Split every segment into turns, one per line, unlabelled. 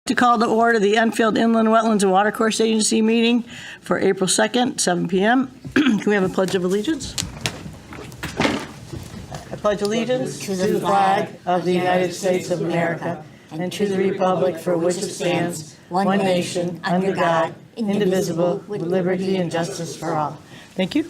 to call to order the Enfield Inland Wetlands and Watercourse Agency meeting for April 2nd, 7 p.m. Can we have a pledge of allegiance? I pledge allegiance to the flag of the United States of America and to the republic for which it stands, one nation, under God, indivisible, with liberty and justice for all. Thank you.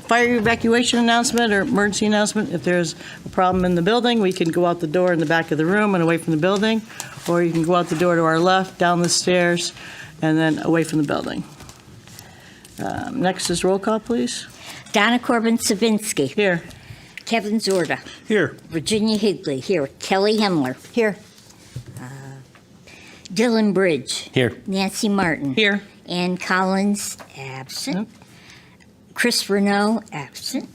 Fire evacuation announcement or emergency announcement. If there's a problem in the building, we can go out the door in the back of the room and away from the building, or you can go out the door to our left, down the stairs, and then away from the building. Next is roll call, please.
Donna Corbin-Sabinsky.
Here.
Kevin Zorda.
Here.
Virginia Higley. Here. Kelly Hemler.
Here.
Dylan Bridge.
Here.
Nancy Martin.
Here.
Ann Collins, absent. Chris Renault, absent.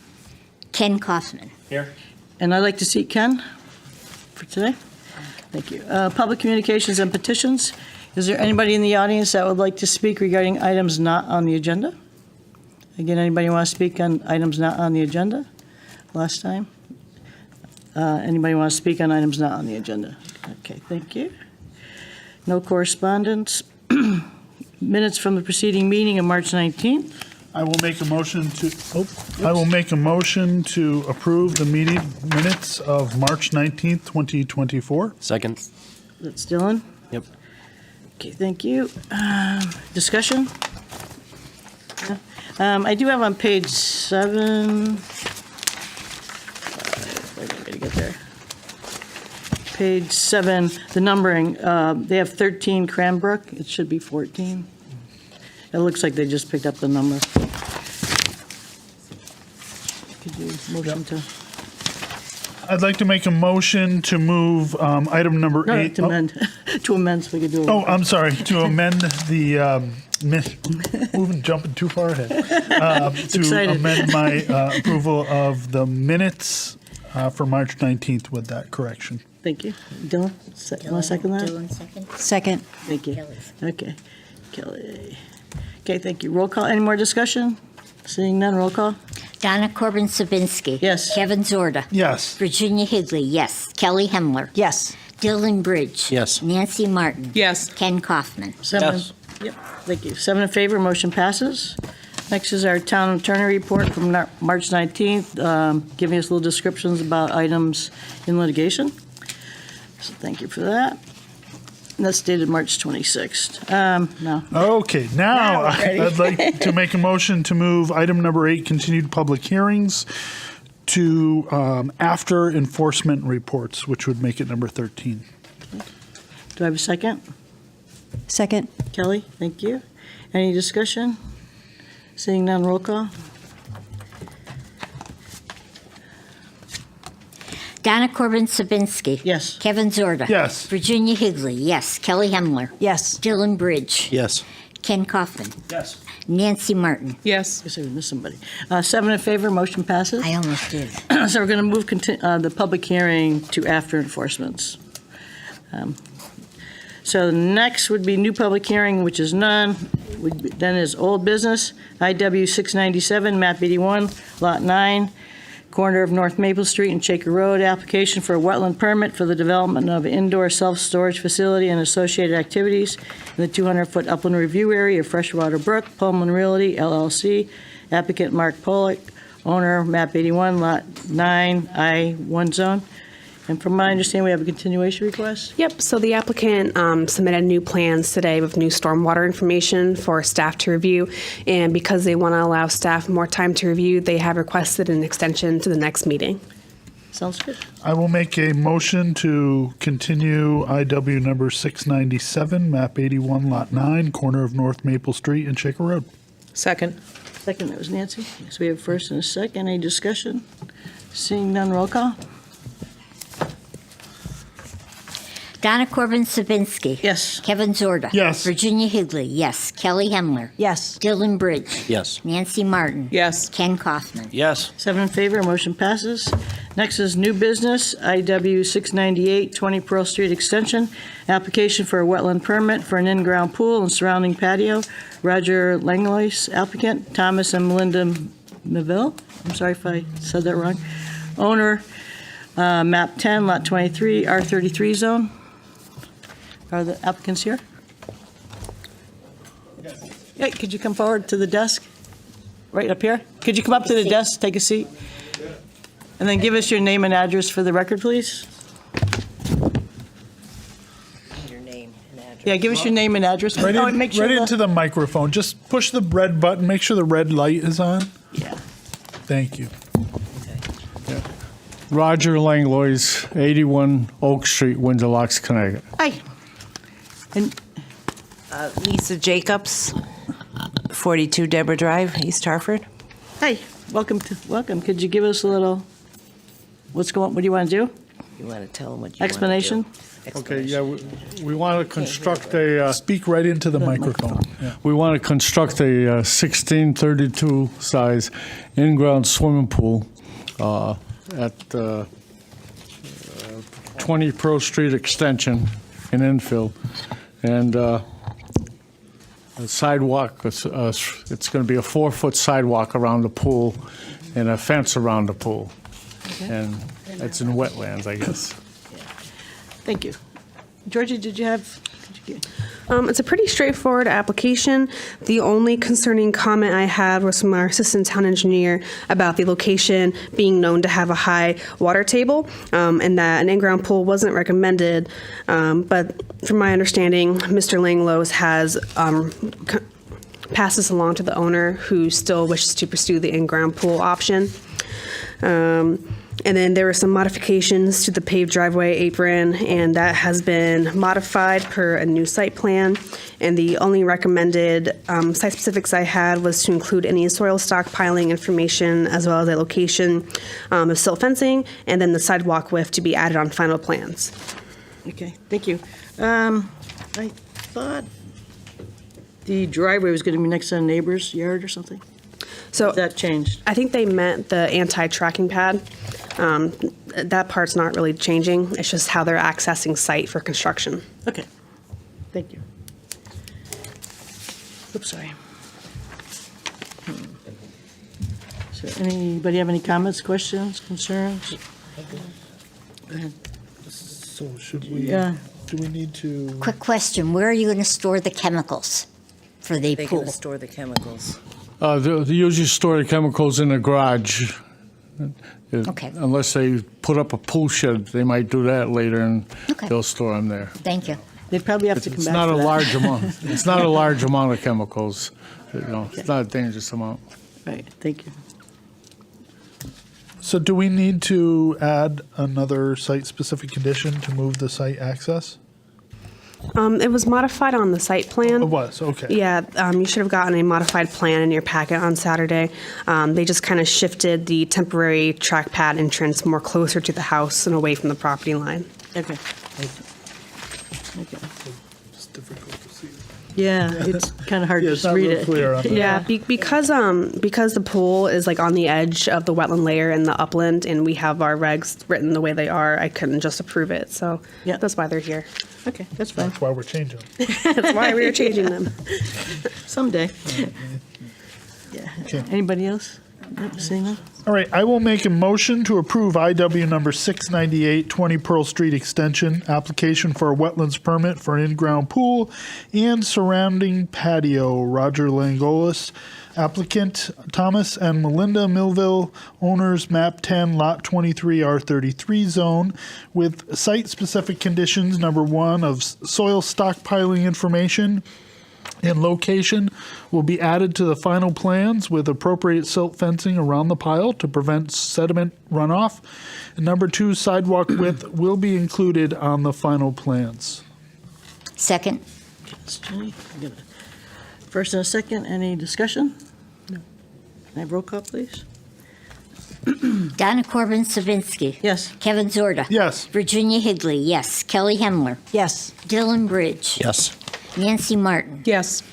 Ken Kaufman.
Here.
And I'd like to see Ken for today. Thank you. Public communications and petitions. Is there anybody in the audience that would like to speak regarding items not on the agenda? Again, anybody want to speak on items not on the agenda? Last time? Anybody want to speak on items not on the agenda? Okay, thank you. No correspondence. Minutes from the preceding meeting of March 19th.
I will make a motion to approve the meeting minutes of March 19th, 2024.
Second.
That's Dylan.
Yep.
Okay, thank you. Discussion? Yeah. I do have on page 7. I gotta get there. Page 7, the numbering. They have 13 Cranbrook. It should be 14. It looks like they just picked up the number. Could you motion to?
I'd like to make a motion to move item number
No,
8.
to amend. To amend, so we could do it.
Oh, I'm sorry, to amend the, jumping too far ahead. To
excited.
amend my approval of the minutes for March 19th with that correction.
Thank you. Dylan, want to second that?
Dylan, second.
Second. Thank you.
Kelly.
Okay. Kelly. Okay, thank you. Roll call. Any more discussion? Seeing none, roll call.
Donna Corbin-Sabinsky.
Yes.
Kevin Zorda.
Yes.
Virginia Higley, yes. Kelly Hemler.
Yes.
Dylan Bridge.
Yes.
Nancy Martin.
Yes.
Ken Kaufman.
7.
Yes.
Yep, thank you. 7 in favor, motion passes. Next is our town attorney report from March 19th, giving us little descriptions about items in litigation. So thank you for that. And that's dated March 26th. No.
Okay, now
Now we're ready.
I'd like to make a motion to move item number 8, continued public hearings, to after enforcement reports, which would make it number 13.
Do I have a second?
Second.
Kelly, thank you. Any discussion? Seeing none, roll call.
Donna Corbin-Sabinsky.
Yes.
Kevin Zorda.
Yes.
Virginia Higley, yes. Kelly Hemler.
Yes.
Dylan Bridge.
Yes.
Ken Kaufman.
Yes.
Nancy Martin.
Yes.
Guess I missed somebody. 7 in favor, motion passes.
I almost did.
So we're going to move the public hearing to after enforcements. So next would be new public hearing, which is none. Then is old business, IW 697, map 81, lot 9, corner of North Maple Street and Shaker Road, application for a wetland permit for the development of indoor self-storage facility and associated activities in the 200-foot upland review area of Freshwater Brook, Pullman Realty, LLC, applicant Mark Pollock, owner, map 81, lot 9, I-1 zone. And from my understanding, we have a continuation request?
Yep. So the applicant submitted new plans today with new stormwater information for staff to review. And because they want to allow staff more time to review, they have requested an extension to the next meeting.
Sounds good.
I will make a motion to continue IW number 697, map 81, lot 9, corner of North Maple Street and Shaker Road.
Second.
Second, that was Nancy. So we have a first and a second. Any discussion? Seeing none, roll call.
Donna Corbin-Sabinsky.
Yes.
Kevin Zorda.
Yes.
Virginia Higley, yes. Kelly Hemler.
Yes.
Dylan Bridge.
Yes.
Nancy Martin.
Yes.
Ken Kaufman.
Yes.
7 in favor, motion passes. Next is new business, IW 698, 20 Pearl Street Extension. Application for a wetland permit for an in-ground pool and surrounding patio. Roger Langlois, applicant. Thomas and Melinda Meville. I'm sorry if I said that wrong. Owner, map 10, lot 23, R33 zone. Are the applicants here? Hey, could you come forward to the desk? Right up here? Could you come up to the desk, take a seat? And then give us your name and address for the record, please?
Your name and address.
Yeah, give us your name and address.
Right,
Oh, make sure
right
the-
into the microphone. Just push the red button. Make sure the red light is on.
Yeah.
Thank you.
Roger Langlois, 81 Oak Street, Windsor Locks, Connecticut.
Hi. And
Lisa Jacobs, 42 Deborah Drive, East Hartford.
hi, welcome. Could you give us a little, what do you want to do?
You want to tell them what you
Explanation?
want to do?
Okay, yeah, we want to construct a,
Speak right into the microphone. Yeah.
we want to construct a 1632 size in-ground swimming pool at 20 Pearl Street Extension in Enfield. And a sidewalk, it's going to be a 4-foot sidewalk around the pool and a fence around the pool. And it's in wetlands, I guess.
Thank you. Georgie, did you have?
It's a pretty straightforward application. The only concerning comment I had was from our assistant town engineer about the location being known to have a high water table, and that an in-ground pool wasn't recommended. But from my understanding, Mr. Langlois has passed this along to the owner, who still wishes to pursue the in-ground pool option. And then there were some modifications to the paved driveway apron, and that has been modified per a new site plan. And the only recommended site specifics I had was to include any soil stockpiling information, as well as a location of silt fencing, and then the sidewalk width to be added on final plans.
Okay, thank you. I thought the driveway was going to be next to a neighbor's yard or something.
So
Has that changed?
I think they meant the anti-tracking pad. That part's not really changing. It's just how they're accessing site for construction.
Okay, thank you. Oops, sorry. So anybody have any comments, questions, concerns? Go ahead.
So should we,
Yeah.
do we need to?
Quick question, where are you going to store the chemicals for the
They're
pool?
going to store the chemicals.
They usually store the chemicals in the garage.
Okay.
Unless they put up a pool shed, they might do that later, and
Okay.
they'll store them there.
Thank you.
They'd probably have to come
It's
back
not
for
a
that.
large amount. It's not a large amount of chemicals. It's not a dangerous amount.
Right, thank you.
So do we need to add another site-specific condition to move the site access?
It was modified on the site plan.
It was, okay.
Yeah, you should have gotten a modified plan in your packet on Saturday. They just kind of shifted the temporary trackpad entrance more closer to the house and away from the property line.
Okay. Okay.
It's difficult to see.
Yeah, it's kind of hard
Yeah,
to
it's
just
not
read
real
it.
clear on the-
Yeah, because the pool is like on the edge of the wetland layer in the upland, and we have our regs written the way they are, I couldn't just approve it. So
Yeah.
that's why they're here.
Okay, that's fine.
That's why we're changing.
That's why we are changing them.
Someday. Yeah.
Okay.
Anybody else? Nope, seeing none?
All right, I will make a motion to approve IW number 698, 20 Pearl Street Extension, application for a wetlands permit for an in-ground pool and surrounding patio. Roger Langolis, applicant Thomas and Melinda Millville, owners map 10, lot 23, R33 zone, with site-specific conditions, number 1, of soil stockpiling information and location will be added to the final plans with appropriate silt fencing around the pile to prevent sediment runoff. And number 2, sidewalk width will be included on the final plans.
Second,
It's Jenny. I got a First and a second, any discussion? No. Can I have roll call, please?
Donna Corbin Savinsky.
Yes.
Kevin Zorda.
Yes.
Virginia Higley, yes. Kelly Hemler.
Yes.
Dylan Bridge.
Yes.
Nancy Martin.
Yes.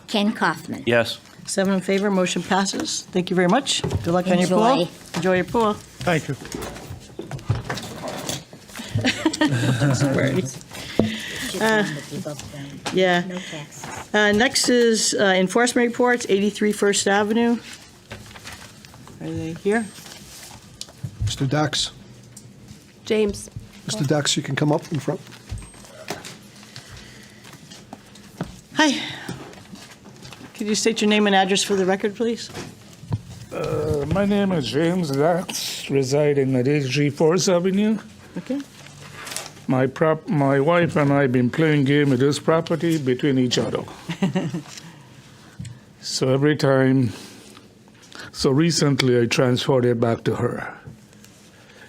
Ken Kaufman.
Yes.
7 in favor, motion passes. Thank you very much. Good luck on your pool.
Enjoy.
Enjoy your pool.
Thank you.
Yeah.
No taxes.
Next is enforcement reports, 83 First Avenue. Are they here?
Mr. Dax,
James.
Mr. Dax, you can come up in front.
Hi. Could you state your name and address for the record, please?
My name is James Dax, residing at HG Forest Avenue.
Okay.
My wife and I have been playing game with this property between each other. So every time, so recently I transferred it back to her.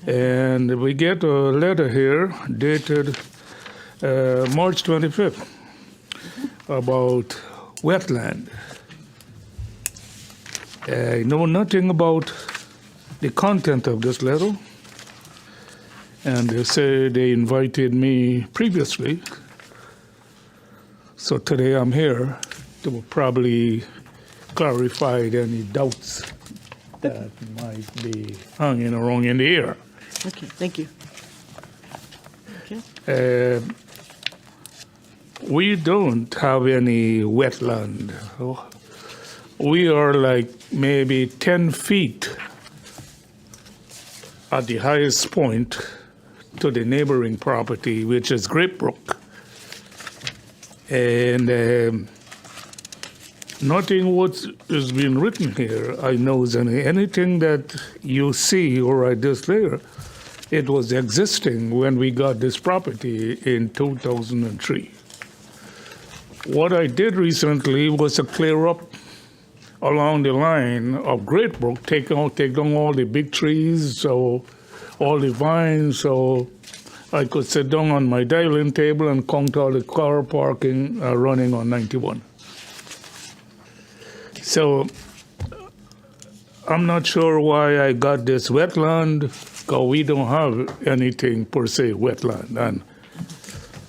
And we get a letter here dated March 25th about wetland. I know nothing about the content of this letter, and they say they invited me previously. So today I'm here to probably clarify any doubts that might be hanging around in the air.
Okay, thank you. Okay.
We don't have any wetland. We are like maybe 10 feet at the highest point to the neighboring property, which is Grape Brook. And nothing what is being written here, I know is anything that you see or right this there, it was existing when we got this property in 2003. What I did recently was to clear up along the line of Great Brook, take down all the big trees, so all the vines, so I could sit down on my dialing table and count all the car parking running on 91. So I'm not sure why I got this wetland, because we don't have anything per se wetland. And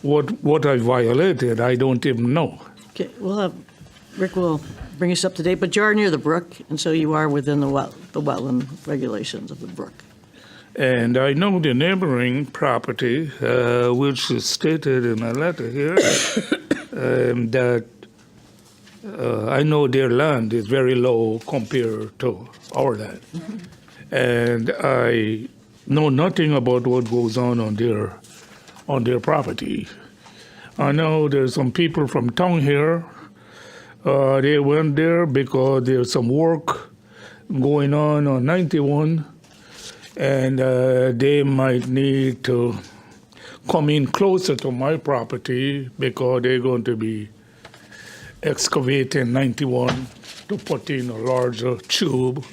what I violated, I don't even know.
Okay, Rick will bring us up to date, but you are near the brook, and so you are within the wetland regulations of the brook.
And I know the neighboring property, which is stated in a letter here, that I know their land is very low compared to our land. Mm-hmm. And I know nothing about what goes on their property. I know there's some people from town here. They went there because there's some work going on 91, and they might need to come in closer to my property because they're going to be excavating 91 to put in a larger tube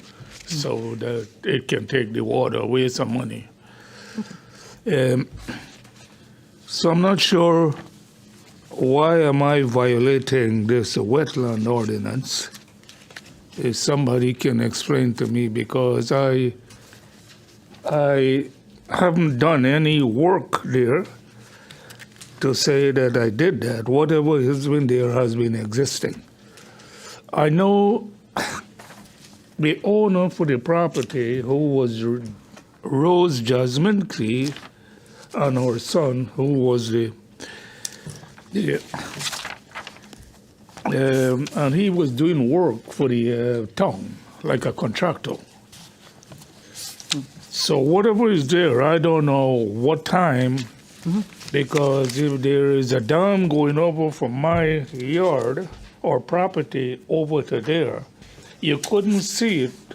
so that it can take the water away, some money. So I'm not sure why am I violating this wetland ordinance. If somebody can explain to me, because I haven't done any work there to say that I did that. Whatever has been there has been existing. I know the owner for the property, who was Rose Jasminski, and her son, who was and he was doing work for the town, like a contractor. So whatever is there, I don't know what time, because if there is a dam going over from my yard or property over to there, you couldn't see it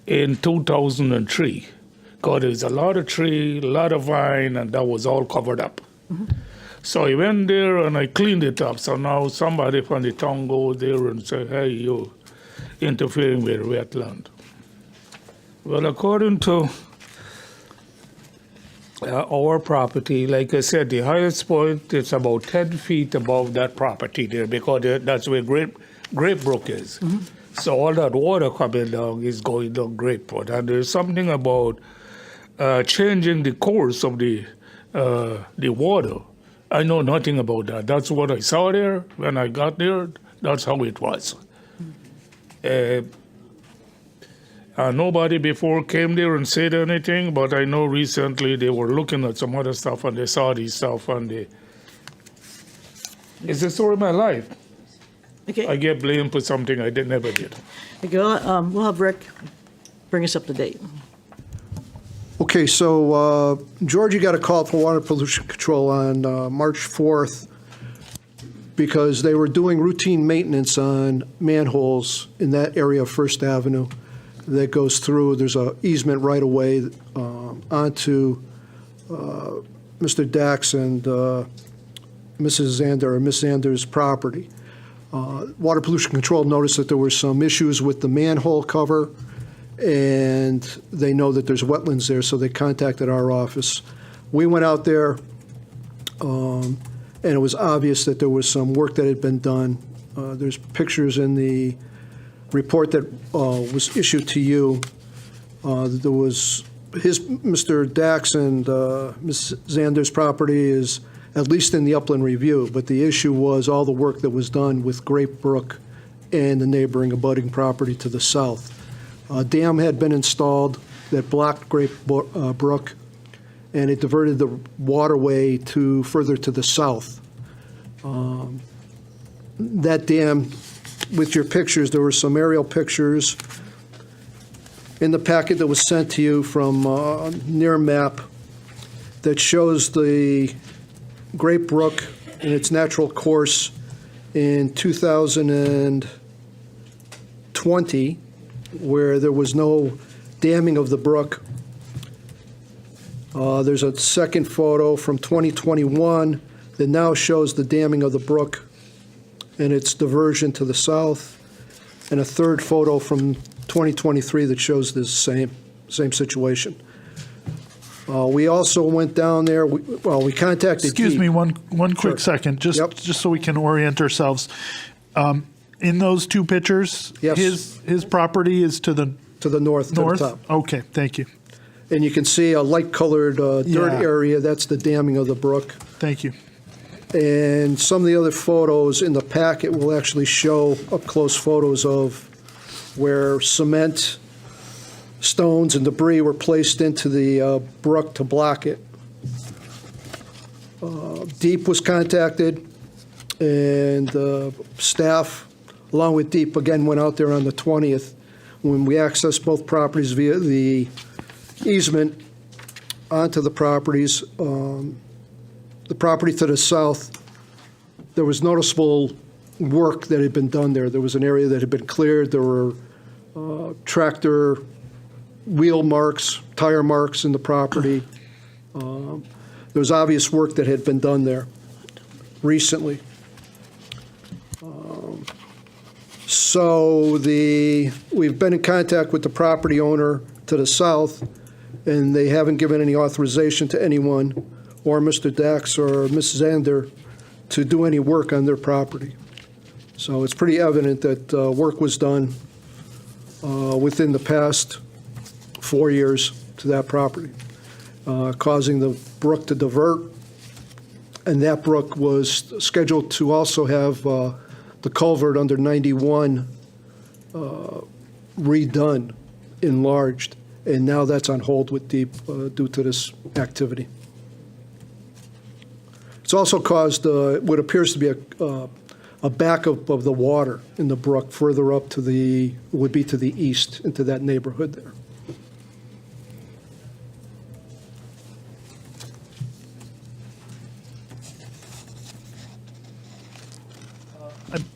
in 2003, because there's a lot of tree, a lot of vine, and that was all covered up. So I went there and I cleaned it up. So now somebody from the town goes there and say, hey, you're interfering with wetland. Well, according to our property, like I said, the highest point is about 10 feet above that property there, because that's where Grape Brook is. So all that water coming down is going down Grape Brook. And there's something about changing the course of the water. I know nothing about that. That's what I saw there when I got there. That's how it was. Nobody before came there and said anything, but I know recently they were looking at some other stuff and they saw this stuff and it's the story of my life.
Okay.
I get blamed for something I never did.
Okay, we'll have Rick bring us up to date.
Okay, so George, you got a call from Water Pollution Control on March 4th because they were doing routine maintenance on manholes in that area of First Avenue that goes through. There's a easement right away onto Mr. Dax and Mrs. Zander, or Miss Zander's property. Water Pollution Control noticed that there were some issues with the manhole cover, and they know that there's wetlands there, so they contacted our office. We went out there, and it was obvious that there was some work that had been done. There's pictures in the report that was issued to you. There was Mr. Dax and Ms. Zander's property is at least in the upland review, but the issue was all the work that was done with Grape Brook and the neighboring abutting property to the south. A dam had been installed that blocked Grape Brook, and it diverted the waterway to further to the south. That dam, with your pictures, there were some aerial pictures in the packet that was sent to you from Near Map that shows the Grape Brook in its natural course in 2020, where there was no damming of the brook. There's a second photo from 2021 that now shows the damming of the brook and its diversion to the south, and a third photo from 2023 that shows the same situation. We also went down there, we contacted
Excuse
DEEP.
me, one quick
Sure.
second,
Yep.
just so we can orient ourselves. In those two pictures,
Yes.
his property is to the
To the north, to the
north?
top.
Okay, thank you,
And you can see a light-colored dirt
Yeah.
area, that's the damming of the brook.
thank you.
And some of the other photos in the packet will actually show up-close photos of where cement, stones, and debris were placed into the brook to block it. DEEP was contacted, and staff, along with DEEP, again, went out there on the 20th, when we accessed both properties via the easement onto the properties. The property to the south, there was noticeable work that had been done there. There was an area that had been cleared. There were tractor wheel marks, tire marks in the property. There was obvious work that had been done there recently. So we've been in contact with the property owner to the south, and they haven't given any authorization to anyone, or Mr. Dax or Mrs. Zander, to do any work on their property. So it's pretty evident that work was done within the past 4 years to that property, causing the brook to divert. And that brook was scheduled to also have the culvert under 91 redone, enlarged, and now that's on hold with DEEP due to this activity. It's also caused what appears to be a backup of the water in the brook further up to would be to the east, into that neighborhood there.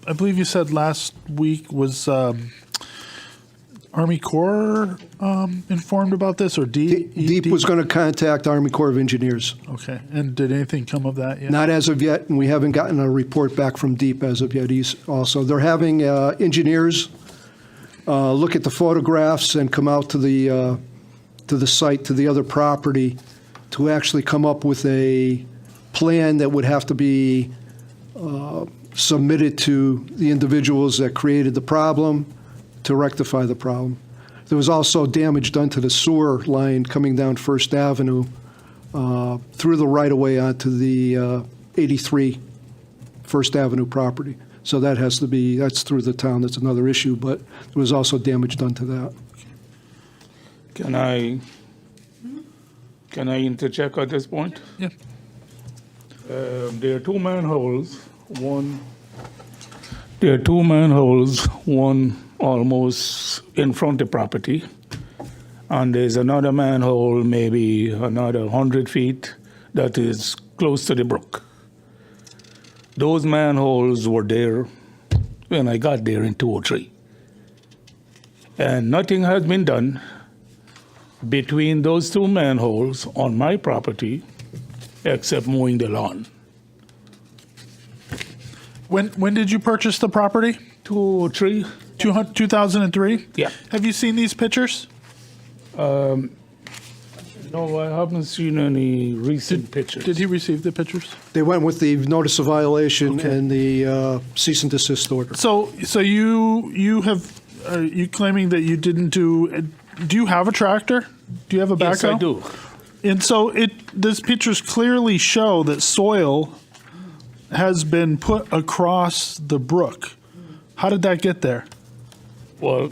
I believe you said last week was Army Corps informed about this, or
DEEP was going to contact Army Corps of Engineers.
Okay, and did anything come of that yet?
Not as of yet, and we haven't gotten a report back from DEEP as of yet also. They're having engineers look at the photographs and come out to the site, to the other property, to actually come up with a plan that would have to be submitted to the individuals that created the problem to rectify the problem. There was also damage done to the sewer line coming down First Avenue through the right-of-way onto the 83 First Avenue property. So that has to be, that's through the town, that's another issue, but there was also damage done to that.
Can I interject at this point?
Yeah.
There are two manholes, one almost in front of the property, and there's another manhole maybe another 100 feet that is close to the brook. those manholes were there when I got there in 2003. And nothing has been done between those two manholes on my property except mowing the lawn.
When did you purchase the property?
2003?
2003?
Yeah.
Have you seen these pictures?
No, I haven't seen any recent pictures.
Did he receive the pictures?
They went with the notice of violation and the cease and desist order.
So you have, are you claiming that you didn't do you have a tractor? Do you have a backhoe?
Yes, I do.
And so these pictures clearly show that soil has been put across the brook. How did that get there?
Well,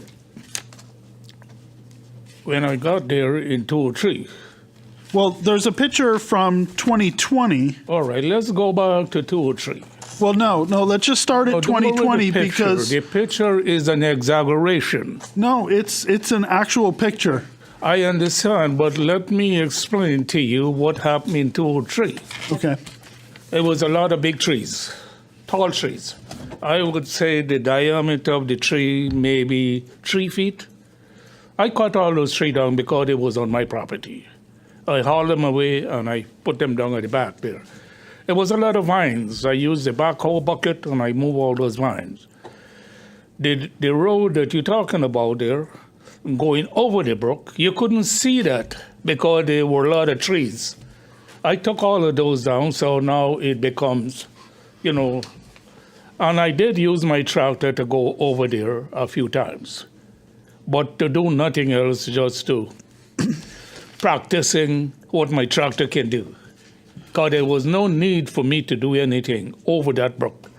when I got there in 2003,
Well, there's a picture from 2020.
all right, let's go back to 2003.
Well, no, let's just start at
Oh, don't go with
2020
the picture.
because
The picture is an exaggeration.
no, it's an actual picture.
I understand, but let me explain to you what happened in 2003.
Okay.
It was a lot of big trees, tall trees. I would say the diameter of the tree maybe 3 feet. I cut all those trees down because it was on my property. I hauled them away and I put them down at the back there. There was a lot of vines. I used the backhoe bucket and I moved all those vines. The road that you're talking about there, going over the brook, you couldn't see that because there were a lot of trees. I took all of those down, so now it becomes, and I did use my tractor to go over there a few times, but to do nothing else, just to practicing what my tractor can do. Because there was no need for me to do anything over that brook.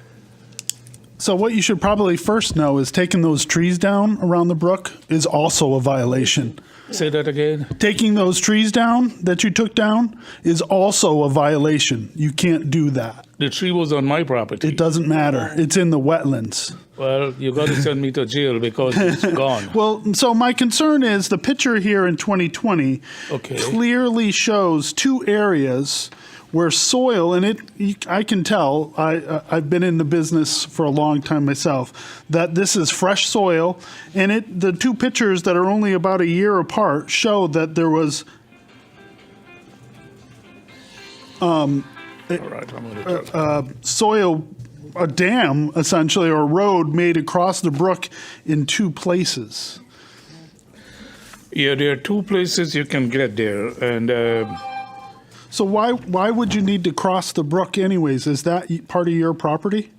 So what you should probably first know is taking those trees down around the brook is also a violation.
Say that again?
Taking those trees down that you took down is also a violation. You can't do that.
The tree was on my property.
It doesn't matter. It's in the wetlands.
Well, you got to send me to jail because it's gone.
Well, so my concern is the picture here in 2020
Okay.
clearly shows two areas where soil, and I can tell, I've been in the business for a long time myself, that this is fresh soil, and the two pictures that are only about a year apart show that there was
All right, I'm going to tell you.
soil, a dam essentially, or a road made across the brook in two places.
Yeah, there are two places you can get there, and
So why would you need to cross the brook anyways? Is that part of your property?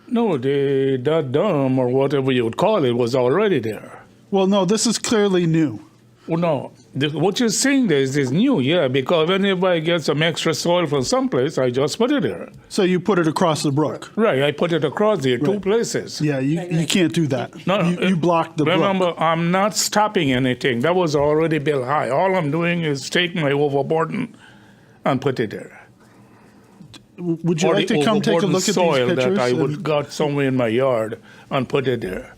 no, that dam or whatever you would call it was already there.
Well, no, this is clearly new.
Well, no, what you're saying there is new, yeah, because whenever I get some extra soil from someplace, I just put it there.
So you put it across the brook.
Right, I put it across there, two places.
Yeah, you can't do that.
No,
You blocked the brook.
Remember, I'm not stopping anything. That was already built high. All I'm doing is take my overburden and put it there.
Would you
Or
like
the
to come take a
overburden
look at these
soil
pictures?
that I would got somewhere in my yard and put it there.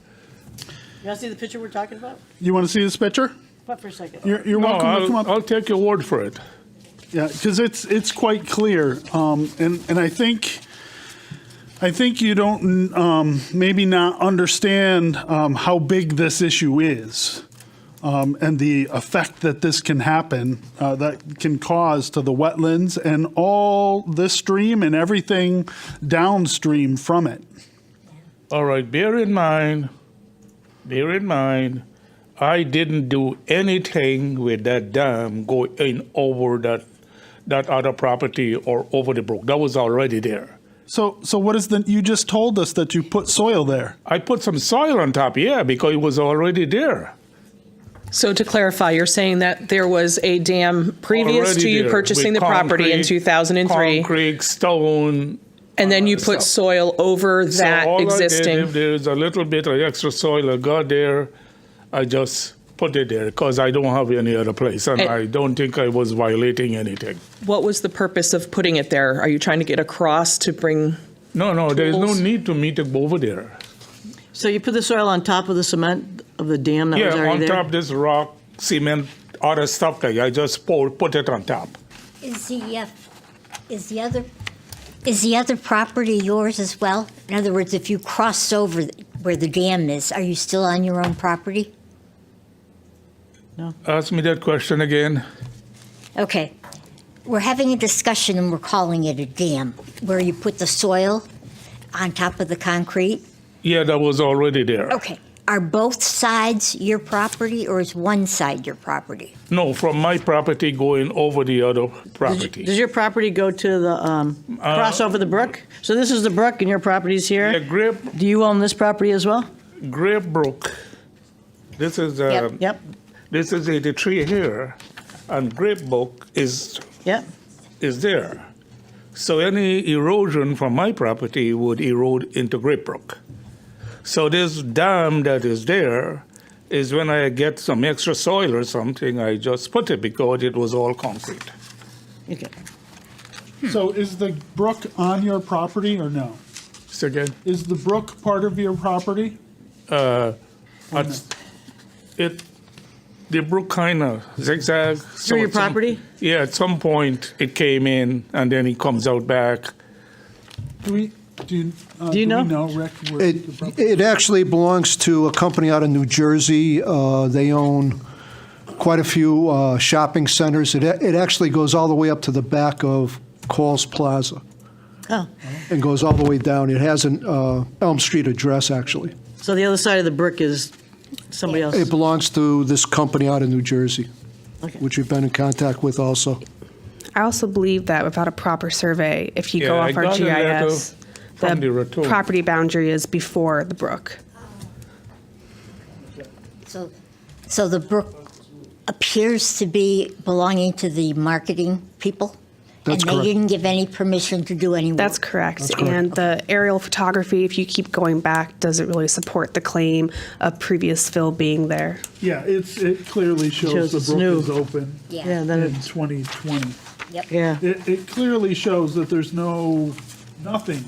You want to see the picture we're talking about?
You want to see this picture?
What for a second?
You're
No,
welcome to come up.
I'll take your word for it.
Yeah, because it's quite clear, and I think you don't maybe not understand how big this issue is, and the effect that this can happen, that can cause to the wetlands and all this stream and everything downstream from it.
All right, bear in mind, I didn't do anything with that dam going over that other property or over the brook. That was already there.
So what is you just told us that you put soil there?
I put some soil on top, yeah, because it was already there.
So to clarify, you're saying that there was a dam previous
Already
to you
there,
purchasing the
with
property in
concrete,
2003,
Concrete, stone.
and then you put
stuff.
soil over that
So all I did,
existing.
if there's a little bit of extra soil I got there, I just put it there because I don't have any other place, and
And-
I don't think I was violating anything.
What was the purpose of putting it there? Are you trying to get across to bring?
No, there's no
Tools.
need to me to go over there.
So you put the soil on top of the cement of the dam that was
Yeah,
already
on
there?
top this rock, cement, other stuff like I just put it on top.
Is the other Is the other property yours as well? In other words, if you crossed over where the dam is, are you still on your own property?
Ask me that question again.
Okay. We're having a discussion and we're calling it a dam, where you put the soil on top of the concrete.
Yeah, that was already there.
Okay. Are both sides your property or is one side your property?
No, from my property going over the other property.
Does your property go to the, cross over the brook? So this is the brook and your property's
Yeah,
here? Do you own this property as well?
Grape Brook. This is
Yep,
this is 83 here, and Grape Brook is
yep.
there. So any erosion from my property would erode into Grape Brook. So this dam that is there is when I get some extra soil or something, I just put it because it was all concrete.
Okay.
So is the brook on your property or no?
So again,
Is the brook part of your property?
the brook kind of zigzag.
Through your
at some-
property?
Yeah, at some point it came in and then it comes out back.
Do you
you know?
we know, Rick? where the brook-
It actually belongs to a company out of New Jersey. They own quite a few shopping centers. It actually goes all the way up to the back of Coles Plaza
Oh,
and goes all the way down. It has an Elm Street address, actually.
so the other side of the brook is somebody else?
It belongs to this company out of New Jersey,
Okay.
which we've been in contact with also.
I also believe that without a proper survey, if you go
Yeah, I
off our
got a letter
GIS,
from the
the
retool.
property boundary is before the brook.
So the brook appears to be belonging to the marketing people?
That's
And
correct.
they didn't give any permission to do any work?
That's correct.
That's correct.
And the aerial photography, if you keep going back, doesn't really support the claim of previous fill being there.
Yeah, it clearly shows
Shows
the
it's
brook
new.
is open
Yeah, then
in
it's,
2020.
yeah.
It clearly shows that there's nothing.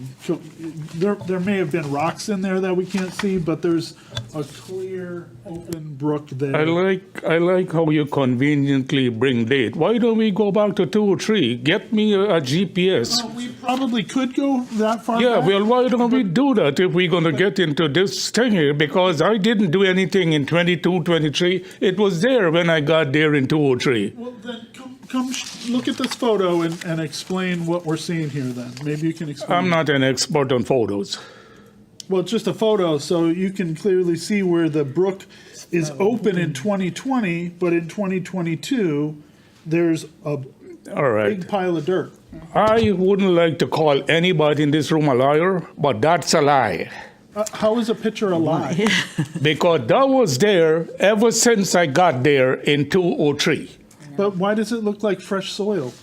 There may have been rocks in there that we can't see, but there's a clear open brook there.
I like how you conveniently bring date. Why don't we go back to 203? Get me a GPS.
Well, we probably could go that far
Yeah,
back.
well, why don't we do that if we're going to get into this thing here? Because I didn't do anything in 22, 23. It was there when I got there in 203.
Well, then come look at this photo and explain what we're seeing here then. Maybe you can explain.
I'm not an expert on photos.
Well, it's just a photo, so you can clearly see where the brook is open in 2020, but in 2022, there's a
All right.
big pile of dirt.
I wouldn't like to call anybody in this room a liar, but that's a lie.
How is a picture a lie?
Because that was there ever since I got there in 203.
But why does it look like fresh soil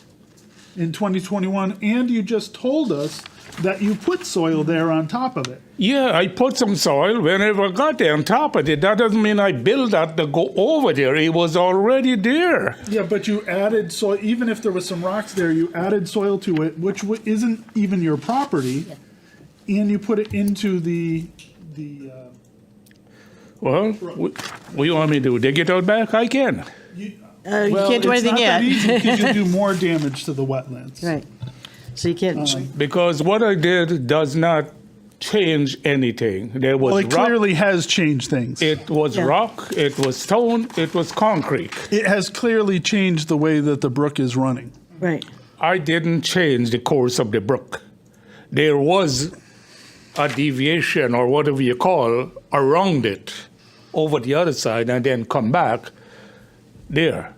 in 2021? And you just told us that you put soil there on top of it.
Yeah, I put some soil whenever I got there on top of it. That doesn't mean I built that to go over there. It was already there.
Yeah, but you added soil, even if there was some rocks there, you added soil to it, which isn't even your property, and you put it into the
Well, what you want me to do? Dig it out back? I can.
You
well,
can't do
it's
anything
not
yet.
that easy because you do more damage to the wetlands.
Right. So you can't,
Because what I did does not change anything. There was
Well, it
rock.
clearly has changed things.
It was
Yeah.
rock, it was stone, it was concrete.
It has clearly changed the way that the brook is running.
right.
I didn't change the course of the brook. There was a deviation or whatever you call around it over the other side and then come back there.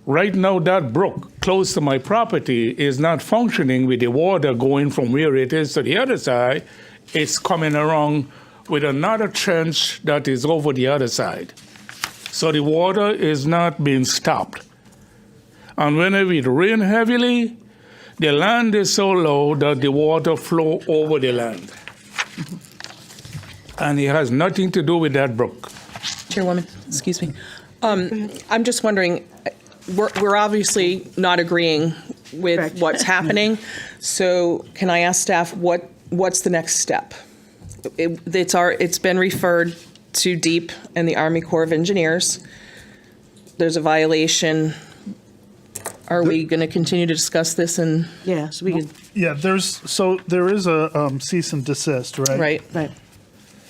Right now, that brook close to my property is not functioning with the water going from where it is to the other side. It's coming around with another trench that is over the other side. So the water is not being stopped. And whenever it rains heavily, the land is so low that the water flow over the land. And it has nothing to do with that brook.
Chairwoman, excuse me. I'm just wondering, we're obviously not agreeing with
Correct.
what's happening. So can I ask staff, what's the next step? It's been referred to DEEP and the Army Corps of Engineers. There's a violation. Are we going to continue to discuss this and,
Yeah, so we could,
Yeah, there is a cease and desist, right?
right?
right.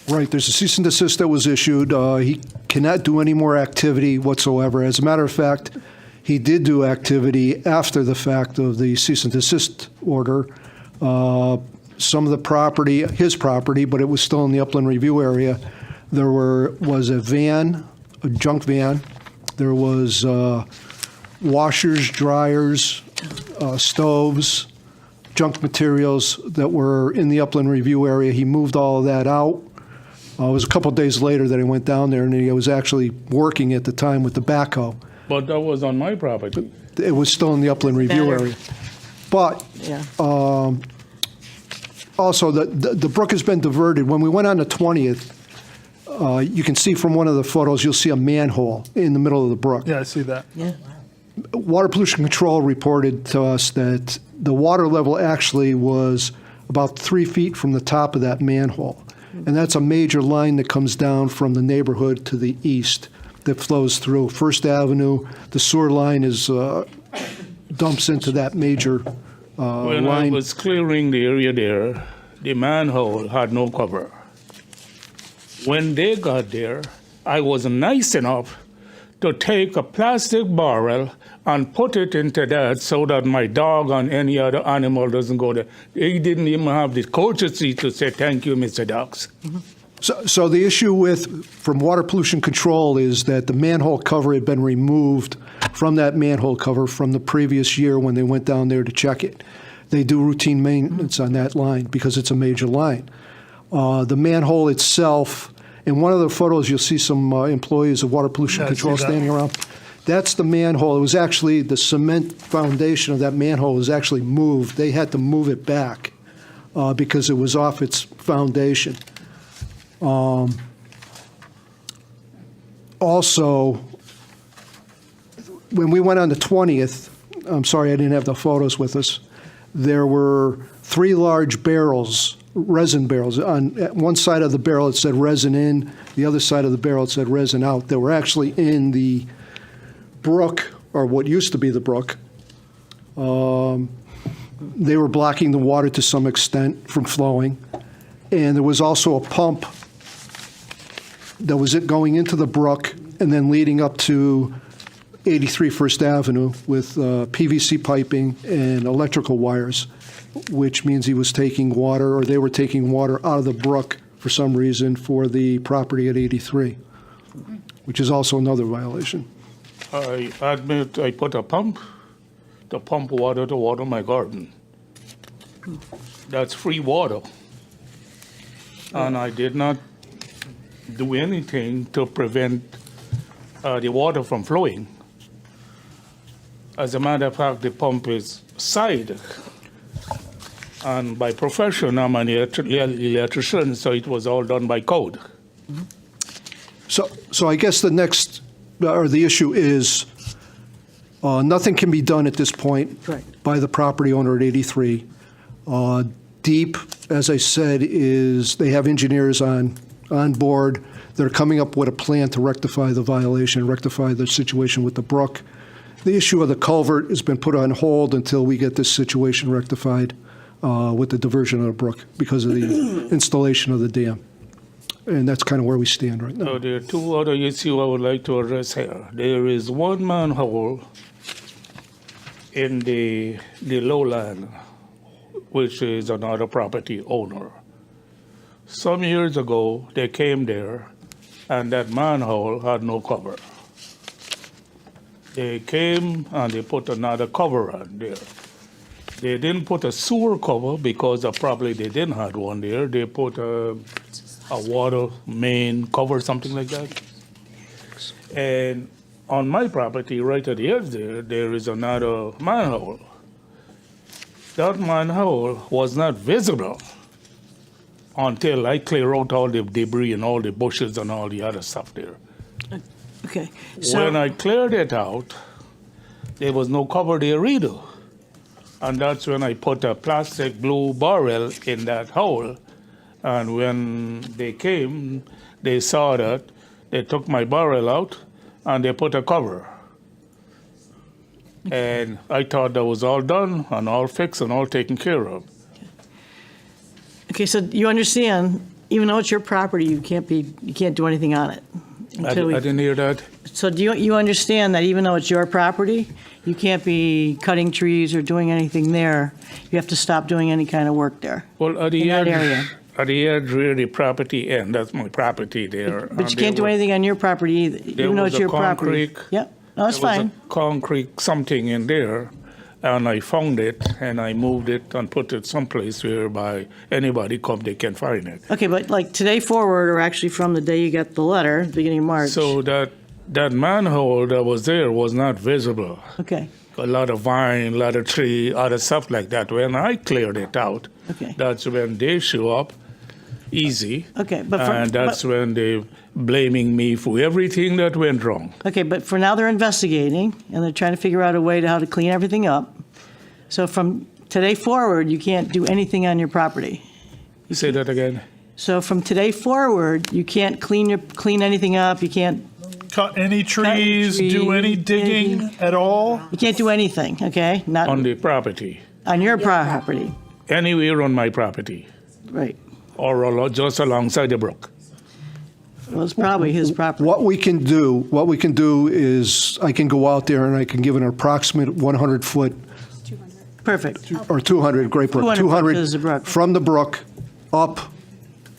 Right, there's a cease and desist that was issued. He cannot do any more activity whatsoever. As a matter of fact, he did do activity after the fact of the cease and desist order. Some of the property, his property, but it was still in the upland review area, there was a van, a junk van. There was washers, dryers, stoves, junk materials that were in the upland review area. He moved all of that out. It was a couple of days later that I went down there, and he was actually working at the time with the backhoe.
But that was on my property.
It was still in the upland review
Better.
area. But
Yeah.
also, the brook has been diverted. When we went on the 20th, you can see from one of the photos, you'll see a manhole in the middle of the brook.
Yeah, I see that.
Yeah.
Water Pollution Control reported to us that the water level actually was about 3 feet from the top of that manhole. And that's a major line that comes down from the neighborhood to the east that flows through First Avenue. The sewer line is dumps into that major
When I
line.
was clearing the area there, the manhole had no cover. When they got there, I was nice enough to take a plastic barrel and put it into that so that my dog and any other animal doesn't go there. They didn't even have the courtesy to say, thank you, Mr. Ducks.
So the issue from Water Pollution Control is that the manhole cover had been removed from that manhole cover from the previous year when they went down there to check it. They do routine maintenance on that line because it's a major line. The manhole itself, in one of the photos, you'll see some employees of Water Pollution
Yeah, I see
Control
that.
standing around. That's the manhole. It was actually, the cement foundation of that manhole was actually moved. They had to move it back because it was off its foundation. Also, when we went on the 20th, I'm sorry I didn't have the photos with us, there were 3 large barrels, resin barrels. On one side of the barrel it said resin in, the other side of the barrel it said resin out. They were actually in the brook, or what used to be the brook. They were blocking the water to some extent from flowing. And there was also a pump that was going into the brook and then leading up to 83 First Avenue with PVC piping and electrical wires, which means he was taking water, or they were taking water out of the brook for some reason for the property at 83, which is also another violation.
I admit I put a pump to pump water to water my garden. That's free water. And I did not do anything to prevent the water from flowing. As a matter of fact, the pump is side. And by profession, I'm an electrician, so it was all done by code.
So I guess the next, or the issue is, nothing can be done at this point
Correct.
by the property owner at 83. Deep, as I said, they have engineers on board. They're coming up with a plan to rectify the violation, rectify the situation with the brook. The issue of the culvert has been put on hold until we get this situation rectified with the diversion of the brook because of the installation of the dam. And that's kind of where we stand right now.
So there are 2 other issues I would like to address here. There is one manhole in the lowland, which is another property owner. Some years ago, they came there, and that manhole had no cover. They came and they put another cover on there. They didn't put a sewer cover because probably they didn't have one there. They put a water main cover, something like that. And on my property, right at the edge there is another manhole. That manhole was not visible until I clear out all the debris and all the bushes and all the other stuff there.
Okay.
When
So,
I cleared it out, there was no cover there either. And that's when I put a plastic blue barrel in that hole. And when they came, they saw that, they took my barrel out and they put a cover. And I thought that was all done and all fixed and all taken care of.
Okay, so you understand, even though it's your property, you can't do anything on it.
I
until we-
didn't hear that.
So do you understand that even though it's your property, you can't be cutting trees or doing anything there? You have to stop doing any kind of work there.
Well, at
In
the
that
edge,
area.
at the edge where the property ends, that's my property there.
But you can't do anything on your property either, even though
was
it's
a
your property.
concrete-
Yep, no, that's
There was
fine.
a concrete something in there, and I found it, and I moved it and put it someplace whereby anybody come, they can find it.
Okay, but like today forward, or actually from the day you got the letter, beginning of March.
So that manhole that was there was not visible.
Okay,
A lot of vine, a lot of tree, other stuff like that. When I cleared it out,
Okay.
that's when they show up, easy.
Okay, but for-
And that's when they blaming me for everything that went wrong.
okay, but for now they're investigating and they're trying to figure out a way to how to clean everything up. So from today forward, you can't do anything on your property.
You say that again?
So from today forward, you can't clean anything up, you can't
Cut any trees, do
trees,
any digging at all?
do anything, okay? Not
On the property,
on your property,
anywhere on my property,
right.
or just alongside the brook.
Well, it's probably his property.
What we can do is I can go out there and I can give an approximate 100-foot
Perfect.
or 200, Great Brook,
200 is the brook.
from the brook up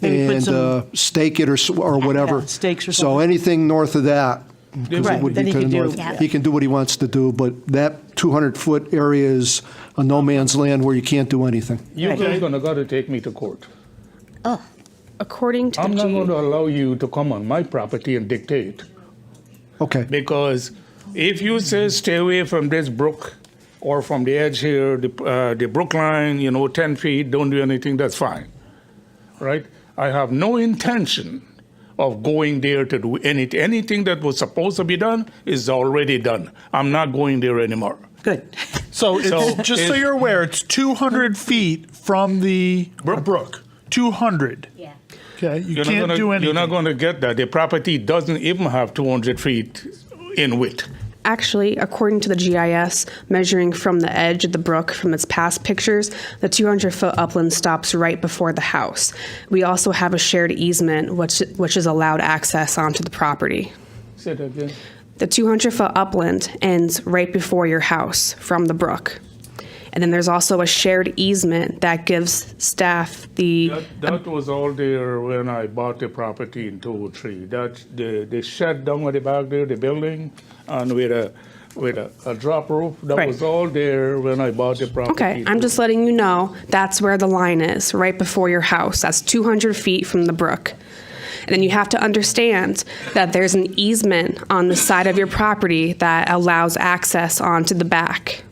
Maybe put
and
some-
stake it or whatever.
Yeah, stakes or
So
something.
anything north of that, because
Right,
it would
then
be
he
to the
could do-
north,
Yeah.
he can do what he wants to do, but that 200-foot area is a no man's land where you can't do anything.
You
Right.
guys gonna gotta take me to court.
According to
I'm
the
not
G.
going to allow you to come on my property and dictate.
Okay.
Because if you say stay away from this brook or from the edge here, the brook line, 10 feet, don't do anything, that's fine. Right? I have no intention of going there to do anything. Anything that was supposed to be done is already done. I'm not going there anymore.
Good.
So it's,
So
just so
if-
you're aware, it's 200 feet from the brook. 200.
Yeah.
Okay, you
You're
can't
not gonna,
do anything.
You're not going to get that. The property doesn't even have 200 feet in width.
Actually, according to the GIS, measuring from the edge of the brook from its past pictures, the 200-foot upland stops right before the house. We also have a shared easement, which is allowed access onto the property.
Say that again.
The 200-foot upland ends right before your house from the brook. And then there's also a shared easement that gives staff the,
That was all there when I bought the property in 203. That the shed down at the back there, the building, and with a drop roof. That
Right.
was all there when I bought the property.
okay, I'm just letting you know that's where the line is, right before your house. That's 200 feet from the brook. And then you have to understand that there's an easement on the side of your property that allows access onto the back.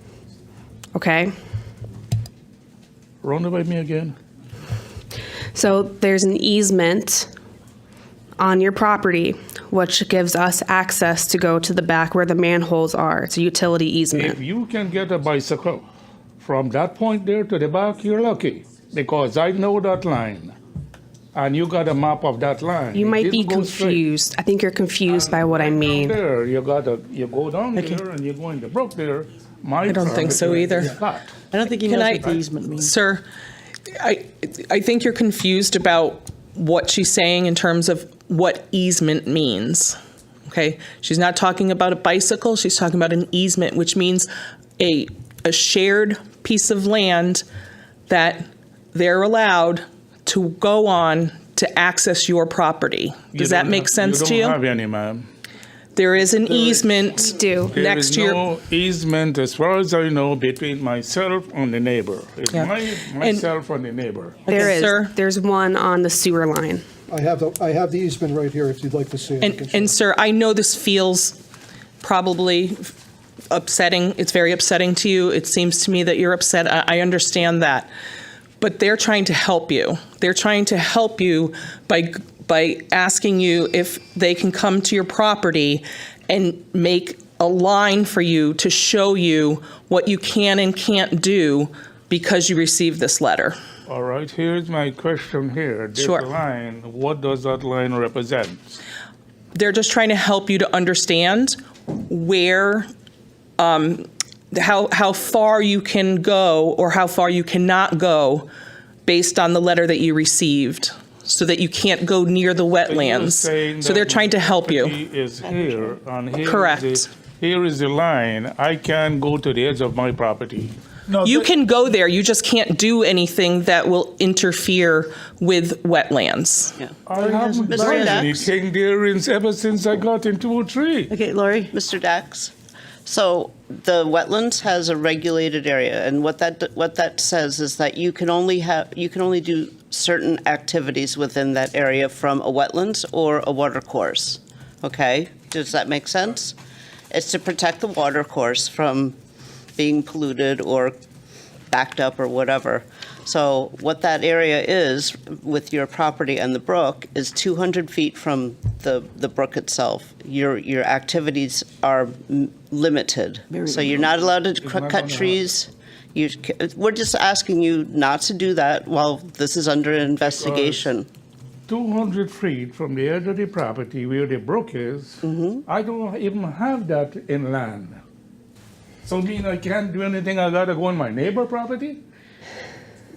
Okay?
Run it by me again.
So there's an easement on your property which gives us access to go to the back where the manholes are. It's a utility
If
easement.
you can get a bicycle from that point there to the back, you're lucky because I know that line, and you got a map of that line.
You
It
might be
didn't go straight.
confused. I think you're confused by what I
Down
mean.
there, you go down there and you go in the brook there. I
don't think so either.
I don't think he
Can
knows
I-
what the easement means.
Sir, I think you're confused about what she's saying in terms of what easement means. Okay? She's not talking about a bicycle, she's talking about an easement, which means a shared piece of land that they're allowed to go on to access your property. Does that make sense to
You
you?
don't have any, ma'am.
There is an easement
Do.
There
next
is
to your.
no easement, as far as I know, between myself and the neighbor. It's
Yeah.
myself and the neighbor.
There is.
sir.
There's one on the sewer line.
I have the easement right here if you'd like to see it.
And sir, I know this feels probably upsetting. It's very upsetting to you. It seems to me that you're upset. I understand that. But they're trying to help you. They're trying to help you by asking you if they can come to your property and make a line for you to show you what you can and can't do because you received this letter.
All right, here's my question here. This
Sure.
line, what does that line represent?
They're just trying to help you to understand where how far you can go or how far you cannot go based on the letter that you received, so that you can't go near the wetlands. So they're trying to help you.
Is here, and here
Correct.
Here is the line. I can't go to the edge of my property.
No,
You can go there, you just can't do anything that will interfere with wetlands.
I haven't
Mr.
done
Dax?
anything there ever since I got in 203.
Okay, Lori?
Mr. Dax, so the wetlands has a regulated area, and what that says is that you can only do certain activities within that area from a wetlands or a water course. Okay, does that make sense? It's to protect the water course from being polluted or backed up or whatever. So what that area is with your property and the brook is 200 feet from the brook itself. Your activities are limited. So you're not allowed to
not
cut
gonna
trees. We're just asking you not to do that while this is under investigation.
200 feet from the edge of the property where the brook is, I don't even have that inland. So mean I can't do anything, I gotta go on my neighbor property?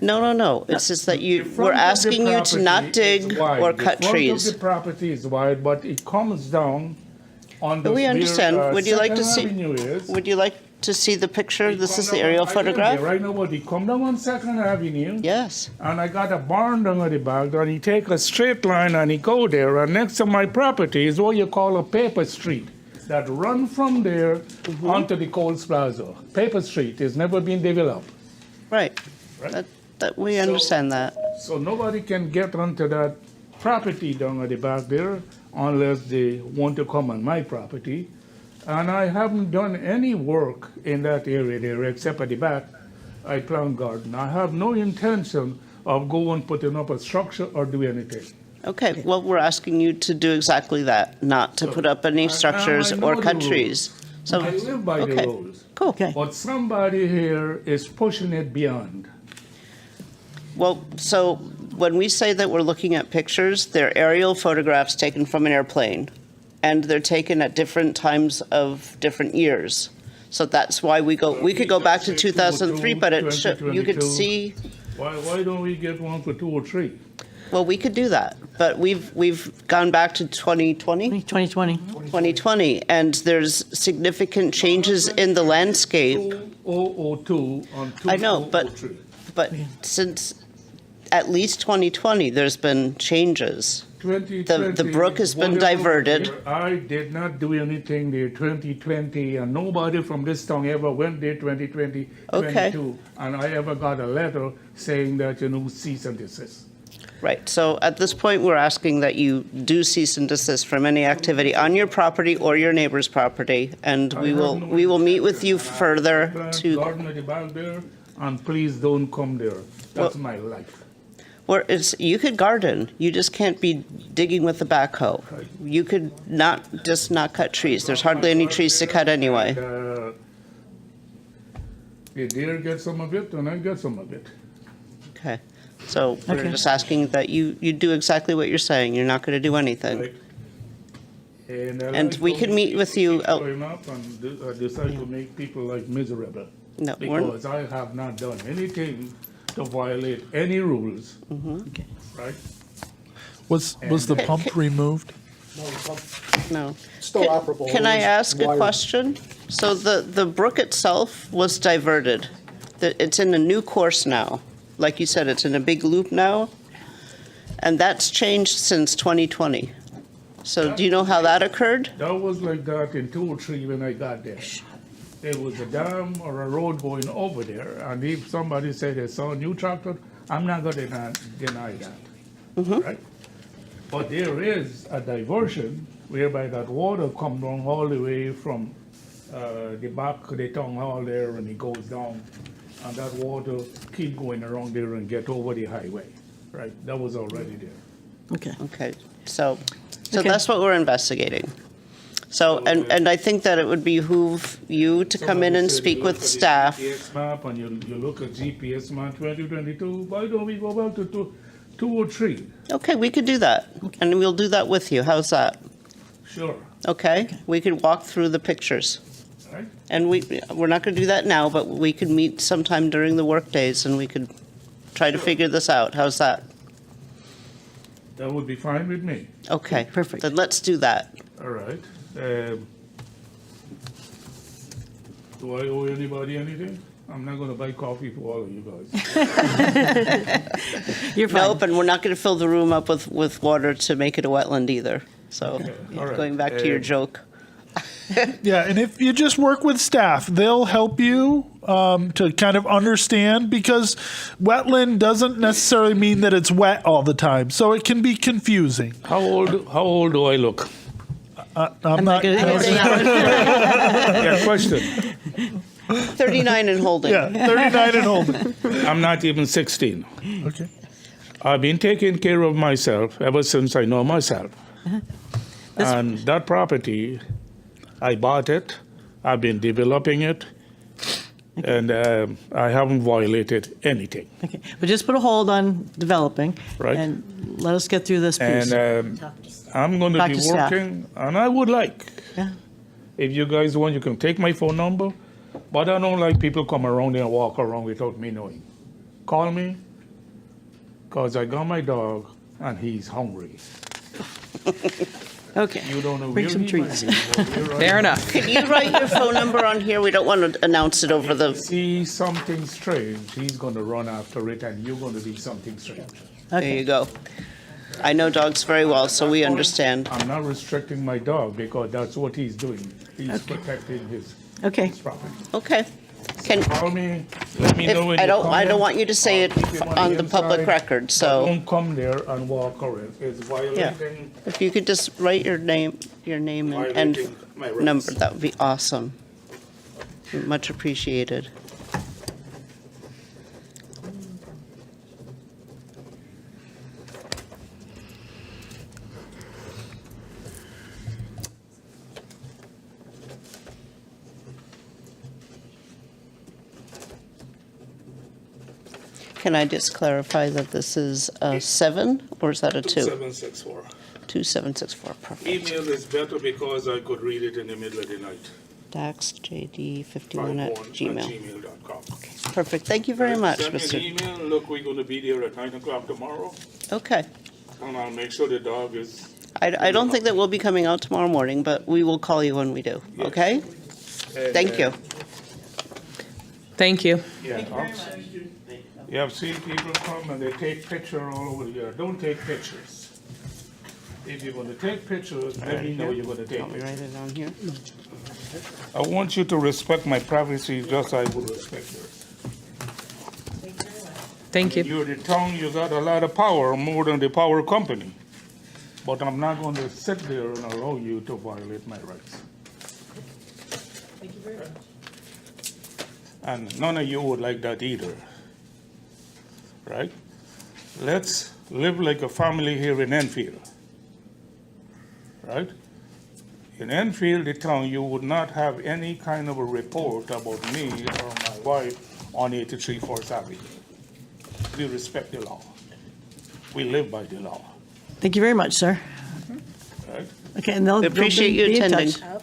No. It's just that
The
we're
front of the
asking you to not
property
dig
is wide.
or cut
The front
trees.
of the property is wide, but it comes down on the
We
where,
understand. Would you like to
Second
see?
Avenue is.
Would you like to see the picture?
It
This
come
is the
down-
aerial
I live there
photograph?
Right now, but he come down on Second Avenue.
Yes.
And I got a barn down at the back, and he take a straight line and he go there, and next to my property is what you call a paper street that run from there onto the Coles Plaza. Paper street has never been developed.
Right.
Right.
That we
So-
understand that.
So nobody can get onto that property down at the back there unless they want to come on my property. And I haven't done any work in that area there except at the back. I plant garden. I have no intention of going putting up a structure or do anything.
Okay, well, we're asking you to do exactly that, not to put up any structures
I know
or
the
cut
rules.
trees. So,
I live by the
okay,
rules.
cool.
Okay.
But somebody here is pushing it beyond.
Well, so when we say that we're looking at pictures, they're aerial photographs taken from an airplane, and they're taken at different times of different years. So that's why we could go back to 2003, but you could
2022.
see,
Why don't we get one for 203?
well, we could do that, but we've gone back to 2020?
2020.
2020, and there's significant changes in the landscape.
2002 on 2003.
I know, but since at least 2020, there's been changes. The brook has been
whatever
diverted.
year, I did not do anything there 2020, and nobody from this town ever went there 2020,
Okay.
22. And I ever got a letter saying that, cease and desist.
Right, so at this point, we're asking that you do cease and desist from any activity on your property or your neighbor's property, and we will meet with you further
Plant
to,
garden at the back there, and please don't come there. That's my life.
you could garden, you just can't be digging with the backhoe. You could not cut trees, there's hardly any trees to cut anyway.
The deer get some of it, and I get some of it.
Okay, so we're
Okay.
just asking that you do exactly what you're saying, you're not gonna do anything.
Right. And
And we can meet with you out-
Going up and decide to make people like miserable.
No, we're,
Because I have not done anything to violate any rules,
Okay.
right?
Was the pump removed?
no.
Still operable.
Can I
It was
ask a
wired.
question? So the brook itself was diverted. It's in a new course now. Like you said, it's in a big loop now. And that's changed since 2020. So do you know how that occurred?
That was like that in 203 when I got there. There was a dam or a road going over there, and if somebody said they saw a new tractor, I'm not going to deny that, right? But there is a diversion whereby that water comes down all the way from the back of the town hall there, and it goes down, and that water keep going around there and get over the highway, right? That was already there.
Okay.
Okay, so
Okay.
that's what we're investigating. So, and I think that it would behoove you to come in and
Somebody said
speak
you
with
look at the
staff.
GPS map and you look at GPS map 2022, why don't we go back to 203?
Okay, we could do that, and we'll do that with you. How's that?
Sure.
Okay? We could walk through the pictures.
right?
And we're not going to do that now, but we could meet sometime during the workdays and we could try to figure this out. How's that?
That would be fine with me.
Okay.
Perfect.
Then let's do that.
All right. Do I owe anybody anything? I'm not gonna buy coffee for all of you guys.
You're fine.
Nope, and we're not going to fill the room up with water to make it a wetland either. So,
all right.
going back to your joke.
Yeah, and if you just work with staff, they'll help you to kind of understand, because wetland doesn't necessarily mean that it's wet all the time, so it can be confusing.
How old do I look?
I'm not.
gonna answer
Yeah, question.
39 and holding.
Yeah, 39 and holding.
I'm not even 16.
Okay.
I've been taking care of myself ever since I know myself. And that property, I bought it, I've been developing it, and I haven't violated anything.
Okay, but just put a hold on developing.
Right.
And let us get through this piece.
And I'm going to
Talk
be
to staff.
working, and I would like,
Yeah.
if you guys want, you can take my phone number, but I don't like people come around and walk around without me knowing. Call me, because I got my dog, and he's hungry.
Okay.
You don't know
Bring
where
some
he
treats.
might be, but you're right.
Fair enough.
Can you write your phone number on here? We don't want to announce it over the.
See something strange, he's going to run after it, and you're going to be something strange.
There you go. I know dogs very well, so we understand.
I'm not restricting my dog because that's what he's doing. He's protecting his
Okay.
property.
Okay. Can,
Call me, let me
if,
know when
I
you
don't,
come
I don't
in.
want you to say it
Keep him
on the public
inside,
record,
but
so
don't come there and walk around. It's violating,
if you could just write your name and
violating my rights.
number, that would be awesome. Much appreciated. Can I just clarify that this is a 7, or is that a 2?
2764.
2764, perfect.
Email is better because I could read it in the middle of the night.
DaxJD51 at
51
Gmail.
gmail.com.
Perfect, thank you very much,
Send me
Mr.
an email, look, we're going to be there at 9 o'clock tomorrow,
Okay.
and I'll make sure the dog is,
I don't think that we'll be coming out tomorrow morning, but we will call you when we do, okay?
and,
Thank you.
Thank you.
Yeah, you have seen people come and they take picture all over here. Don't take pictures. If you're going to take pictures, let me know you're going to take
Want me to
pictures.
write it on here?
I want you to respect my privacy just as I would respect yours.
Thank you.
You're the town, you got a lot of power, more than the power company. But I'm not going to sit there and allow you to violate my rights. Thank you very much. And none of you would like that either. Right? Let's live like a family here in Enfield. Right? In Enfield, the town, you would not have any kind of a report about me or my wife on 83 Fourth Avenue. We respect the law. We live by the law.
Thank you very much, sir.
Right?
Okay, and they'll
We appreciate you
be in
attending.
touch.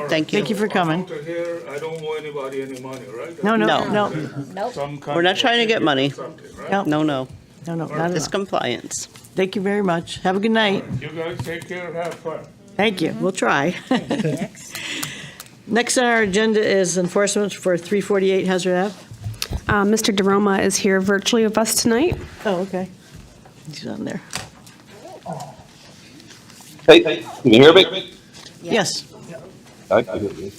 Thank you.
Thank you for coming.
Out of here, I don't owe anybody any money, right?
No, no,
No.
no,
Some kind
We're not
of
trying to get money.
something, right?
no,
No, no,
no, not
it's
at all.
compliance.
Thank you very much. Have a good night.
You guys take care, have fun.
Thank you. We'll try. Next on our agenda is enforcement for 348 Hazard Ave.
Mr. DeRoma is here virtually with us tonight.
Oh, okay. He's on there.
Hey, can you hear me?
Yes.
I can hear you.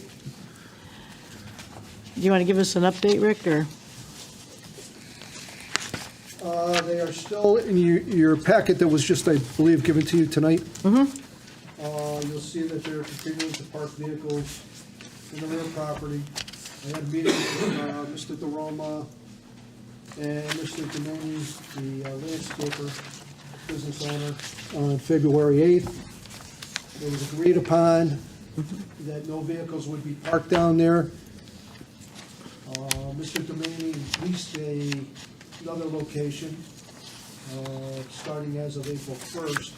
Do you want to give us an update, Rick, or?
They are still in your packet that was just, I believe, given to you tonight. You'll see that they're continuing to park vehicles in the rear property. I had a meeting with Mr. DeRoma and Mr. Domini, the landscaper, business owner, on February 8th. It was agreed upon that no vehicles would be parked down there. Mr. Domini leased another location, starting as of April 1st.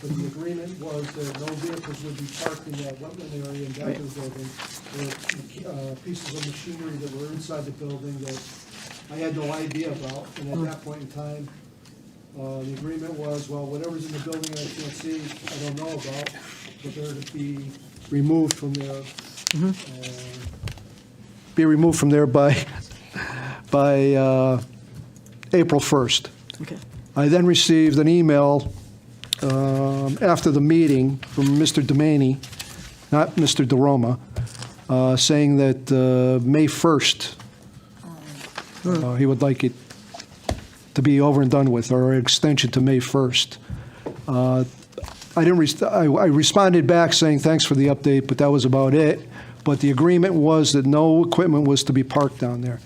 but the agreement was that no vehicles would be parked in that wetland area in back of the building. There were pieces of machinery that were inside the building that I had no idea about, and at that point in time, the agreement was, well, whatever's in the building I can't see, I don't know about, but they're to be removed from there. Be removed from there by April 1st.
Okay.
I then received an email after the meeting from Mr. Demaney, not Mr. DeRoma, saying that May 1st, he would like it to be over and done with, or an extension to May 1st. I responded back saying thanks for the update, but that was about it. But the agreement was that no equipment was to be parked down there.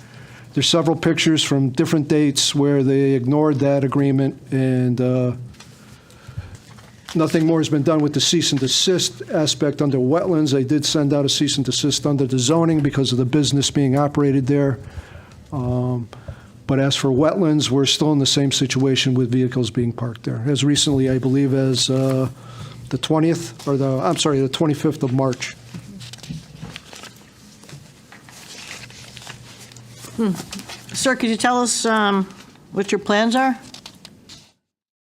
There's several pictures from different dates where they ignored that agreement, and nothing more has been done with the cease and desist aspect under wetlands. They did send out a cease and desist under the zoning because of the business being operated there. But as for wetlands, we're still in the same situation with vehicles being parked there. As recently, I believe, as the 20th, or the 25th of March.
Sir, could you tell us what your plans are?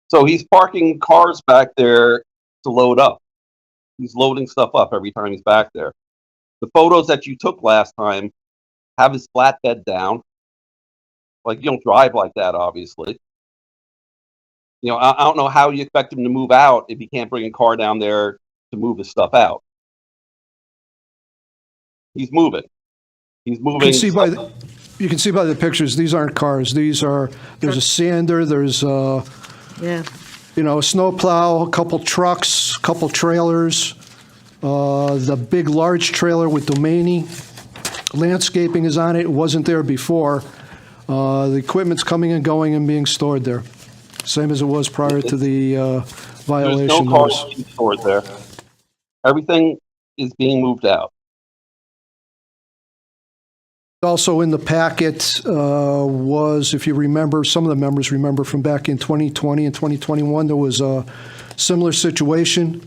So he's parking cars back there to load up. He's loading stuff up every time he's back there. The photos that you took last time have his flatbed down. Like, you don't drive like that, obviously. You know, I don't know how you expect him to move out if he can't bring a car down there to move his stuff out. He's moving. He's moving.
You can see by the pictures, these aren't cars. There's a sander, there's
Yeah.
a snowplow, a couple trucks, a couple trailers, the big large trailer with Domaney. Landscaping is on it. It wasn't there before. The equipment's coming and going and being stored there, same as it was prior to the violation.
There's no cars
notice.
being stored there. Everything is being moved out.
Also in the packet was, if you remember, some of the members remember from back in 2020 and 2021, there was a similar situation.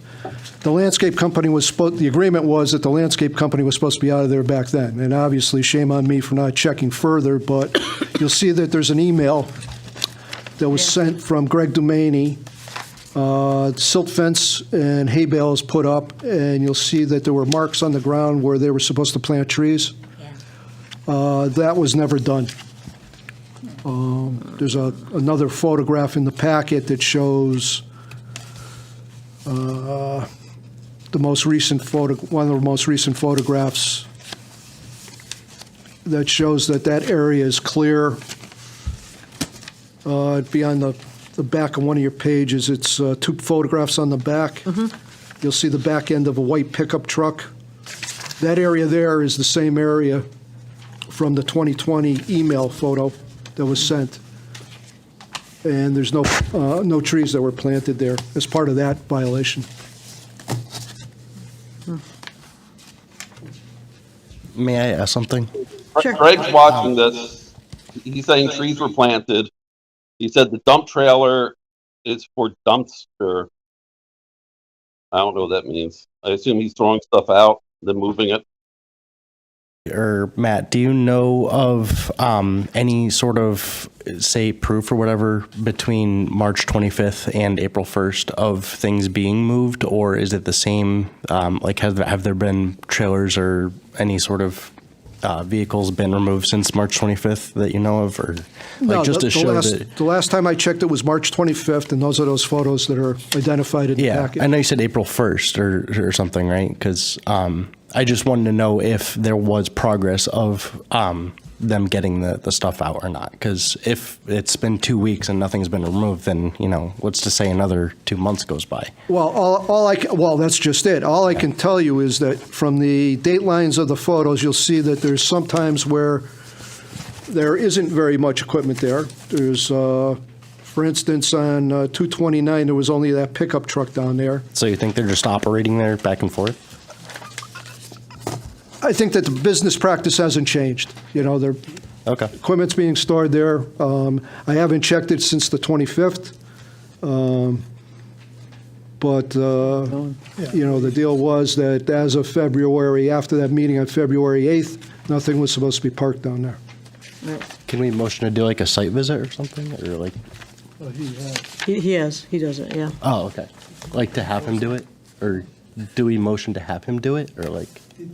The landscape company the agreement was that the landscape company was supposed to be out of there back then. And obviously, shame on me for not checking further, but you'll see that there's an email that was sent from Greg Domaney. Silt fence and hay bales put up, and you'll see that there were marks on the ground where they were supposed to plant trees. That was never done. There's another photograph in the packet that shows one of the most recent photographs that shows that area is clear. It'd be on the back of one of your pages. It's two photographs on the back. You'll see the back end of a white pickup truck. That area there is the same area from the 2020 email photo that was sent. And there's no trees that were planted there as part of that violation.
May I ask something?
Sure.
Greg's watching this. He's saying trees were planted. He said the dump trailer is for dumpster. I don't know what that means. I assume he's throwing stuff out, then moving it.
Or Matt, do you know of any sort of, say, proof or whatever between March 25th and April 1st of things being moved, or is it the same? Like, have there been trailers or any sort of vehicles been removed since March 25th that you know of, or
No,
just to show that?
the last time I checked, it was March 25th, and those are those photos that are identified in the
Yeah,
packet.
I know you said April 1st or something, right? Because I just wanted to know if there was progress of them getting the stuff out or not. Because if it's been 2 weeks and nothing's been removed, then, what's to say another 2 months goes by?
Well, that's just it. All I can tell you is that from the date lines of the photos, you'll see that there's sometimes where there isn't very much equipment there. There's, for instance, on 229, there was only that pickup truck down there.
So you think they're just operating there back and forth?
I think that the business practice hasn't changed. Their
Okay.
equipment's being stored there. I haven't checked it since the 25th. But, the deal was that as of February, after that meeting on February 8th, nothing was supposed to be parked down there.
Can we motion to do like a site visit or something, or like?
He does it, yeah.
Oh, okay. Like to have him do it, or do we motion to have him do it, or like?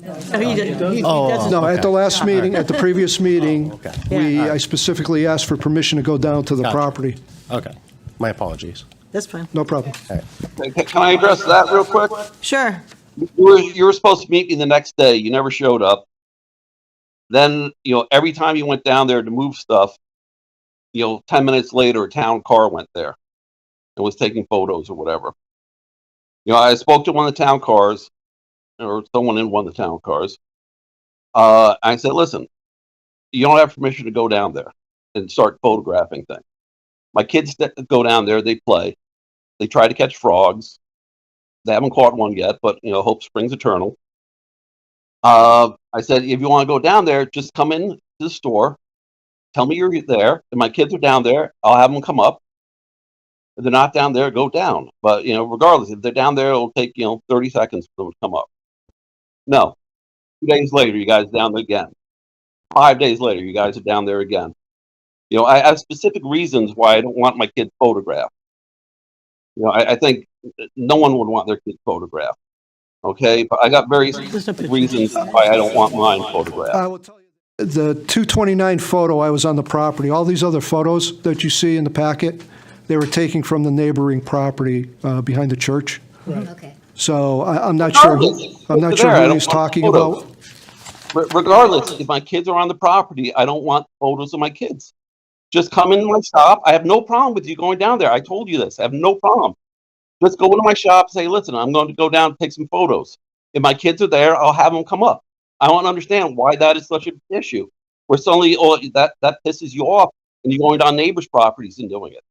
Oh, he does it.
No, at the last meeting, at the previous meeting,
okay.
I specifically asked for permission to go down to the
Gotcha.
property.
Okay. My apologies.
That's fine.
No problem.
Can I address that real quick?
Sure.
You were supposed to meet me the next day. You never showed up. Then, every time you went down there to move stuff, 10 minutes later, a town car went there and was taking photos or whatever. I spoke to one of the town cars, or someone in one of the town cars. I said, listen, you don't have permission to go down there and start photographing things. My kids go down there, they play. They try to catch frogs. They haven't caught one yet, but, hope springs eternal. I said, if you want to go down there, just come in to the store. Tell me you're there. If my kids are down there, I'll have them come up. If they're not down there, go down. But, regardless, if they're down there, it'll take, 30 seconds for them to come up. No. 2 days later, you guys are down there again. 5 days later, you guys are down there again. I have specific reasons why I don't want my kids photographed. I think no one would want their kids photographed. Okay? But I got very specific reasons why I don't want mine photographed.
I will tell you, the 229 photo, I was on the property. All these other photos that you see in the packet, they were taken from the neighboring property behind the church.
Okay.
So I'm not sure who he's talking about.
Regardless, if my kids are on the property, I don't want photos of my kids. Just come into my shop. I have no problem with you going down there. I told you this. I have no problem. Just go into my shop and say, listen, I'm going to go down and take some photos. If my kids are there, I'll have them come up. I don't understand why that is such an issue. Where suddenly that pisses you off and you're going down neighbors' properties and doing it.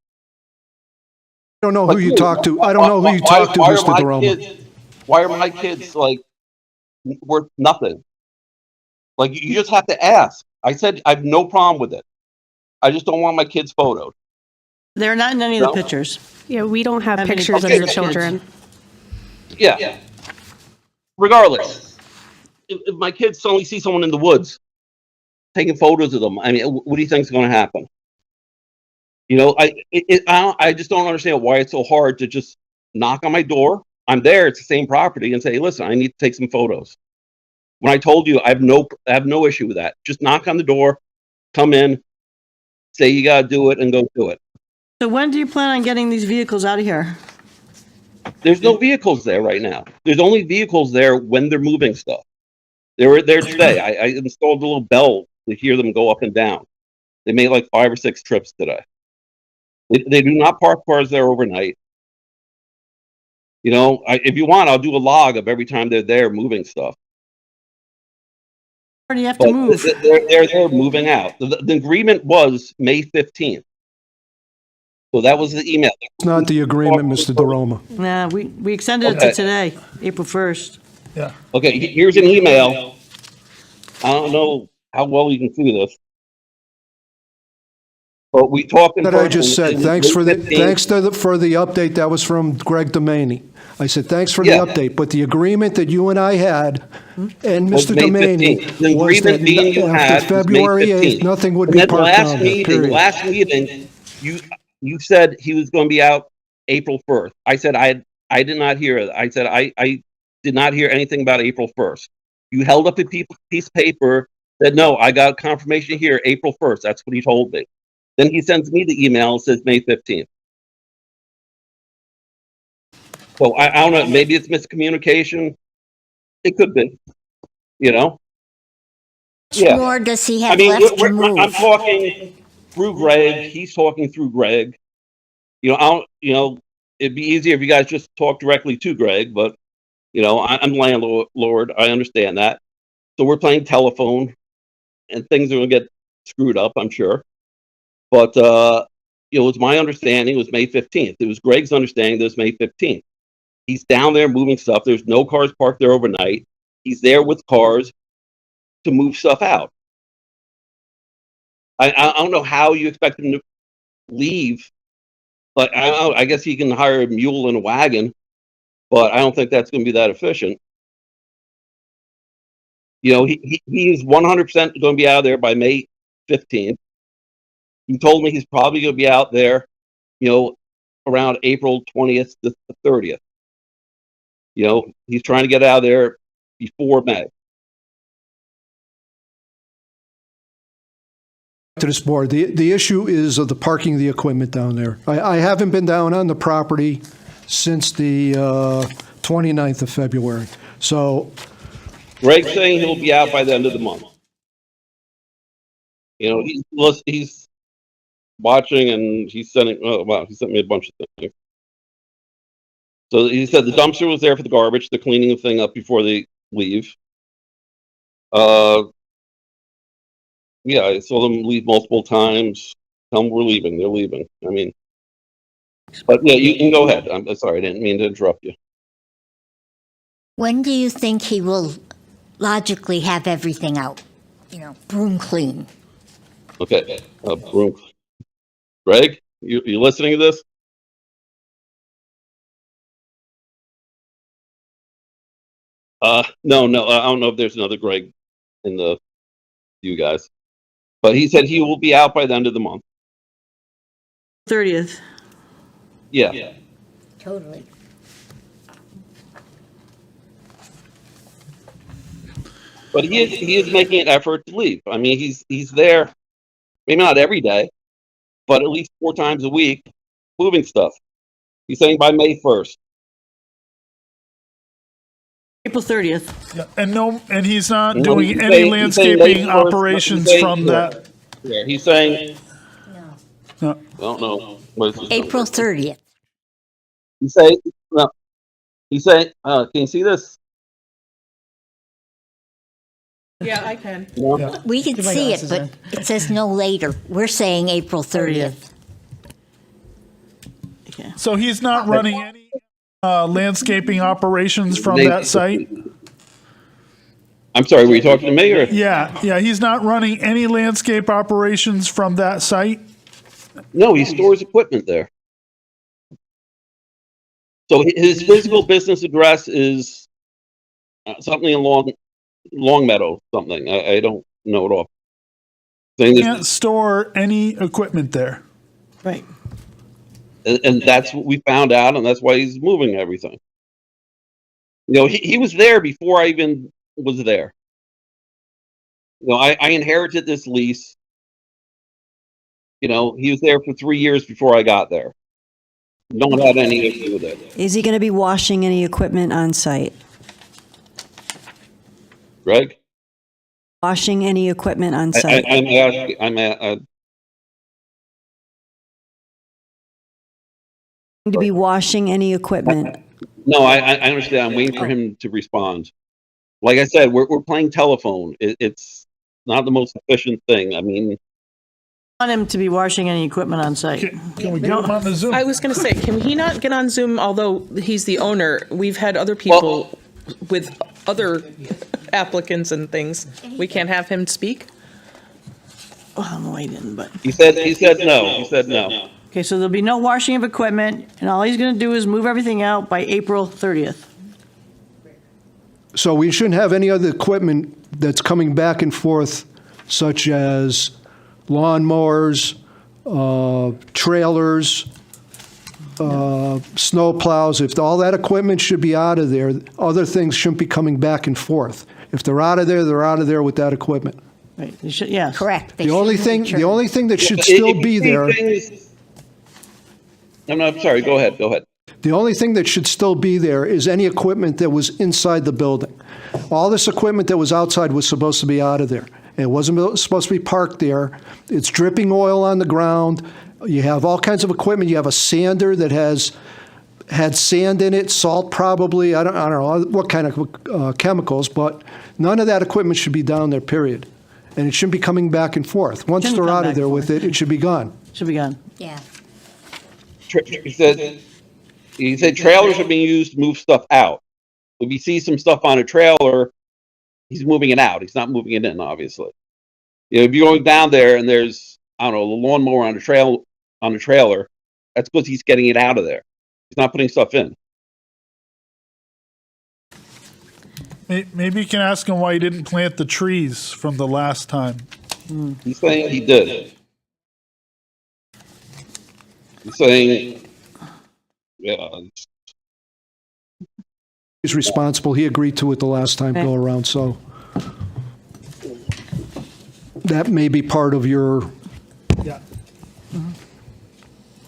I don't know who you talked to. I don't know who you talked to, Mr. DeRoma.
Why are my kids, worth nothing? You just have to ask. I said I have no problem with it. I just don't want my kids photoed.
They're not in any of the pictures.
Yeah, we don't have
Have any
pictures of
pictures
your
of
children.
Yeah. Regardless, if my kids suddenly see someone in the woods taking photos of them, what do you think is going to happen? I just don't understand why it's so hard to just knock on my door. I'm there; it's the same property, and say, "Listen, I need to take some photos." When I told you, I have no issue with that. Just knock on the door, come in, say you got to do it, and go do it.
So when do you plan on getting these vehicles out of here?
There's no vehicles there right now. There's only vehicles there when they're moving stuff. They were there today. I installed a little bell to hear them go up and down. They made 5 or 6 trips today. They do not park cars there overnight. If you want, I'll do a log of every time they're there moving stuff.
Or do you have to move?
They're moving out. The agreement was May 15th. So that was the email.
It's not the agreement, Mr. DeRoma.
Nah, we extended it to today, April 1st.
Yeah.
Okay, here's an email. I don't know how well you can see this. But we talked in
That
person.
I just said,
in
thanks for
May
the
15th.
for the update. That was from Greg Domaney. I said, thanks for the
Yeah.
update, but the agreement that you and I had and
Was
Mr.
May
Domaney
15th. The
was that
agreement being you had
after
was May
February 8th,
15th.
nothing would
And
be
then
parked down there, period.
last meeting, you said he was going to be out April 1st. I said I did not hear it. I said I did not hear anything about April 1st. You held up a piece of paper, said, no, I got confirmation here, April 1st. That's what he told me. Then he sends me the email and says May 15th. So I don't know, maybe it's miscommunication. It could be,
How much more does he have left to move?
I'm talking through Greg. He's talking through Greg. It'd be easier if you guys just talk directly to Greg, but I'm landlord. I understand that. So we're playing telephone, and things are going to get screwed up, I'm sure. But it was my understanding it was May 15th. It was Greg's understanding that it was May 15th. He's down there moving stuff. There's no cars parked there overnight. He's there with cars to move stuff out. I don't know how you expect him to leave. But I guess he can hire a mule and a wagon but I don't think that's going to be that efficient. You know, he's 100% going to be out of there by May 15th. He told me he's probably going to be out there, you know, around April 20th to the 30th. You know, he's trying to get out of there before May.
To this board, the issue is of the parking of the equipment down there. I haven't been down on the property since the 29th of February. So
Greg's saying he'll be out by the end of the month. You know, he's watching and he's sending, oh, wow, he sent me a bunch of things. So he said the dumpster was there for the garbage, the cleaning the thing up before they leave. Yeah, I saw them leave multiple times. Tell them we're leaving. They're leaving. I mean, but yeah, you can go ahead. I'm sorry, I didn't mean to interrupt you.
When do you think he will logically have everything out? You know, broom clean.
Okay, Greg, you listening to this? No, I don't know if there's another Greg in the you guys, but he said he will be out by the end of the month.
30th.
Yeah.
Totally.
But he is making an effort to leave. I mean, he's there, maybe not every day, but at least 4 times a week, moving stuff. He's saying by May 1st.
April 30th.
Yeah, and he's not
No,
doing
he's
any
saying- he's saying
landscaping
May 1st,
operations
he's saying-
from that.
Yeah, he's saying.
No.
I don't know. What is this
April
number?
30th.
He's saying. No. He's saying. Can you see this?
Yeah, I can.
No?
We can
Get my
see it,
glasses
but
in.
it says no later. We're saying April 30th.
Okay.
So he's not running any landscaping operations from that site?
I'm sorry, were you talking to me or?
Yeah, he's not running any landscape operations from that site?
No, he stores equipment there. So his physical business address is something in Longmeadow, something. I don't know it off. Saying that-
Can't store any equipment there.
Right.
and that's what we found out, and that's why he's moving everything. You know, he was there before I even was there. You know, I inherited this lease. You know, he was there for 3 years before I got there. No one had any issue with it.
Is he going to be washing any equipment on site?
Greg?
Washing any equipment on site? To be washing any equipment?
No, I understand. I'm waiting for him to respond. Like I said, we're playing telephone. It's not the most efficient thing. I mean,
Want him to be washing any equipment on site.
Can we get him on the Zoom?
I was going to say, can he not get on Zoom? Although he's the owner, we've had other people with other applicants and things. We can't have him speak?
Well, no, he didn't, but.
he said no. He said no.
Okay, so there'll be no washing of equipment, and all he's going to do is move everything out by April 30th.
So we shouldn't have any other equipment that's coming back and forth, such as lawnmowers, trailers, snow plows. If all that equipment should be out of there, other things shouldn't be coming back and forth. If they're out of there, they're out of there with that equipment.
Right, you should, yes.
Correct. They
The only
shouldn't
thing,
return.
the only thing that should
If
still
you
be
see
there,
things- No, I'm sorry. Go ahead.
the only thing that should still be there is any equipment that was inside the building. All this equipment that was outside was supposed to be out of there. It wasn't supposed to be parked there. It's dripping oil on the ground. You have all kinds of equipment. You have a sander that had sand in it, salt probably. I don't know what kind of chemicals, but none of that equipment should be down there, period. And it shouldn't be coming back and forth. Once
Shouldn't
they're
come
out
back
of there
and
with
forth.
it, it should be gone.
Should be gone.
Yeah.
He said trailers are being used to move stuff out. If you see some stuff on a trailer, he's moving it out. He's not moving it in, obviously. You know, if you're going down there and there's, I don't know, a lawnmower on a trailer, that's because he's getting it out of there. He's not putting stuff in.
Maybe you can ask him why he didn't plant the trees from the last time.
He's saying he did. He's saying, yeah,
He's responsible. He agreed to it the last time go around, so that may be part of your
Yeah.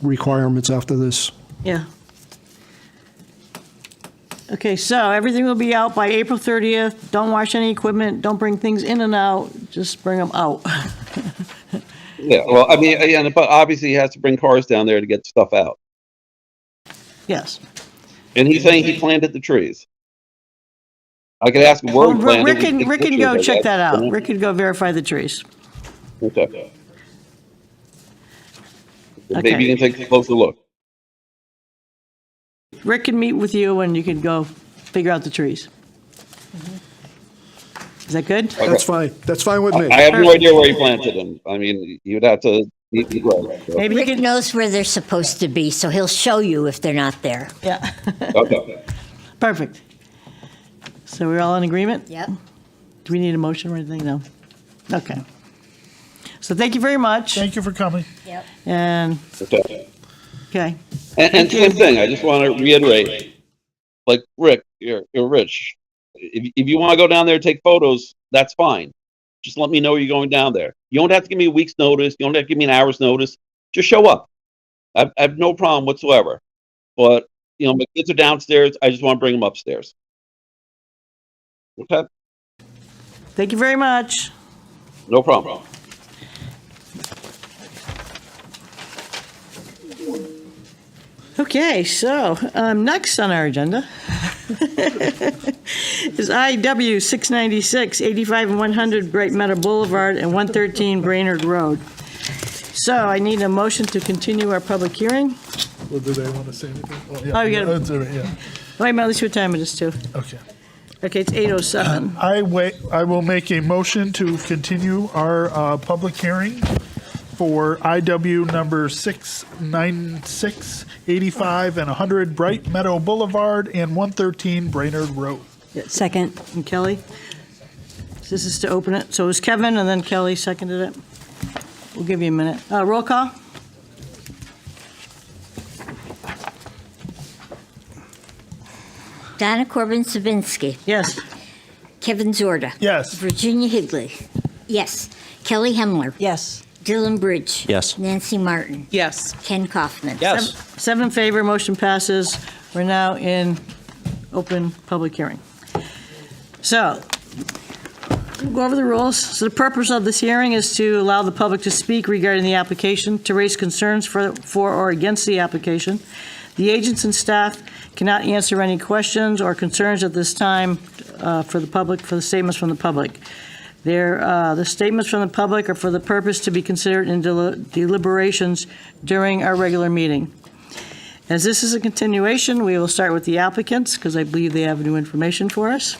requirements after this.
Yeah. Okay, so everything will be out by April 30th. Don't wash any equipment, don't bring things in and out, just bring them out.
yeah. Well, I mean, yeah, but obviously he has to bring cars down there to get stuff out.
Yes.
And he's saying he planted the trees. I could ask him where
Well,
he planted.
Rick can, Rick can go check that out. Rick can go verify the trees.
Okay.
Okay.
Maybe you can take a closer look.
Rick can meet with you and you can go figure out the trees. Is that good?
That's fine. That's fine with me.
I have no idea where he planted them. I mean, you'd have to meet me. So.
Maybe you
Rick
can,
knows where they're supposed to be, so he'll show you if they're not there.
yeah,
Okay.
perfect. So we're all in agreement?
Yep.
Do we need a motion or anything? No? Okay. So thank you very much.
Thank you for coming.
Yep.
And,
Okay.
okay,
And same thing. I just want to reiterate, like Rick, you're rich. If you want to go down there and take photos, that's fine. Just let me know you're going down there. You don't have to give me a week's notice. You don't have to give me an hour's notice. Just show up. I have no problem whatsoever. But, you know, my kids are downstairs. I just want to bring them upstairs. Okay?
thank you very much.
No problem.
Okay, so next on our agenda is IW 696, 85 and 100 Bright Meadow Boulevard and 113 Brainerd Road. So I need a motion to continue our public hearing.
Well, do they want to say anything?
Oh, you gotta-
that's all right, yeah.
Wait a minute, let's see what time it is too.
Okay.
Okay, it's 8:07.
I will make a motion to continue our public hearing for IW number 696, 85 and 100 Bright Meadow Boulevard and 113 Brainerd Road.
Second.
And Kelly? This is to open it. So it was Kevin and then Kelly seconded it. We'll give you a minute. Roll call?
Donna Corbin Sabinsky.
Yes.
Kevin Zorda.
Yes.
Virginia Higley. Yes. Kelly Hemler.
Yes.
Dylan Bridge.
Yes.
Nancy Martin.
Yes.
Ken Kaufman.
Yes.
7 in favor, motion passes. We're now in open public hearing. So, we'll go over the rules. So the purpose of this hearing is to allow the public to speak regarding the application, to raise concerns for or against the application. The agents and staff cannot answer any questions or concerns at this time for the public, for the statements from the public. The statements from the public are for the purpose to be considered in deliberations during our regular meeting. As this is a continuation, we will start with the applicants, because I believe they have new information for us.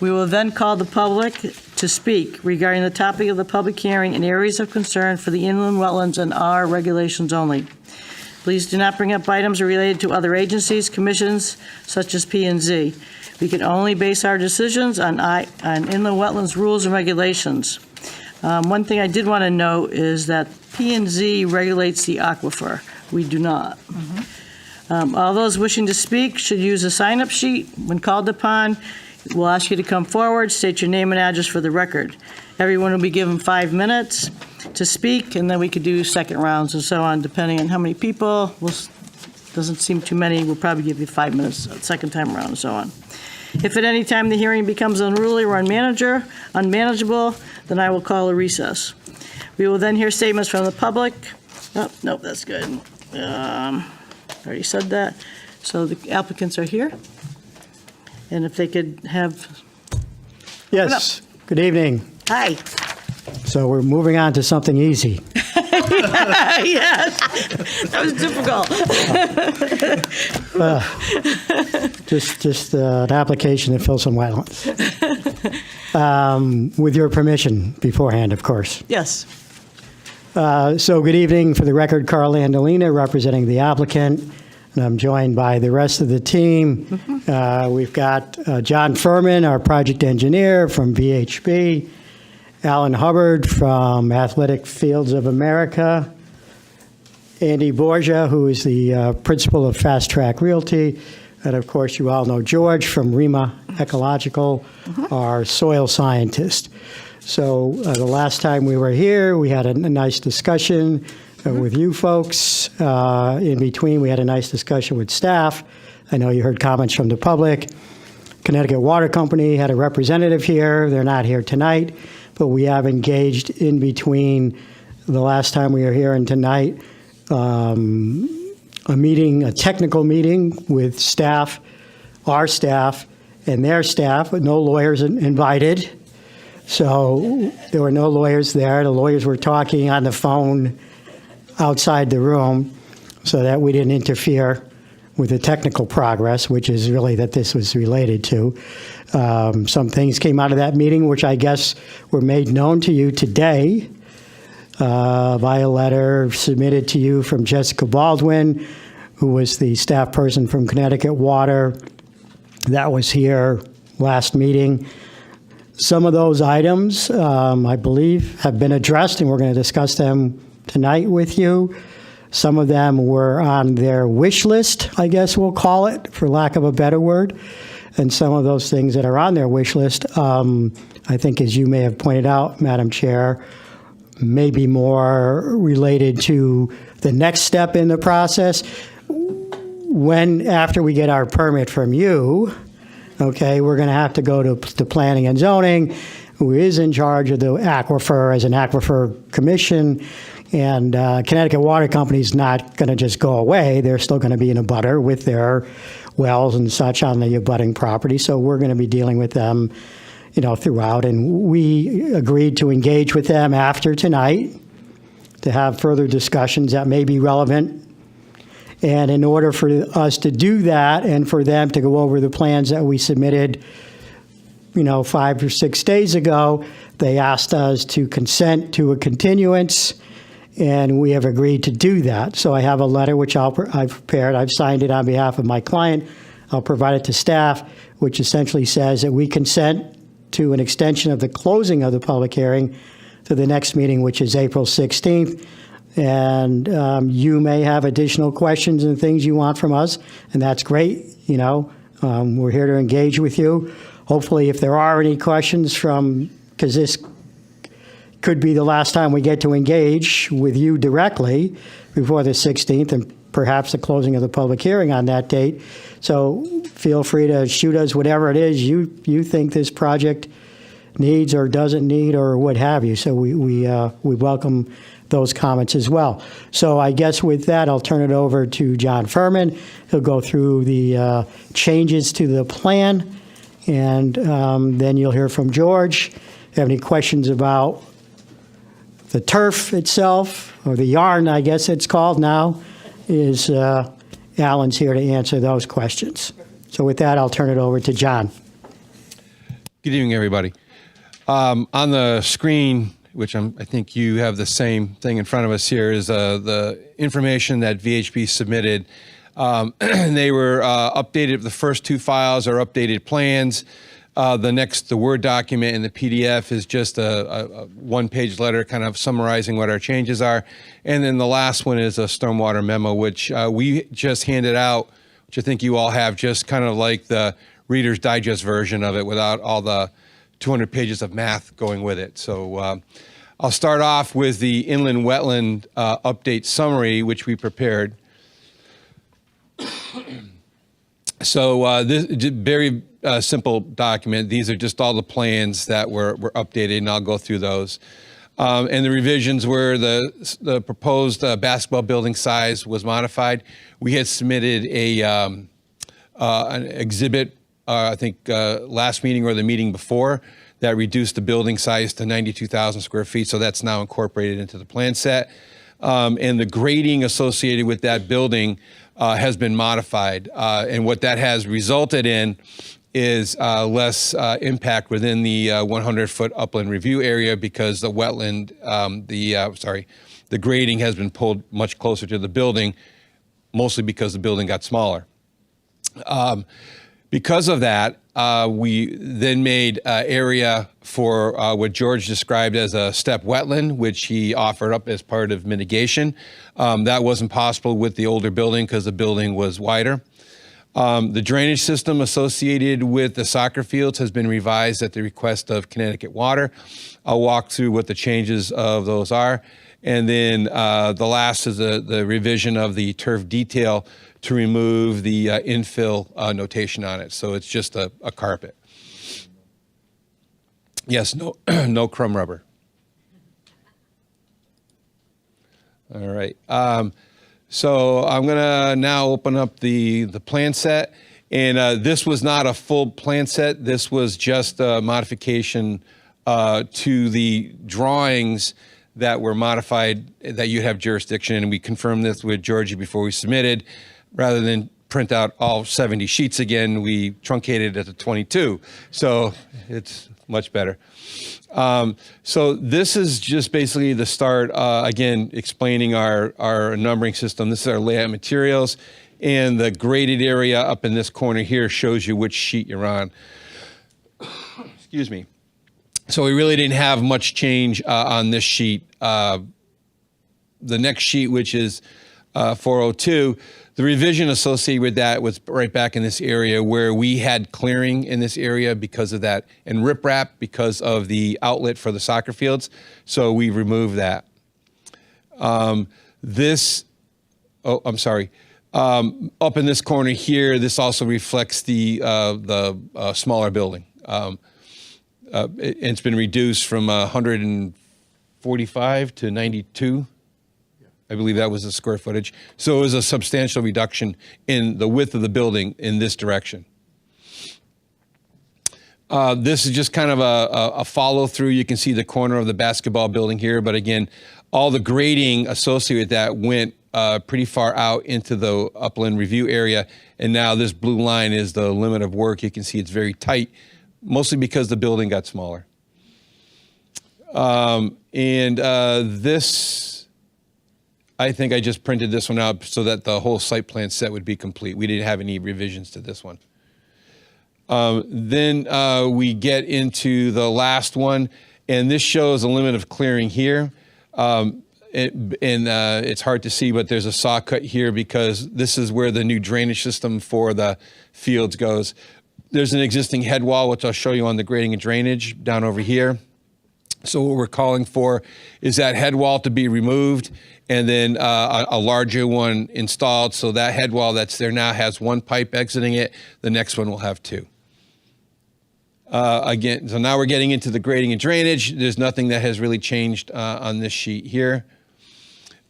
We will then call the public to speak regarding the topic of the public hearing and areas of concern for the inland wetlands and our regulations only. Please do not bring up items related to other agencies, commissions, such as P&Z. We can only base our decisions on inland wetlands rules and regulations. One thing I did want to note is that P&Z regulates the aquifer. We do not. All those wishing to speak should use a sign-up sheet. When called upon, we'll ask you to come forward, state your name and address for the record. Everyone will be given 5 minutes to speak, and then we could do second rounds and so on, depending on how many people. Doesn't seem too many, we'll probably give you 5 minutes second time around and so on. If at any time the hearing becomes unruly or unmanageable, then I will call a recess. We will then hear statements from the public. Oh, nope, that's good. Already said that. So the applicants are here. And if they could have,
Yes, good evening.
hi.
So we're moving on to something easy.
Yes, that was difficult.
Just an application to fill some wetlands. With your permission beforehand, of course.
Yes,
So good evening. For the record, Carl Andolina, representing the applicant. and I'm joined by the rest of the team. We've got John Furman, our project engineer from VHB, Alan Hubbard from Athletic Fields of America, Andy Borgia, who is the principal of Fast Track Realty, and of course you all know George from REMA Ecological, our soil scientist. So the last time we were here, we had a nice discussion with you folks. In between, we had a nice discussion with staff. I know you heard comments from the public. Connecticut Water Company had a representative here. They're not here tonight, but we have engaged in between the last time we were here and tonight, a meeting, a technical meeting with staff, our staff, and their staff, with no lawyers invited. So there were no lawyers there. The lawyers were talking on the phone outside the room so that we didn't interfere with the technical progress, which is really that this was related to. Some things came out of that meeting, which I guess were made known to you today by a letter submitted to you from Jessica Baldwin, who was the staff person from Connecticut Water that was here last meeting. Some of those items, I believe, have been addressed, and we're going to discuss them tonight with you. Some of them were on their wish list, I guess we'll call it, for lack of a better word. And some of those things that are on their wish list, I think, as you may have pointed out, Madam Chair, may be more related to the next step in the process. After we get our permit from you, okay, we're going to have to go to Planning and Zoning, who is in charge of the aquifer as an aquifer commission. And Connecticut Water Company is not going to just go away. They're still going to be in a butter with their wells and such on the abutting property. So we're going to be dealing with them, throughout. And we agreed to engage with them after tonight to have further discussions that may be relevant. And in order for us to do that and for them to go over the plans that we submitted, 5 or 6 days ago, they asked us to consent to a continuance. And we have agreed to do that. So I have a letter which I've prepared. I've signed it on behalf of my client. I'll provide it to staff, which essentially says that we consent to an extension of the closing of the public hearing to the next meeting, which is April 16th. And you may have additional questions and things you want from us, and that's great. We're here to engage with you. Hopefully, if there are any questions because this could be the last time we get to engage with you directly before the 16th and perhaps the closing of the public hearing on that date. So feel free to shoot us whatever it is you think this project needs or doesn't need or what have you. So we welcome those comments as well. So I guess with that, I'll turn it over to John Furman. He'll go through the changes to the plan, and then you'll hear from George. If you have any questions about the turf itself, or the yarn, I guess it's called now, is Alan's here to answer those questions. So with that, I'll turn it over to John.
Good evening, everybody. On the screen, which I think you have the same thing in front of us here, is the information that VHB submitted. They were updated. The first two files are updated plans. The Word document in the PDF is just a one-page letter kind of summarizing what our changes are. And then the last one is a stormwater memo, which we just handed out, which I think you all have, just kind of like the Reader's Digest version of it without all the 200 pages of math going with it. So I'll start off with the inland wetland update summary, which we prepared. So this very simple document. These are just all the plans that were updated, and I'll go through those. And the revisions were the proposed basketball building size was modified. We had submitted an exhibit, I think last meeting or the meeting before, that reduced the building size to 92,000 square feet. So that's now incorporated into the plan set. And the grading associated with that building has been modified. And what that has resulted in is less impact within the 100-foot upland review area, because the wetland, the grading has been pulled much closer to the building, mostly because the building got smaller. Because of that, we then made area for what George described as a step wetland, which he offered up as part of mitigation. That wasn't possible with the older building because the building was wider. The drainage system associated with the soccer fields has been revised at the request of Connecticut Water. I'll walk through what the changes of those are. And then the last is the revision of the turf detail to remove the infill notation on it. So it's just a carpet. Yes, no, no crumb rubber. All right. So I'm gonna now open up the plan set. And this was not a full plan set. This was just a modification to the drawings that were modified that you have jurisdiction. And we confirmed this with Georgie before we submitted. Rather than print out all 70 sheets again, we truncated it to 22. So it's much better. So this is just basically the start, again, explaining our numbering system. This is our layout materials. And the graded area up in this corner here shows you which sheet you're on. Excuse me. So we really didn't have much change on this sheet. The next sheet, which is 402, the revision associated with that was right back in this area where we had clearing in this area because of that, and riprap because of the outlet for the soccer fields. So we removed that. Up in this corner here, this also reflects the smaller building. It's been reduced from 145 to 92. I believe that was the square footage. So it was a substantial reduction in the width of the building in this direction. This is just kind of a follow through. You can see the corner of the basketball building here, but again, all the grading associated with that went pretty far out into the upland review area. And now this blue line is the limit of work. You can see it's very tight, mostly because the building got smaller. This, I think I just printed this one out so that the whole site plan set would be complete. We didn't have any revisions to this one. Then we get into the last one, and this shows a limit of clearing here. It's hard to see, but there's a saw cut here because this is where the new drainage system for the fields goes. There's an existing head wall, which I'll show you on the grading and drainage down over here. So what we're calling for is that head wall to be removed and then a larger one installed. So that head wall that's there now has one pipe exiting it. The next one will have two. Again, so now we're getting into the grading and drainage. There's nothing that has really changed on this sheet here.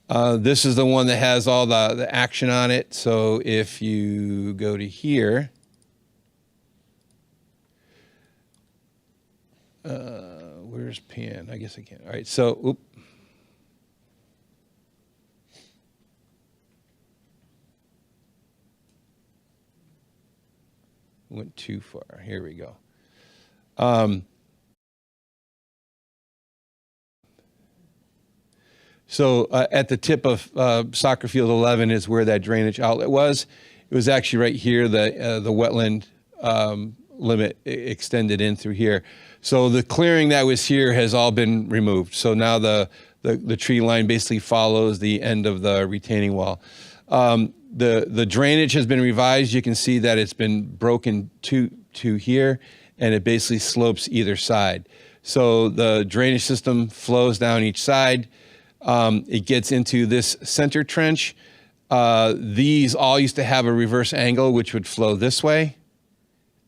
This is the one that has all the action on it. So if you go to here, where's Pan? I guess I can't. All right, so, went too far. Here we go. So at the tip of soccer field 11 is where that drainage outlet was. It was actually right here, the wetland limit extended in through here. So the clearing that was here has all been removed. So now the tree line basically follows the end of the retaining wall. The drainage has been revised. You can see that it's been broken to here, and it basically slopes either side. So the drainage system flows down each side. It gets into this center trench. These all used to have a reverse angle, which would flow this way.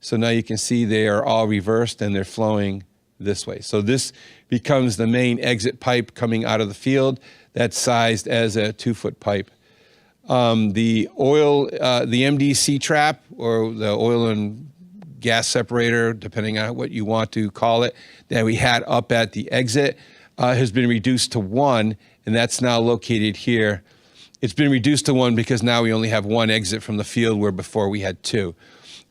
So now you can see they are all reversed and they're flowing this way. So this becomes the main exit pipe coming out of the field that's sized as a 2-foot pipe. The MDC trap, or the oil and gas separator, depending on what you want to call it, that we had up at the exit has been reduced to 1, and that's now located here. It's been reduced to 1 because now we only have 1 exit from the field where before we had 2.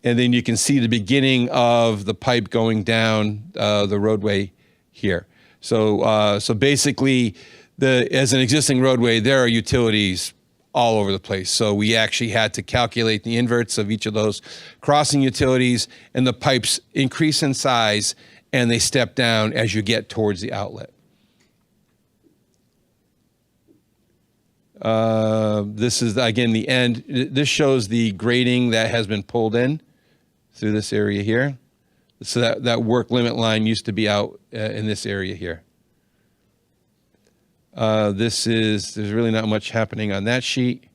And then you can see the beginning of the pipe going down the roadway here. So basically, as an existing roadway, there are utilities all over the place. So we actually had to calculate the inverts of each of those crossing utilities, and the pipes increase in size and they step down as you get towards the outlet. This is, again, the end. This shows the grading that has been pulled in through this area here. So that work limit line used to be out in this area here. There's really not much happening on that sheet.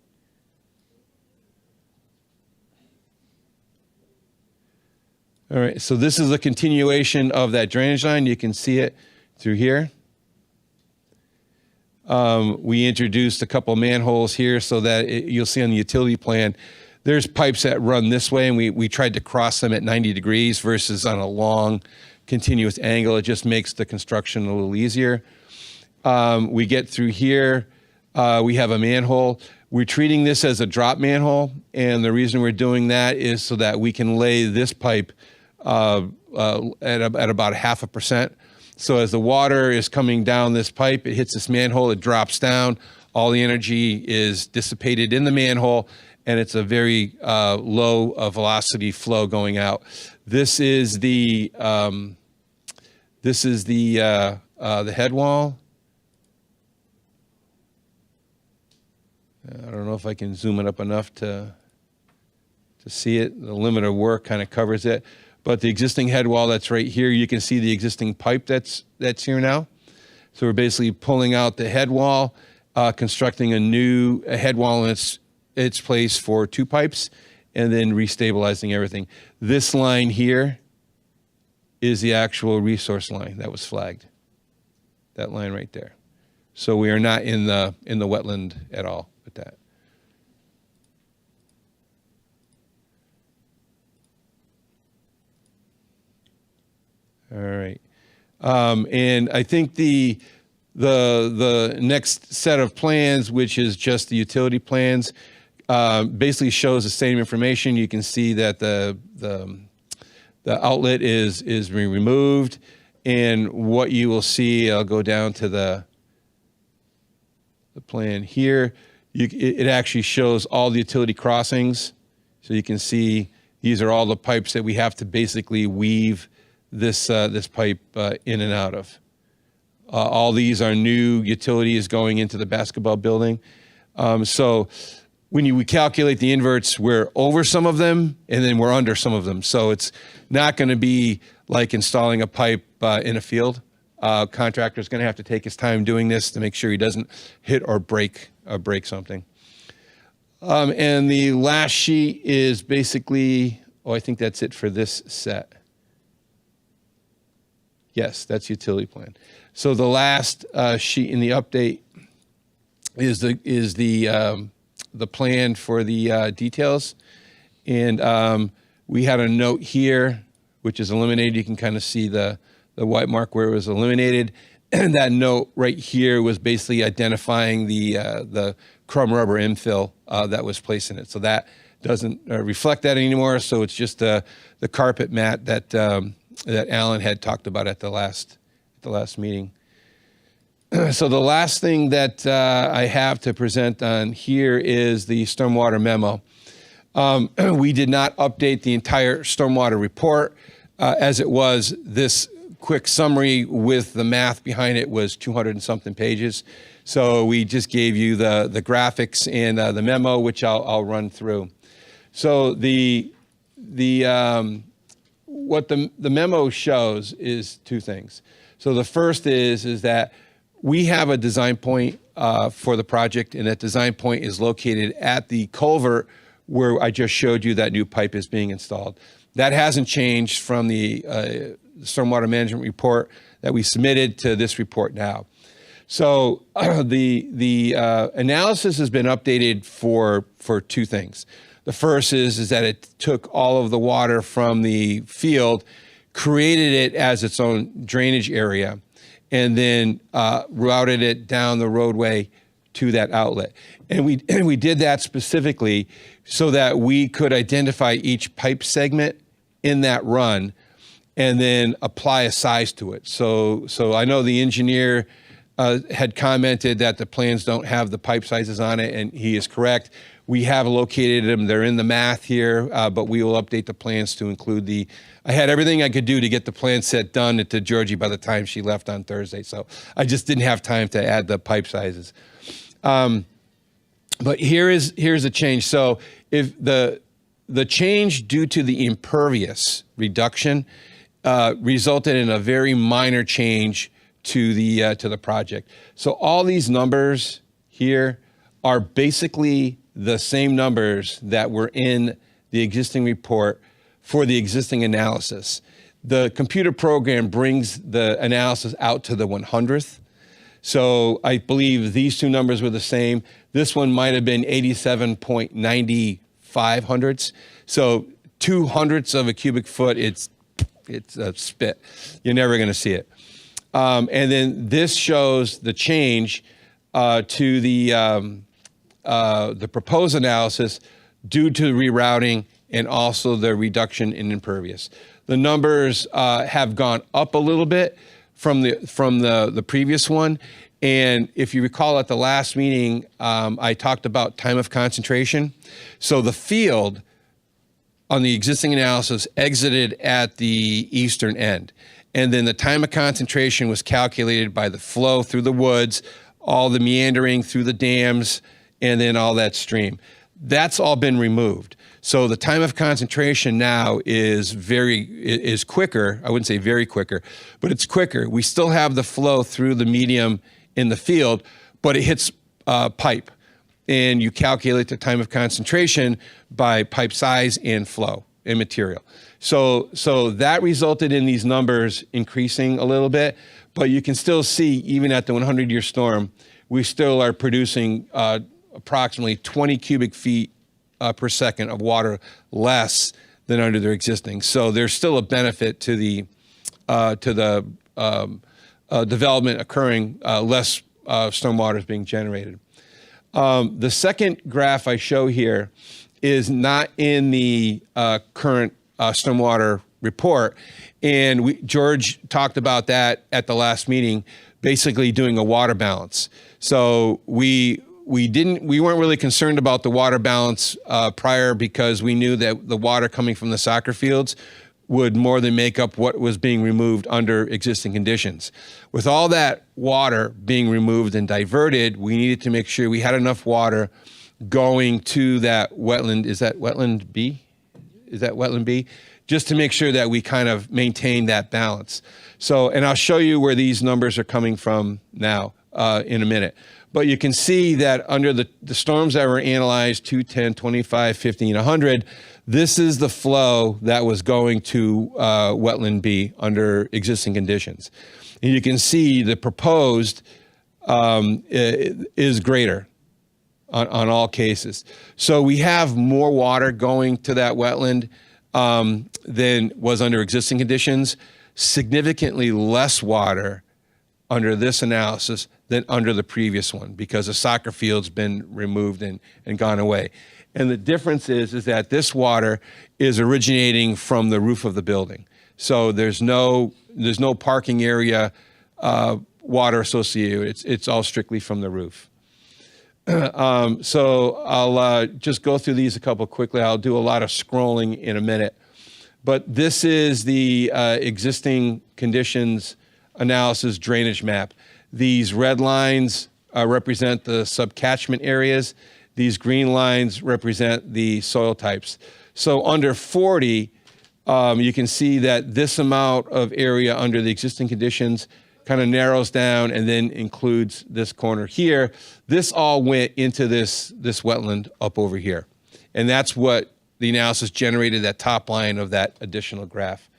All right, so this is a continuation of that drainage line. You can see it through here. We introduced a couple manholes here so that you'll see on the utility plan, there's pipes that run this way, and we tried to cross them at 90 degrees versus on a long, continuous angle. It just makes the construction a little easier. We get through here. We have a manhole. We're treating this as a drop manhole, and the reason we're doing that is so that we can lay this pipe at about 0.5%. So as the water is coming down this pipe, it hits this manhole, it drops down, all the energy is dissipated in the manhole, and it's a very low velocity flow going out. This is the head wall. I don't know if I can zoom it up enough to see it. The limit of work kind of covers it. But the existing head wall that's right here, you can see the existing pipe that's here now. So we're basically pulling out the head wall, constructing a new head wall in its place for 2 pipes, and then restabilizing everything. This line here is the actual resource line that was flagged. That line right there. So we are not in the wetland at all with that. All right. And I think the next set of plans, which is just the utility plans, basically shows the same information. You can see that the outlet is being removed, and what you will see, I'll go down to the plan here. It actually shows all the utility crossings. So you can see these are all the pipes that we have to basically weave this pipe in and out of. All these are new utilities going into the basketball building. So when we calculate the inverts, we're over some of them and then we're under some of them. So it's not going to be like installing a pipe in a field. Contractor's going to have to take his time doing this to make sure he doesn't hit or break something. And the last sheet is basically, I think that's it for this set. Yes, that's utility plan. So the last sheet in the update is the plan for the details, and we had a note here which is eliminated. You can kind of see the white mark where it was eliminated, and that note right here was basically identifying the crumb rubber infill that was placed in it. So that doesn't reflect that anymore. So it's just the carpet mat that Alan had talked about at the last meeting. So the last thing that I have to present on here is the stormwater memo. We did not update the entire stormwater report as it was. This quick summary with the math behind it was 200 and something pages. So we just gave you the graphics and the memo, which I'll run through. So what the memo shows is 2 things. So the first is that we have a design point for the project, and that design point is located at the culvert where I just showed you that new pipe is being installed. That hasn't changed from the stormwater management report that we submitted to this report now. So the analysis has been updated for 2 things. The first is that it took all of the water from the field, created it as its own drainage area, and then routed it down the roadway to that outlet. And we did that specifically so that we could identify each pipe segment in that run and then apply a size to it. So I know the engineer had commented that the plans don't have the pipe sizes on it, and he is correct. We have located them. They're in the math here, but we will update the plans to include the. I had everything I could do to get the plan set done to Georgie by the time she left on Thursday, so I just didn't have time to add the pipe sizes. But here's a change. So if the change due to the impervious reduction resulted in a very minor change to the project. So all these numbers here are basically the same numbers that were in the existing report for the existing analysis. The computer program brings the analysis out to the 100th. So I believe these two numbers were the same. This one might have been 87.95 hundredths. So 2/100ths of a cubic foot, it's a spit. You're never going to see it. And then this shows the change to the proposed analysis due to rerouting and also the reduction in impervious. The numbers have gone up a little bit from the previous one. And if you recall at the last meeting, I talked about time of concentration. So the field on the existing analysis exited at the eastern end. And then the time of concentration was calculated by the flow through the woods, all the meandering through the dams, and then all that stream. That's all been removed. So the time of concentration now is quicker. I wouldn't say very quicker, but it's quicker. We still have the flow through the medium in the field, but it hits pipe. And you calculate the time of concentration by pipe size and flow and material. So that resulted in these numbers increasing a little bit, but you can still see, even at the 100-year storm, we still are producing approximately 20 cubic feet per second of water less than under their existing. So there's still a benefit to the development occurring, less stormwater is being generated. The second graph I show here is not in the current stormwater report, and George talked about that at the last meeting, basically doing a water balance. So we weren't really concerned about the water balance prior, because we knew that the water coming from the soccer fields would more than make up what was being removed under existing conditions. With all that water being removed and diverted, we needed to make sure we had enough water going to that wetland. Is that wetland B? Is that wetland B? Just to make sure that we kind of maintain that balance. So, and I'll show you where these numbers are coming from now in a minute. But you can see that under the storms that were analyzed, 2, 10, 25, 50, and 100, this is the flow that was going to wetland B under existing conditions. And you can see the proposed is greater on all cases. So we have more water going to that wetland than was under existing conditions, significantly less water under this analysis than under the previous one, because the soccer field's been removed and gone away. And the difference is that this water is originating from the roof of the building. So there's no parking area water associated. It's all strictly from the roof. So I'll just go through these a couple quickly. I'll do a lot of scrolling in a minute. But this is the existing conditions analysis drainage map. These red lines represent the subcatchment areas. These green lines represent the soil types. So under 40, you can see that this amount of area under the existing conditions kind of narrows down and then includes this corner here. This all went into this wetland up over here. And that's what the analysis generated, that top line of that additional graph.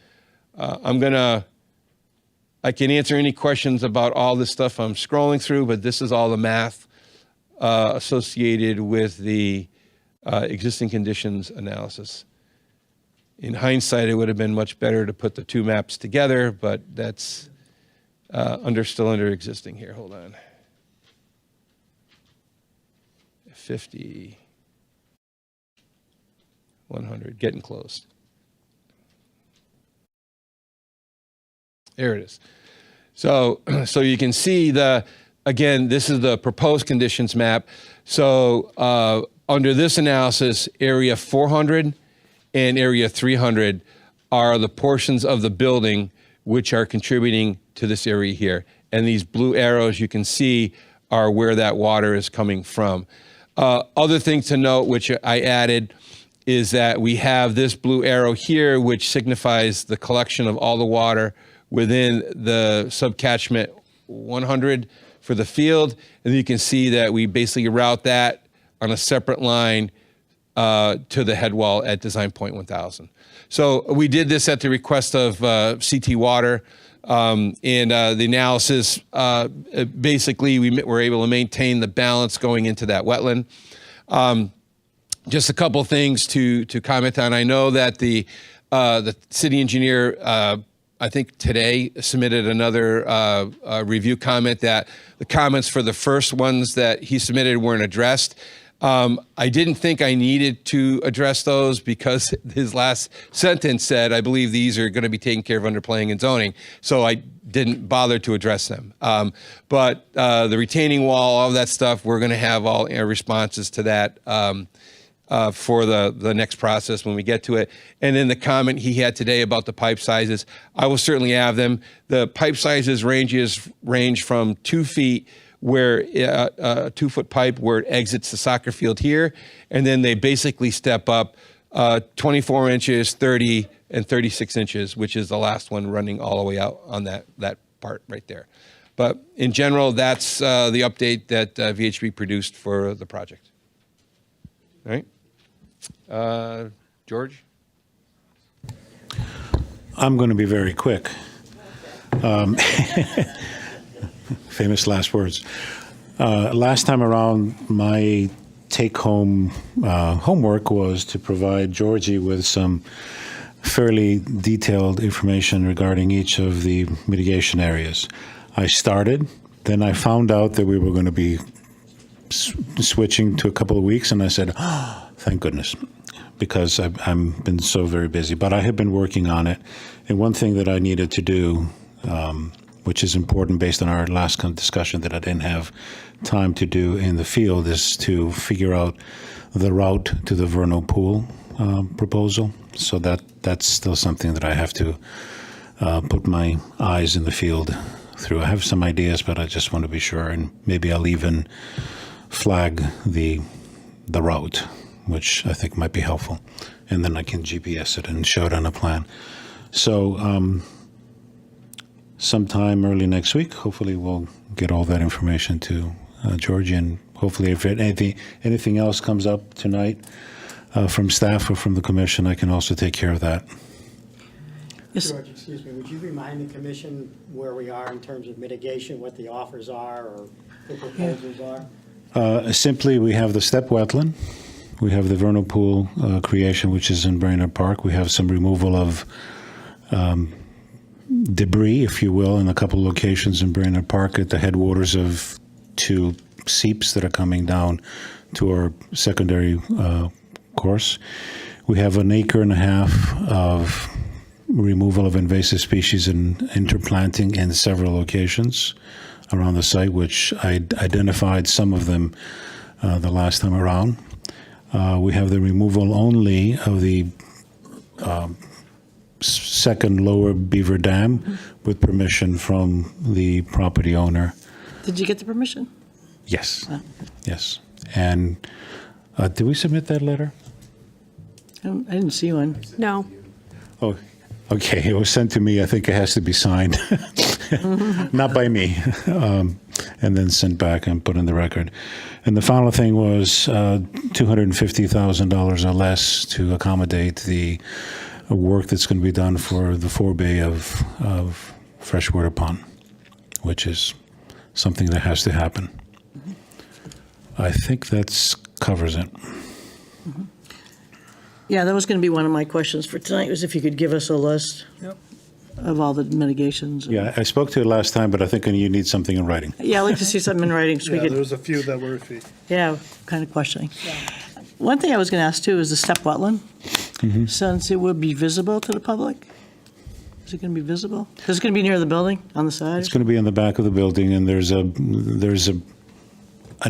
I can answer any questions about all this stuff I'm scrolling through, but this is all the math associated with the existing conditions analysis. In hindsight, it would have been much better to put the two maps together, but that's still under existing here. Hold on. 50, 100, getting close. There it is. So you can see the again, this is the proposed conditions map. So under this analysis, area 400 and area 300 are the portions of the building which are contributing to this area here. And these blue arrows you can see are where that water is coming from. Other things to note, which I added, is that we have this blue arrow here, which signifies the collection of all the water within the subcatchment 100 for the field. And you can see that we basically route that on a separate line to the head wall at Design Point 1000. So we did this at the request of CT Water. And the analysis, basically, we were able to maintain the balance going into that wetland. Just a couple things to comment on. I know that the city engineer, I think today, submitted another review comment that the comments for the first ones that he submitted weren't addressed. I didn't think I needed to address those because his last sentence said, I believe these are going to be taken care of under planning and zoning. So I didn't bother to address them. But the retaining wall, all that stuff, we're going to have all responses to that for the next process when we get to it. And then the comment he had today about the pipe sizes, I will certainly have them. The pipe sizes range from 2 feet where a 2-foot pipe where it exits the soccer field here, and then they basically step up 24 inches, 30, and 36 inches, which is the last one running all the way out on that part right there. But in general, that's the update that VHB produced for the project. All right, George?
I'm going to be very quick. Famous last words. Last time around, my take-home homework was to provide Georgie with some fairly detailed information regarding each of the mitigation areas. I started, then I found out that we were going to be switching to a couple of weeks, and I said, oh, thank goodness, because I've been so very busy. But I have been working on it, and one thing that I needed to do, which is important based on our last discussion that I didn't have time to do in the field, is to figure out the route to the vernal pool proposal. So that's still something that I have to put my eyes in the field through. I have some ideas, but I just want to be sure, and maybe I'll even flag the route, which I think might be helpful. And then I can GPS it and show it on a plan. So sometime early next week, hopefully we'll get all that information to Georgie, and hopefully if anything else comes up tonight from staff or from the commission, I can also take care of that.
Yes.
George, excuse me, would you remind the commission where we are in terms of mitigation, what the offers are or the proposals are?
Simply, we have the step wetland. We have the vernal pool creation, which is in Brainerd Park. We have some removal of debris, if you will, in a couple of locations in Brainerd Park at the headwaters of 2 seeps that are coming down to our secondary course. We have 1.5 acres of removal of invasive species and interplanting in several locations around the site, which I identified some of them the last time around. We have the removal only of the second lower beaver dam with permission from the property owner.
Did you get the permission?
Yes.
Oh.
Yes. And did we submit that letter?
I didn't see one.
No.
Oh, okay. It was sent to me. I think it has to be signed. Not by me. And then sent back and put in the record. And the final thing was $250,000 or less to accommodate the work that's going to be done for the forebay of Freshwater Pond, which is something that has to happen. I think that covers it.
Yeah, that was going to be one of my questions for tonight, was if you could give us a list of all the mitigations.
Yeah, I spoke to you last time, but I think you need something in writing.
Yeah, I'd like to see something in writing so we could,
There's a few that were iffy.
kind of questioning. One thing I was going to ask too is the step wetland, since it would be visible to the public. Is it going to be visible? Is it going to be near the building, on the side?
It's going to be in the back of the building, and there's an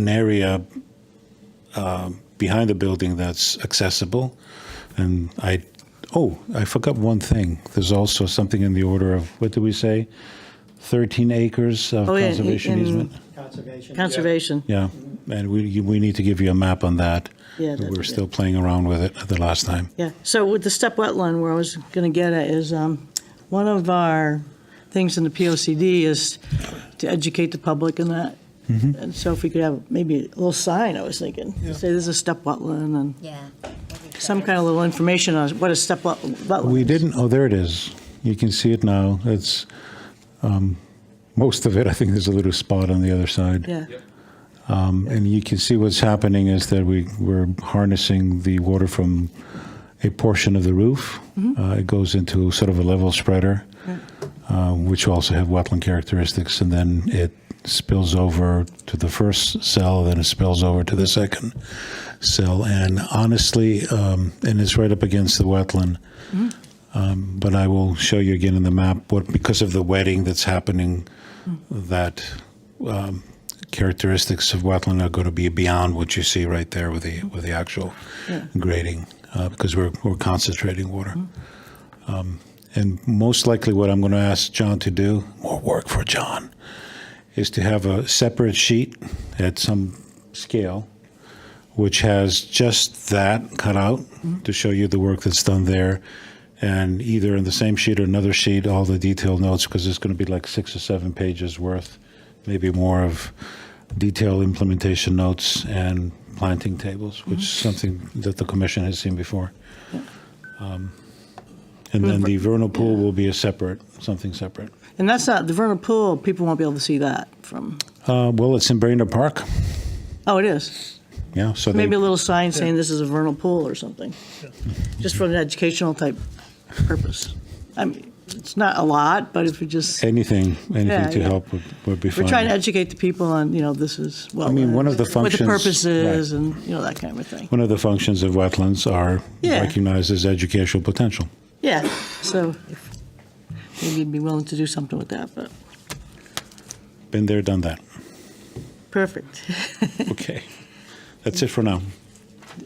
area behind the building that's accessible. And I forgot one thing. There's also something in the order of, what did we say? 13 acres of
Oh, yeah,
conservation
in-
easement?
Conservation.
Yeah, and we need to give you a map on that.
Yeah, that'd
We're
be
still playing around with it the last time.
Yeah, so with the step wetland, where I was going to get at is, one of our things in the POCD is to educate the public in that.
Mm-hmm.
And so if we could have maybe a little sign, I was thinking, say there's a step wetland and
Yeah.
some kind of little information on what a step wetland.
We didn't, oh, there it is. You can see it now. It's, most of it, I think there's a little spot on the other side.
Yeah,
And you can see what's happening is that we're harnessing the water from a portion of the roof. It goes into sort of a level spreader, which also have wetland characteristics, and then it spills over to the first cell, then it spills over to the second cell. And honestly, and it's right up against the wetland. But I will show you again in the map what, because of the wetting that's happening, that characteristics of wetland are going to be beyond what you see right there with the actual grading, because we're concentrating water. And most likely what I'm going to ask John to do, more work for John, is to have a separate sheet at some scale, which has just that cut out to show you the work that's done there. And either in the same sheet or another sheet, all the detailed notes, because it's going to be like 6 or 7 pages worth, maybe more, of detailed implementation notes and planting tables, which is something that the commission has seen before. And then the vernal pool will be something separate.
and that's not, the vernal pool, people won't be able to see that from,
Well, it's in Brainerd Park.
oh, it is.
Yeah, so
Maybe a little sign saying this is a vernal pool or something, just for an educational type purpose. I mean, it's not a lot, but if we just,
anything
Yeah,
to
yeah.
help would be fine.
we're trying to educate the people on, this is, well,
I mean, one of the
what the
functions-
purpose is
right.
and, that kind of a thing.
One of the functions of wetlands are
Yeah.
recognized as educational potential.
Yeah, so maybe you'd be willing to do something with that, but
Been there, done that.
perfect.
Okay. That's it for now.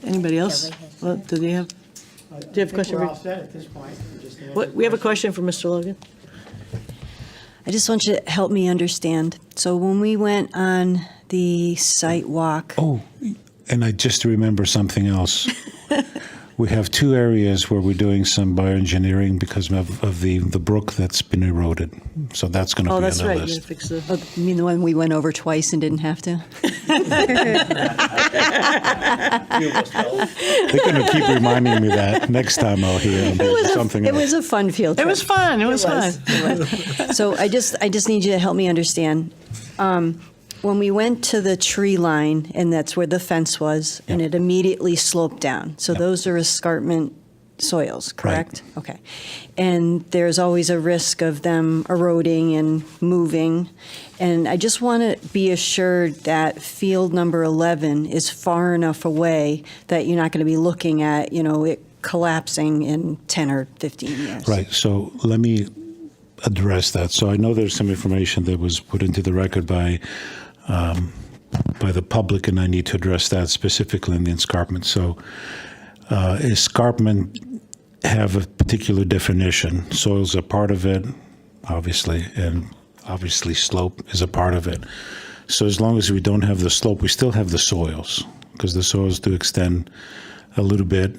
Anybody else? Well, do you have a question?
We're all set at this point.
We have a question for Mr. Logan.
I just want you to help me understand. So when we went on the site walk,
Oh, and I just remember something else. We have 2 areas where we're doing some bioengineering because of the brook that's been eroded. So that's going to
Oh,
be on
that's
the
right, you gotta
list.
fix the,
oh, you mean the one we went over twice and didn't have to?
They're going to keep reminding me that next time I'll hear something
It
else.
was a fun field trip.
it was fun, it was fun.
It was. So I just need you to help me understand. When we went to the tree line, and that's where the fence was, and it immediately sloped down. So those are escarpment soils, correct? Okay. And there's always a risk of them eroding and moving. And I just want to be assured that field number 11 is far enough away that you're not going to be looking at, it collapsing in 10 or 15 years.
Right. So let me address that. So I know there's some information that was put into the record by the public, and I need to address that specifically in the escarpment. So escarpment have a particular definition. Soils are part of it, obviously, and obviously slope is a part of it. So as long as we don't have the slope, we still have the soils, because the soils do extend a little bit.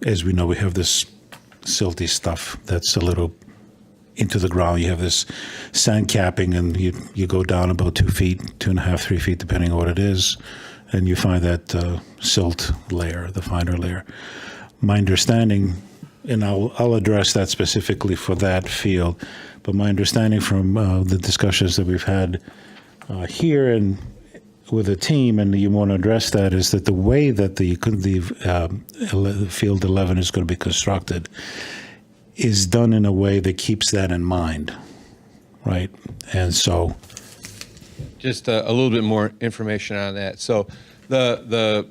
As we know, we have this silty stuff that's a little into the ground. You have this sand capping, and you go down about 2 feet, 2.5, 3 feet, depending on what it is, and you find that silt layer, the finer layer. My understanding, and I'll address that specifically for that field, but my understanding from the discussions that we've had here and with the team, and you want to address that, is that the way that the field 11 is going to be constructed is done in a way that keeps that in mind, right? And so,
Just a little bit more information on that. So the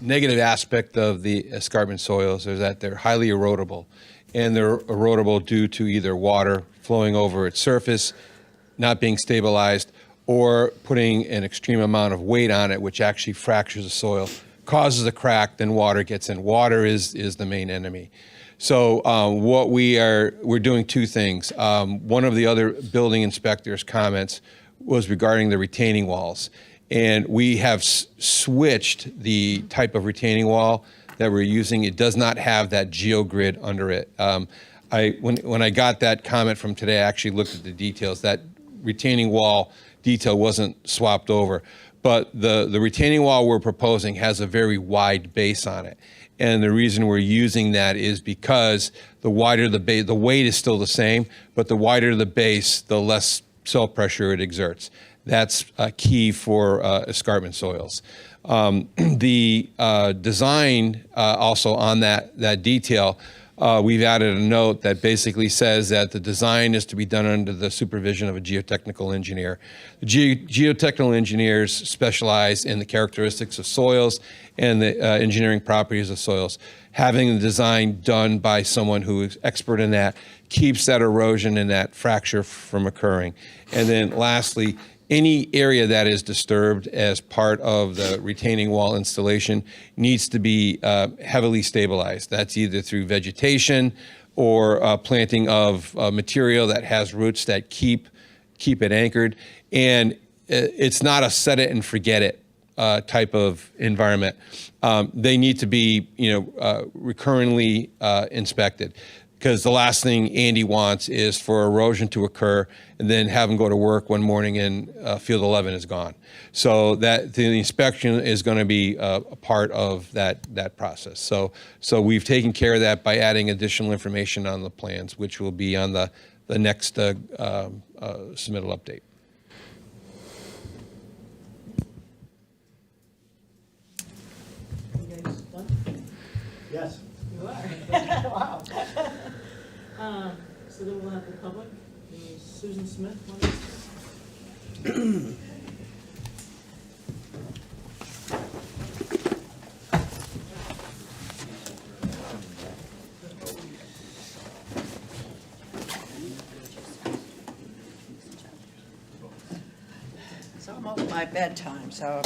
negative aspect of the escarpment soils is that they're highly erodible, and they're erodible due to either water flowing over its surface, not being stabilized, or putting an extreme amount of weight on it, which actually fractures the soil, causes a crack, then water gets in. Water is the main enemy. So what we're doing two things. One of the other building inspector's comments was regarding the retaining walls. And we have switched the type of retaining wall that we're using. It does not have that geogrid under it. When I got that comment from today, I actually looked at the details. That retaining wall detail wasn't swapped over. But the retaining wall we're proposing has a very wide base on it. And the reason we're using that is because the wider the base, the weight is still the same, but the wider the base, the less soil pressure it exerts. That's key for escarpment soils. The design also on that detail, we've added a note that basically says that the design is to be done under the supervision of a geotechnical engineer. The geotechnical engineers specialize in the characteristics of soils and the engineering properties of soils. Having the design done by someone who is expert in that keeps that erosion and that fracture from occurring. And then lastly, any area that is disturbed as part of the retaining wall installation needs to be heavily stabilized. That's either through vegetation or planting of material that has roots that keep it anchored. And it's not a set it and forget it type of environment. They need to be, recurrently inspected. Because the last thing Andy wants is for erosion to occur and then have him go to work one morning and field 11 is gone. So that the inspection is going to be a part of that process. So we've taken care of that by adding additional information on the plans, which will be on the next submittal update.
Yes. You are. Wow. So then we'll have the public. Susan Smith.
It's almost my bedtime, so.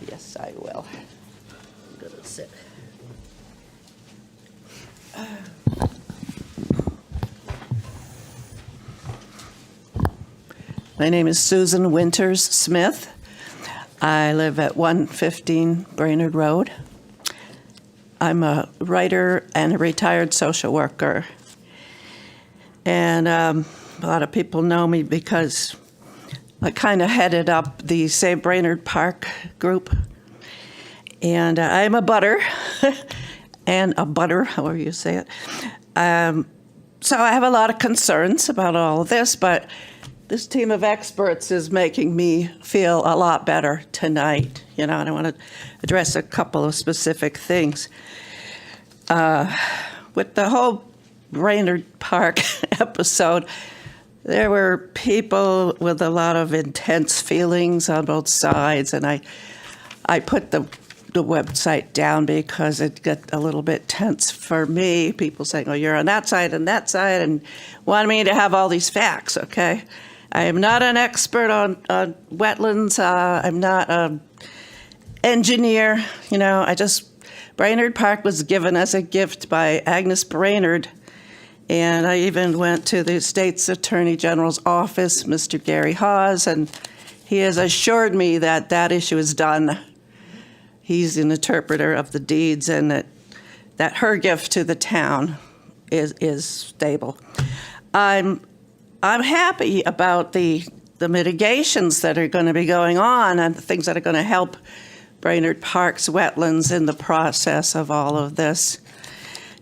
Yes, I will. I'm gonna sit. My name is Susan Winters Smith. I live at 115 Brainerd Road. I'm a writer and a retired social worker. And a lot of people know me because I kind of headed up the Save Brainerd Park group. And I'm a butter, and a butter, however you say it. So I have a lot of concerns about all of this, but this team of experts is making me feel a lot better tonight, and I want to address a couple of specific things. With the whole Brainerd Park episode, there were people with a lot of intense feelings on both sides, and I put the website down because it got a little bit tense for me. People saying, oh, you're on that side and that side, and wanted me to have all these facts, okay? I am not an expert on wetlands. I'm not an engineer. Brainerd Park was given as a gift by Agnes Brainerd, and I even went to the state's Attorney General's office, Mr. Gary Hawes, and he has assured me that that issue is done. He's an interpreter of the deeds, and that her gift to the town is stable. I'm happy about the mitigations that are going to be going on and the things that are going to help Brainerd Park's wetlands in the process of all of this.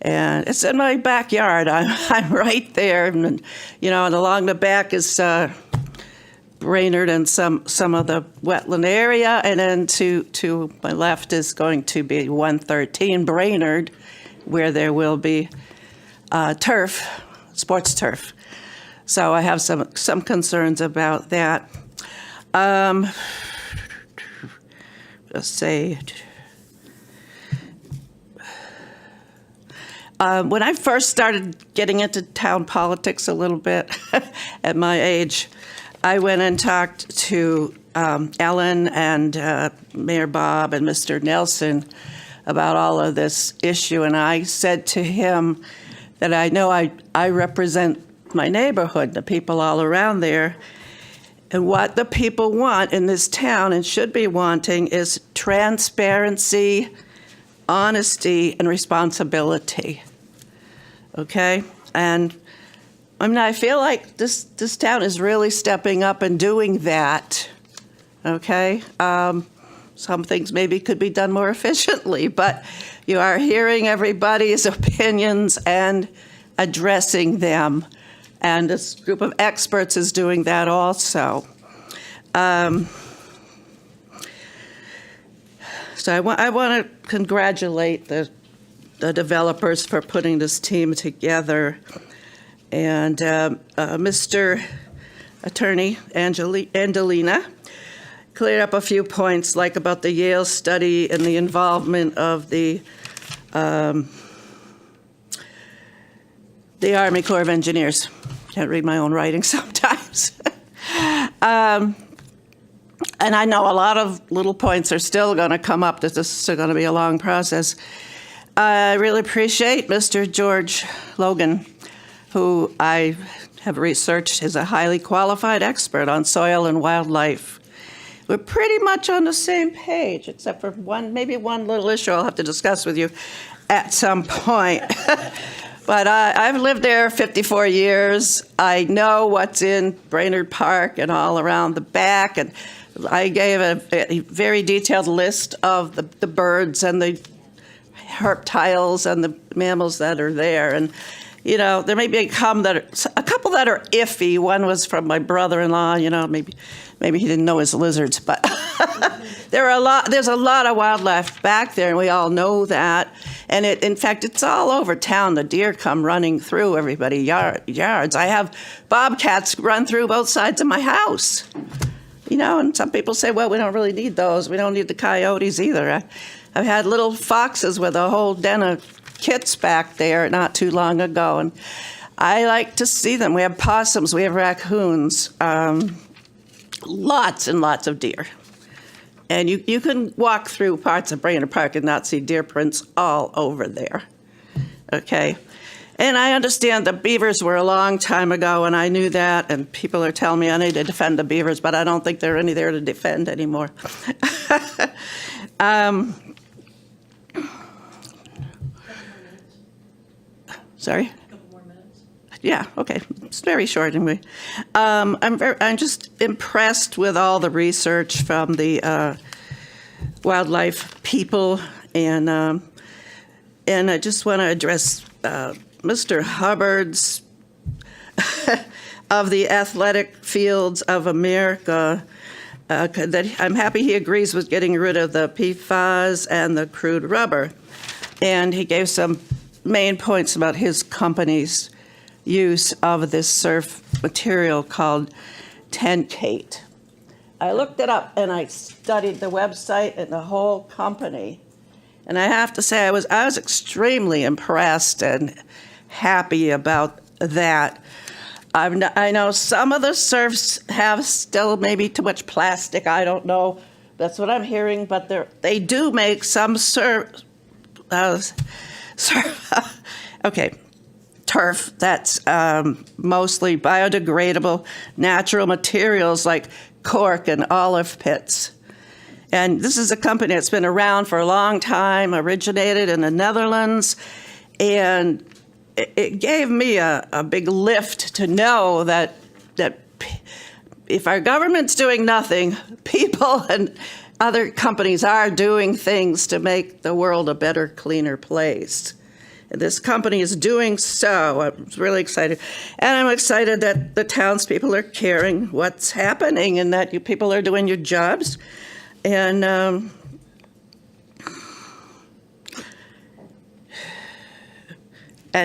And it's in my backyard. I'm right there, and along the back is Brainerd and some of the wetland area, and then to my left is going to be 113 Brainerd, where there will be turf, sports turf. So I have some concerns about that. Let's say, when I first started getting into town politics a little bit at my age, I went and talked to Ellen and Mayor Bob and Mr. Nelson about all of this issue, and I said to him that I know I represent my neighborhood, the people all around there, and what the people want in this town and should be wanting is transparency, honesty, and responsibility. Okay? And I mean, I feel like this town is really stepping up and doing that. Okay? Some things maybe could be done more efficiently, but you are hearing everybody's opinions and addressing them. And this group of experts is doing that also. So I want to congratulate the developers for putting this team together. And Mr. Attorney Angelina cleared up a few points, like about the Yale study and the involvement of the Army Corps of Engineers. Can't read my own writing sometimes. And I know a lot of little points are still going to come up, that this is going to be a long process. I really appreciate Mr. George Logan, who I have researched is a highly qualified expert on soil and wildlife. We're pretty much on the same page, except for maybe one little issue I'll have to discuss with you at some point. But I've lived there 54 years. I know what's in Brainerd Park and all around the back. And I gave a very detailed list of the birds and the reptiles and the mammals that are there. And, you know, there may be a couple that are iffy. One was from my brother-in-law, you know, maybe he didn't know his lizards. But there's a lot of wildlife back there, and we all know that. And in fact, it's all over town. The deer come running through everybody's yards. I have bobcats run through both sides of my house. You know, and some people say, well, we don't really need those. We don't need the coyotes either. I've had little foxes with a whole den of kits back there not too long ago, and I like to see them. We have possums, we have raccoons, lots and lots of deer. And you can walk through parts of Brainerd Park and not see deer prints all over there, okay? And I understand the beavers were a long time ago, and I knew that, and people are telling me I need to defend the beavers, but I don't think there are any there to defend anymore. Sorry? A couple more minutes. Yeah, okay. It's very short anyway. I'm just impressed with all the research from the wildlife people, and I just want to address Mr. Hubbard's of the athletic fields of America. That I'm happy he agrees with getting rid of the PFAS and the crude rubber, and he gave some main points about his company's use of this surf material called Tenkate. I looked it up and I studied the website and the whole company, and I have to say I was extremely impressed and happy about that. I know some of the surfs have still maybe too much plastic. I don't know. That's what I'm hearing, but they do make some turf that's mostly biodegradable natural materials like cork and olive pits. And this is a company that's been around for a long time, originated in the Netherlands, and it gave me a big lift to know that if our government's doing nothing, people and other companies are doing things to make the world a better, cleaner place. And this company is doing so. I'm really excited. And I'm excited that the townspeople are caring what's happening and that you people are doing your jobs. And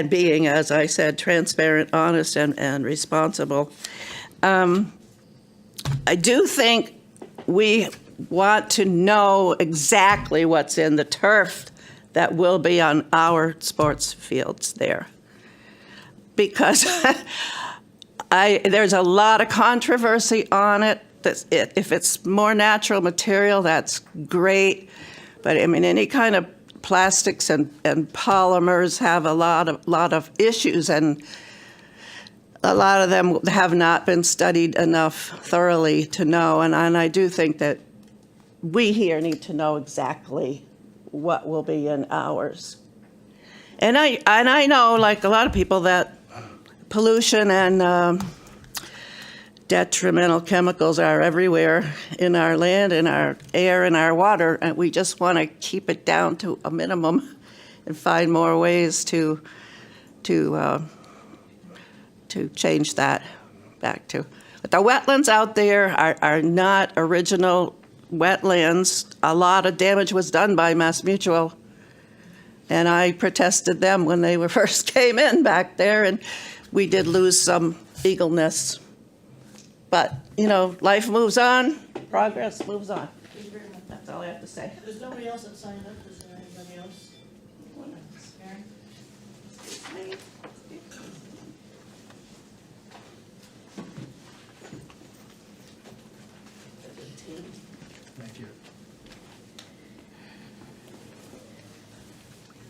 being, as I said, transparent, honest, and responsible. I do think we want to know exactly what's in the turf that will be on our sports fields there. Because there's a lot of controversy on it. If it's more natural material, that's great. But I mean, any kind of plastics and polymers have a lot of issues, and a lot of them have not been studied enough thoroughly to know. And I do think that we here need to know exactly what will be in ours. And I know, like a lot of people, that pollution and detrimental chemicals are everywhere in our land, in our air, in our water, and we just want to keep it down to a minimum and find more ways to change that back to. But the wetlands out there are not original wetlands. A lot of damage was done by Mass Mutual, and I protested them when they first came in back there, and we did lose some eagle nests. But, you know, life moves on, progress moves on. That's all I have to say.
There's nobody else that signed up. Is there anybody else?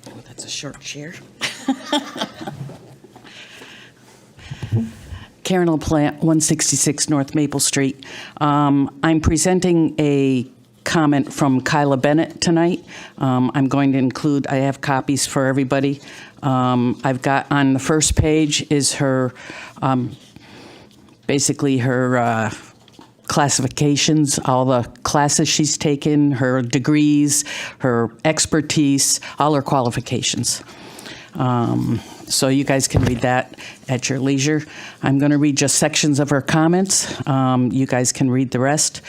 Oh, that's a short chair. Karen LaPlante, 166 North Maple Street. I'm presenting a comment from Kyla Bennett tonight. I'm going to include, I have copies for everybody. I've got on the first page is her, basically her classifications, all the classes she's taken, her degrees, her expertise, all her qualifications. So you guys can read that at your leisure. I'm going to read just sections of her comments. You guys can read the rest.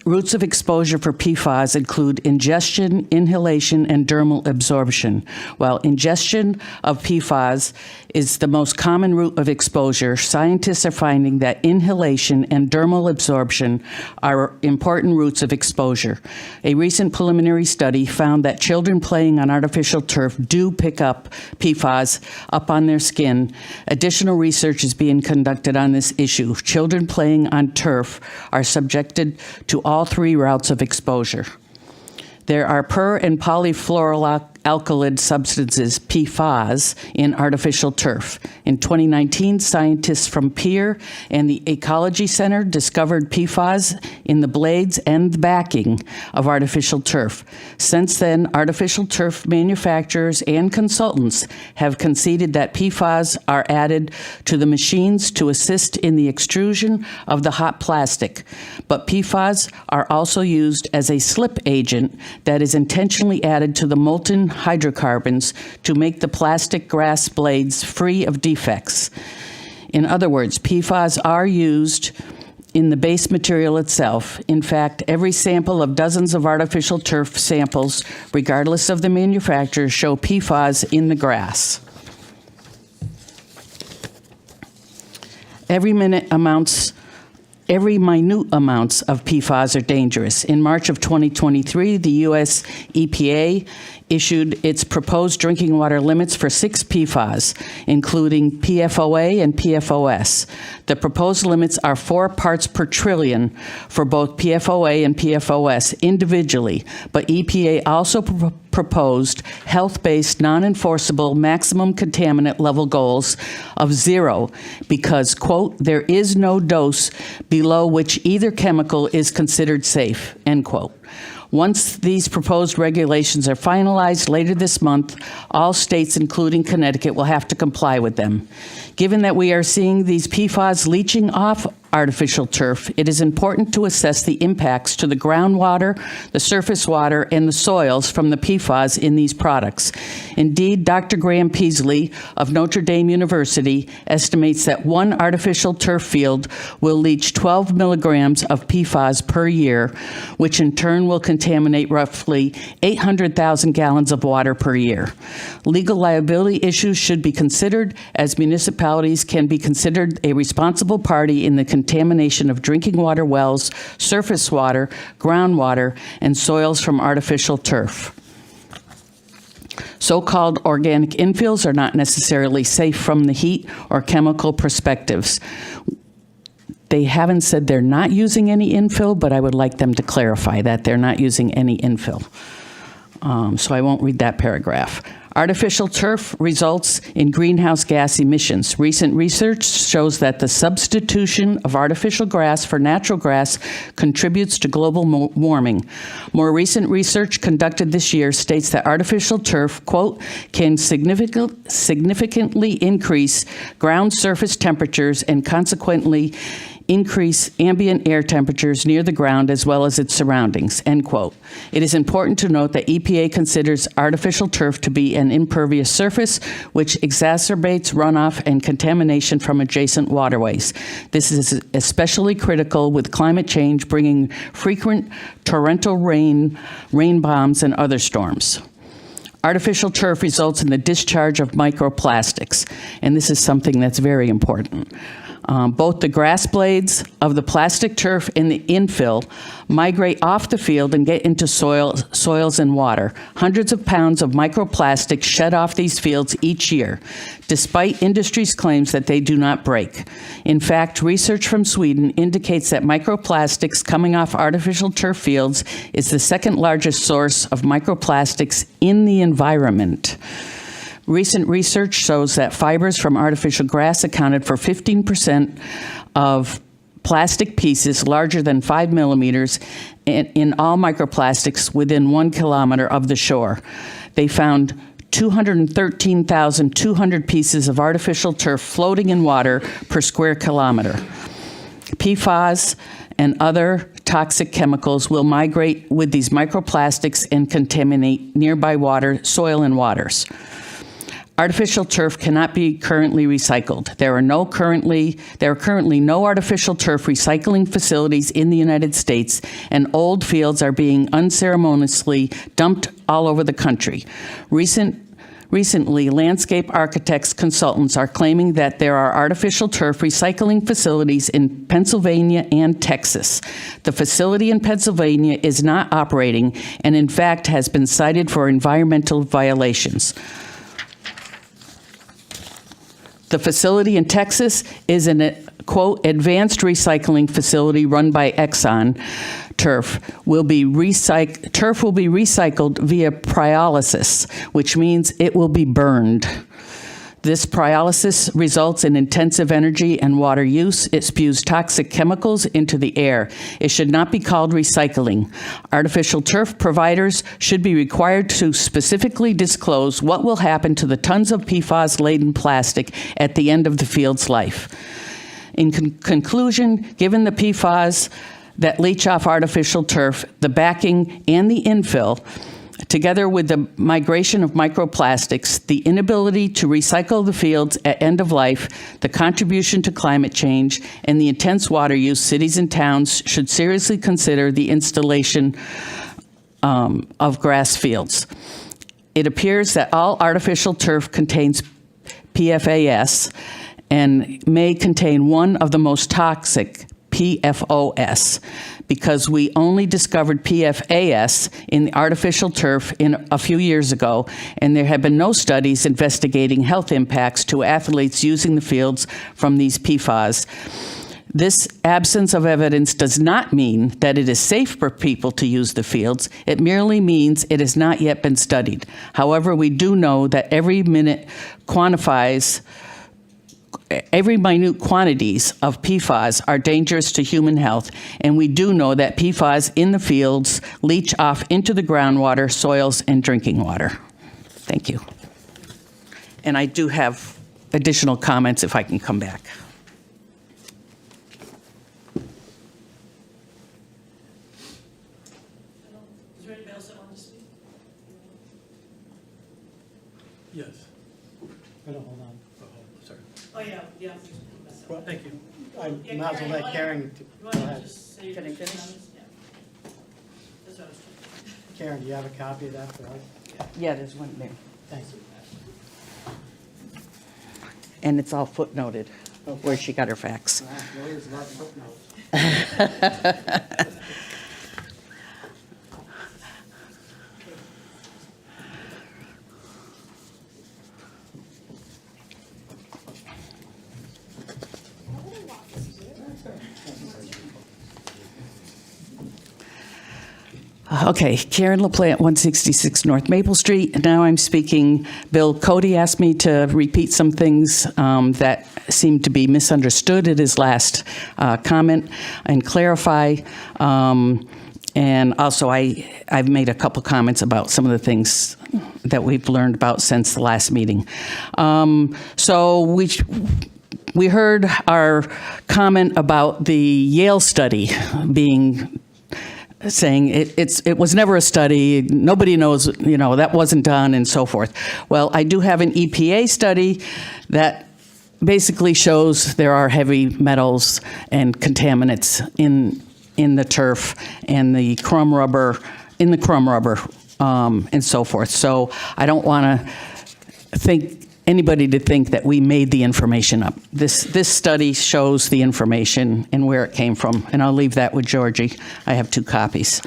Routes of exposure for PFAS include ingestion, inhalation, and dermal absorption. While ingestion of PFAS is the most common route of exposure, scientists are finding that inhalation and dermal absorption are important routes of exposure. A recent preliminary study found that children playing on artificial turf do pick up PFAS up on their skin. Additional research is being conducted on this issue. Children playing on turf are subjected to all three routes of exposure. There are per- and polyfluoroalkylid substances, PFAS, in artificial turf. In 2019, scientists from Pier and the Ecology Center discovered PFAS in the blades and the backing of artificial turf. Since then, artificial turf manufacturers and consultants have conceded that PFAS are added to the machines to assist in the extrusion of the hot plastic. But PFAS are also used as a slip agent that is intentionally added to the molten hydrocarbons to make the plastic grass blades free of defects. In other words, PFAS are used in the base material itself. In fact, every sample of dozens of artificial turf samples, regardless of the manufacturer, show PFAS in the grass. Every minute amounts of PFAS are dangerous. In March of 2023, the U.S. EPA issued its proposed drinking water limits for 6 PFAS, including PFOA and PFOS. The proposed limits are 4 parts per trillion for both PFOA and PFOS individually, but EPA also proposed health-based, non-enforceable maximum contaminant level goals of 0 because, quote, there is no dose below which either chemical is considered safe, end quote. Once these proposed regulations are finalized later this month, all states, including Connecticut, will have to comply with them. Given that we are seeing these PFAS leaching off artificial turf, it is important to assess the impacts to the groundwater, the surface water, and the soils from the PFAS in these products. Indeed, Dr. Graham Peasley of Notre Dame University estimates that one artificial turf field will leach 12 milligrams of PFAS per year, which in turn will contaminate roughly 800,000 gallons of water per year. Legal liability issues should be considered as municipalities municipalities can be considered a responsible party in the contamination of drinking water wells, surface water, groundwater, and soils from artificial turf. So-called organic infills are not necessarily safe from the heat or chemical perspectives. They haven't said they're not using any infill, but I would like them to clarify that they're not using any infill. So I won't read that paragraph. Artificial turf results in greenhouse gas emissions. Recent research shows that the substitution of artificial grass for natural grass contributes to global warming. More recent research conducted this year states that artificial turf, quote, can significantly increase ground surface temperatures and consequently increase ambient air temperatures near the ground as well as its surroundings, end quote. It is important to note that EPA considers artificial turf to be an impervious surface, which exacerbates runoff and contamination from adjacent waterways. This is especially critical with climate change bringing frequent torrential rain bombs, and other storms. Artificial turf results in the discharge of microplastics, and this is something that's very important. Both the grass blades of the plastic turf and the infill migrate off the field and get into soils and water. Hundreds of pounds of microplastics shed off these fields each year, despite industry's claims that they do not break. In fact, research from Sweden indicates that microplastics coming off artificial turf fields is the second largest source of microplastics in the environment. Recent research shows that fibers from artificial grass accounted for 15% of plastic pieces larger than 5 millimeters in all microplastics within 1 kilometer of the shore. They found 213,200 pieces of artificial turf floating in water per square kilometer. PFAS and other toxic chemicals will migrate with these microplastics and contaminate nearby water, soil, and waters. Artificial turf cannot be currently recycled. There are currently no artificial turf recycling facilities in the United States, and old fields are being unceremoniously dumped all over the country. Recently, landscape architects consultants are claiming that there are artificial turf recycling facilities in Pennsylvania and Texas. The facility in Pennsylvania is not operating and, in fact, has been cited for environmental violations. The facility in Texas is an, quote, advanced recycling facility run by Exxon. Turf will be recycled via pyrolysis, which means it will be burned. This pyrolysis results in intensive energy and water use. It spews toxic chemicals into the air. It should not be called recycling. Artificial turf providers should be required to specifically disclose what will happen to the tons of PFAS-laden plastic at the end of the field's life. In conclusion, given the PFAS that leach off artificial turf, the backing, and the infill, together with the migration of microplastics, the inability to recycle the fields at end of life, the contribution to climate change, and the intense water use, cities and towns should seriously consider the installation of grass fields. It appears that all artificial turf contains PFAS and may contain one of the most toxic, PFOS, because we only discovered PFAS in the artificial turf a few years ago, and there have been no studies investigating health impacts to athletes using the fields from these PFAS. This absence of evidence does not mean that it is safe for people to use the fields. It merely means it has not yet been studied. However, we do know that every minute minute quantities of PFAS are dangerous to human health, and we do know that PFAS in the fields leach off into the groundwater, soils, and drinking water. Thank you. And I do have additional comments if I can come back.
Is there anybody else that wants to speak?
Yes.
Hold on.
Sorry.
Oh, yeah.
Well, thank you.
I might as well let Karen, go ahead.
Can I finish?
Karen, do you have a copy of that for us?
Yeah, there's one there.
Thanks.
and it's all footnoted where she got her facts. Okay, Karen LaPlante, 166 North Maple Street. Now I'm speaking. Bill Cody asked me to repeat some things that seemed to be misunderstood at his last comment and clarify. And also, I've made a couple comments about some of the things that we've learned about since the last meeting. So we heard our comment about the Yale study saying it was never a study, nobody knows, that wasn't done, and so forth. Well, I do have an EPA study that basically shows there are heavy metals and contaminants in the turf and the crumb rubber, and so forth. So I don't want to anybody to think that we made the information up. This study shows the information and where it came from, and I'll leave that with Georgie. I have 2 copies.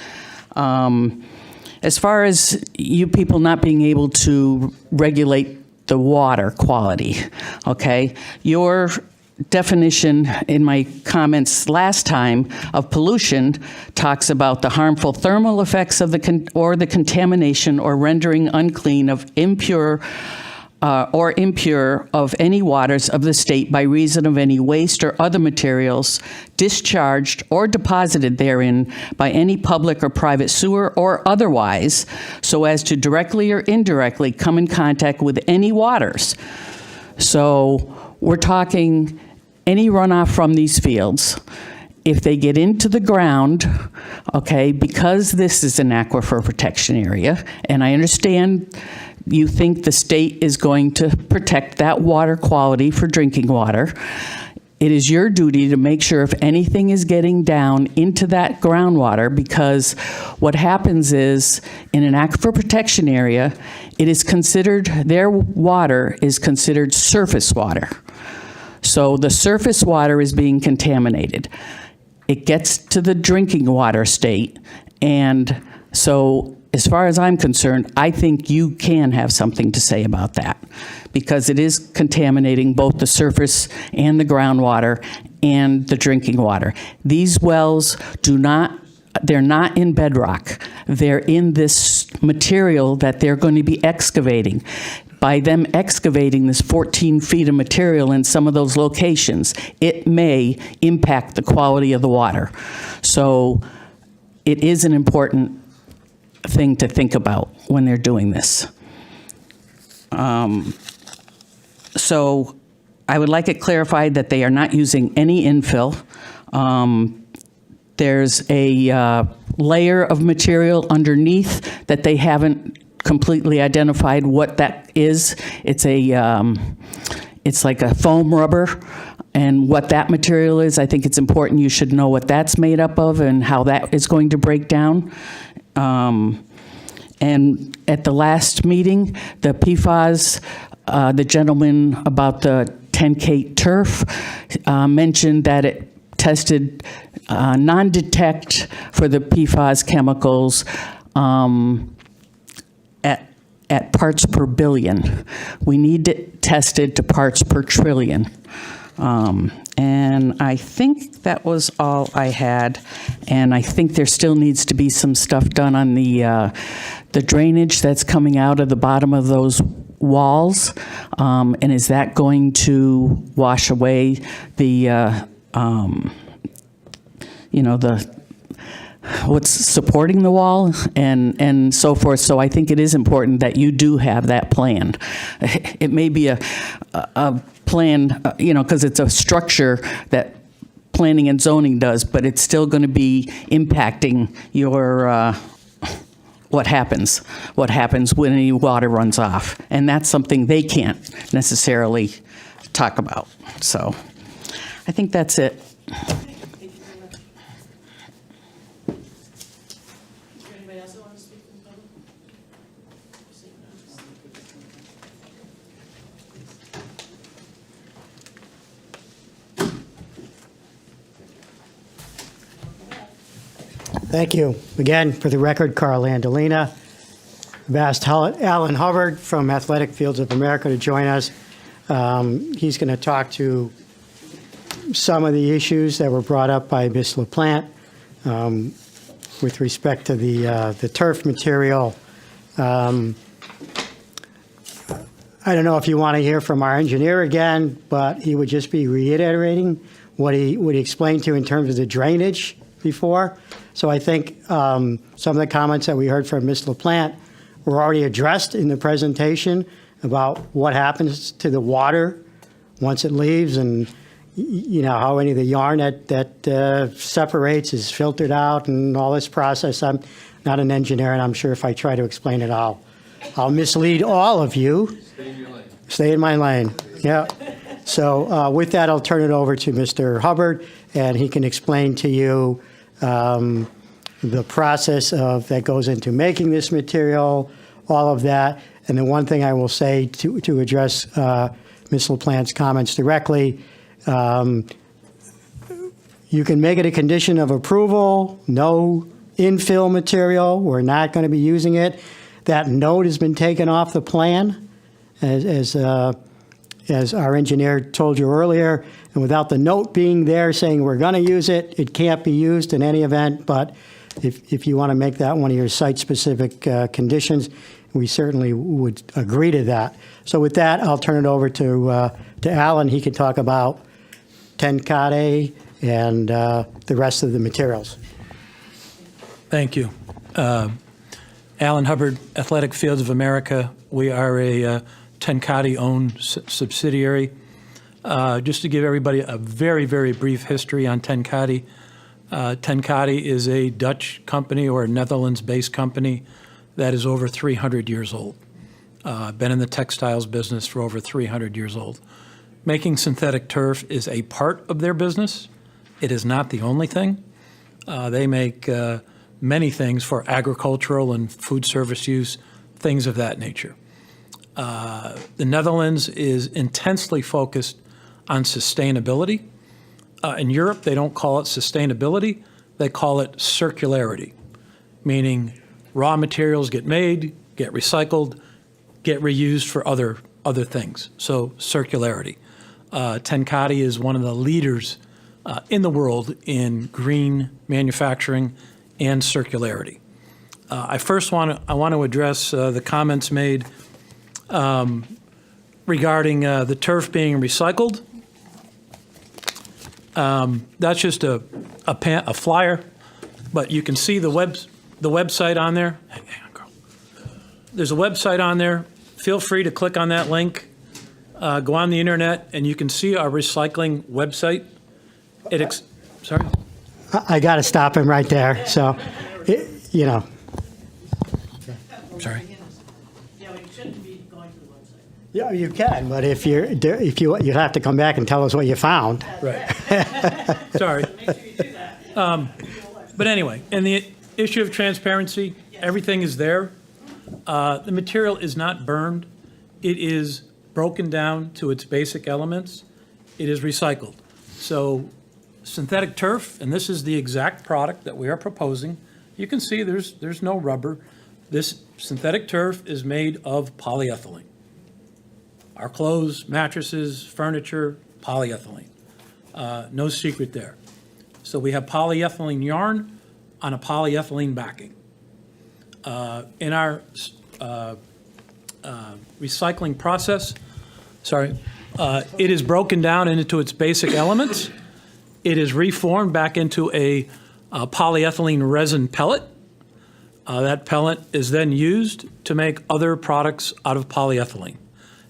As far as you people not being able to regulate the water quality, okay, your definition in my comments last time of pollution talks about the harmful thermal effects of the contamination or rendering unclean of impure of any waters of the state by reason of any waste or other materials discharged or deposited therein by any public or private sewer or otherwise, so as to directly or indirectly come in contact with any waters. So we're talking any runoff from these fields. If they get into the ground, okay, because this is an aquifer protection area, and I understand you think the state is going to protect that water quality for drinking water, it is your duty to make sure if anything is getting down into that groundwater, because what happens is in an aquifer protection area, it is considered, their water is considered surface water. So the surface water is being contaminated. It gets to the drinking water state, and so as far as I'm concerned, I think you can have something to say about that, because it is contaminating both the surface and the groundwater and the drinking water. These wells they're not in bedrock. They're in this material that they're going to be excavating. By them excavating this 14 feet of material in some of those locations, it may impact the quality of the water. So it is an important thing to think about when they're doing this. So I would like it clarified that they are not using any infill. There's a layer of material underneath that they haven't completely identified what that is. It's like a foam rubber, and what that material is, I think it's important you should know what that's made up of and how that is going to break down. And at the last meeting, the PFAS, the gentleman about the 10K turf mentioned that it tested non-detect for the PFAS chemicals at parts per billion. We need it tested to parts per trillion. And I think that was all I had. And I think there still needs to be some stuff done on the drainage that's coming out of the bottom of those walls. And is that going to wash away the, what's supporting the wall and so forth. So I think it is important that you do have that plan. It may be a plan, because it's a structure that planning and zoning does, but it's still going to be impacting your what happens when any water runs off. And that's something they can't necessarily talk about. So I think that's it.
Thank you. Again, for the record, Carl Landolina. I've asked Alan Hubbard from Athletic Fields of America to join us. He's going to talk to some of the issues that were brought up by Ms. LaPlante with respect to the turf material. I don't know if you want to hear from our engineer again, but he would just be reiterating what he explained to you in terms of the drainage before. So I think some of the comments that we heard from Ms. LaPlante were already addressed in the presentation about what happens to the water once it leaves, and how any of the yarn that separates is filtered out and all this process. I'm not an engineer, and I'm sure if I try to explain it, I'll mislead all of you. Stay in my lane. Yeah. So with that, I'll turn it over to Mr. Hubbard, and he can explain to you the process that goes into making this material, all of that. And the one thing I will say to address Ms. LaPlante's comments directly, you can make it a condition of approval, no infill material. We're not going to be using it. That note has been taken off the plan, as our engineer told you earlier. And without the note being there saying we're going to use it, it can't be used in any event. But if you want to make that one of your site-specific conditions, we certainly would agree to that. So with that, I'll turn it over to Alan. He can talk about TENCADE and the rest of the materials.
Thank you. Alan Hubbard, Athletic Fields of America. We are a TENCADE-owned subsidiary. Just to give everybody a very, very brief history on TENCADE. TENCADE is a Dutch company or a Netherlands-based company that is over 300 years old. Been in the textiles business for over 300 years old. Making synthetic turf is a part of their business. It is not the only thing. They make many things for agricultural and food service use, things of that nature. The Netherlands is intensely focused on sustainability. In Europe, they don't call it sustainability, they call it circularity, meaning raw materials get made, get recycled, get reused for other things. So circularity. TENCADE is one of the leaders in the world in green manufacturing and circularity. I want to address the comments made regarding the turf being recycled. That's just a flyer, but you can see the website on there. Hang on, girl. There's a website on there. Feel free to click on that link. Go on the internet, and you can see our recycling website. Sorry?
I got to stop him right there. So,
Sorry.
Yeah, you can, but if you have to come back and tell us what you found.
Right. Sorry. But anyway, in the issue of transparency, everything is there. The material is not burned. It is broken down to its basic elements. It is recycled. So synthetic turf, and this is the exact product that we are proposing. You can see there's no rubber. This synthetic turf is made of polyethylene. Our clothes, mattresses, furniture, polyethylene. No secret there. So we have polyethylene yarn on a polyethylene backing. In our recycling process, it is broken down into its basic elements. It is reformed back into a polyethylene resin pellet. That pellet is then used to make other products out of polyethylene.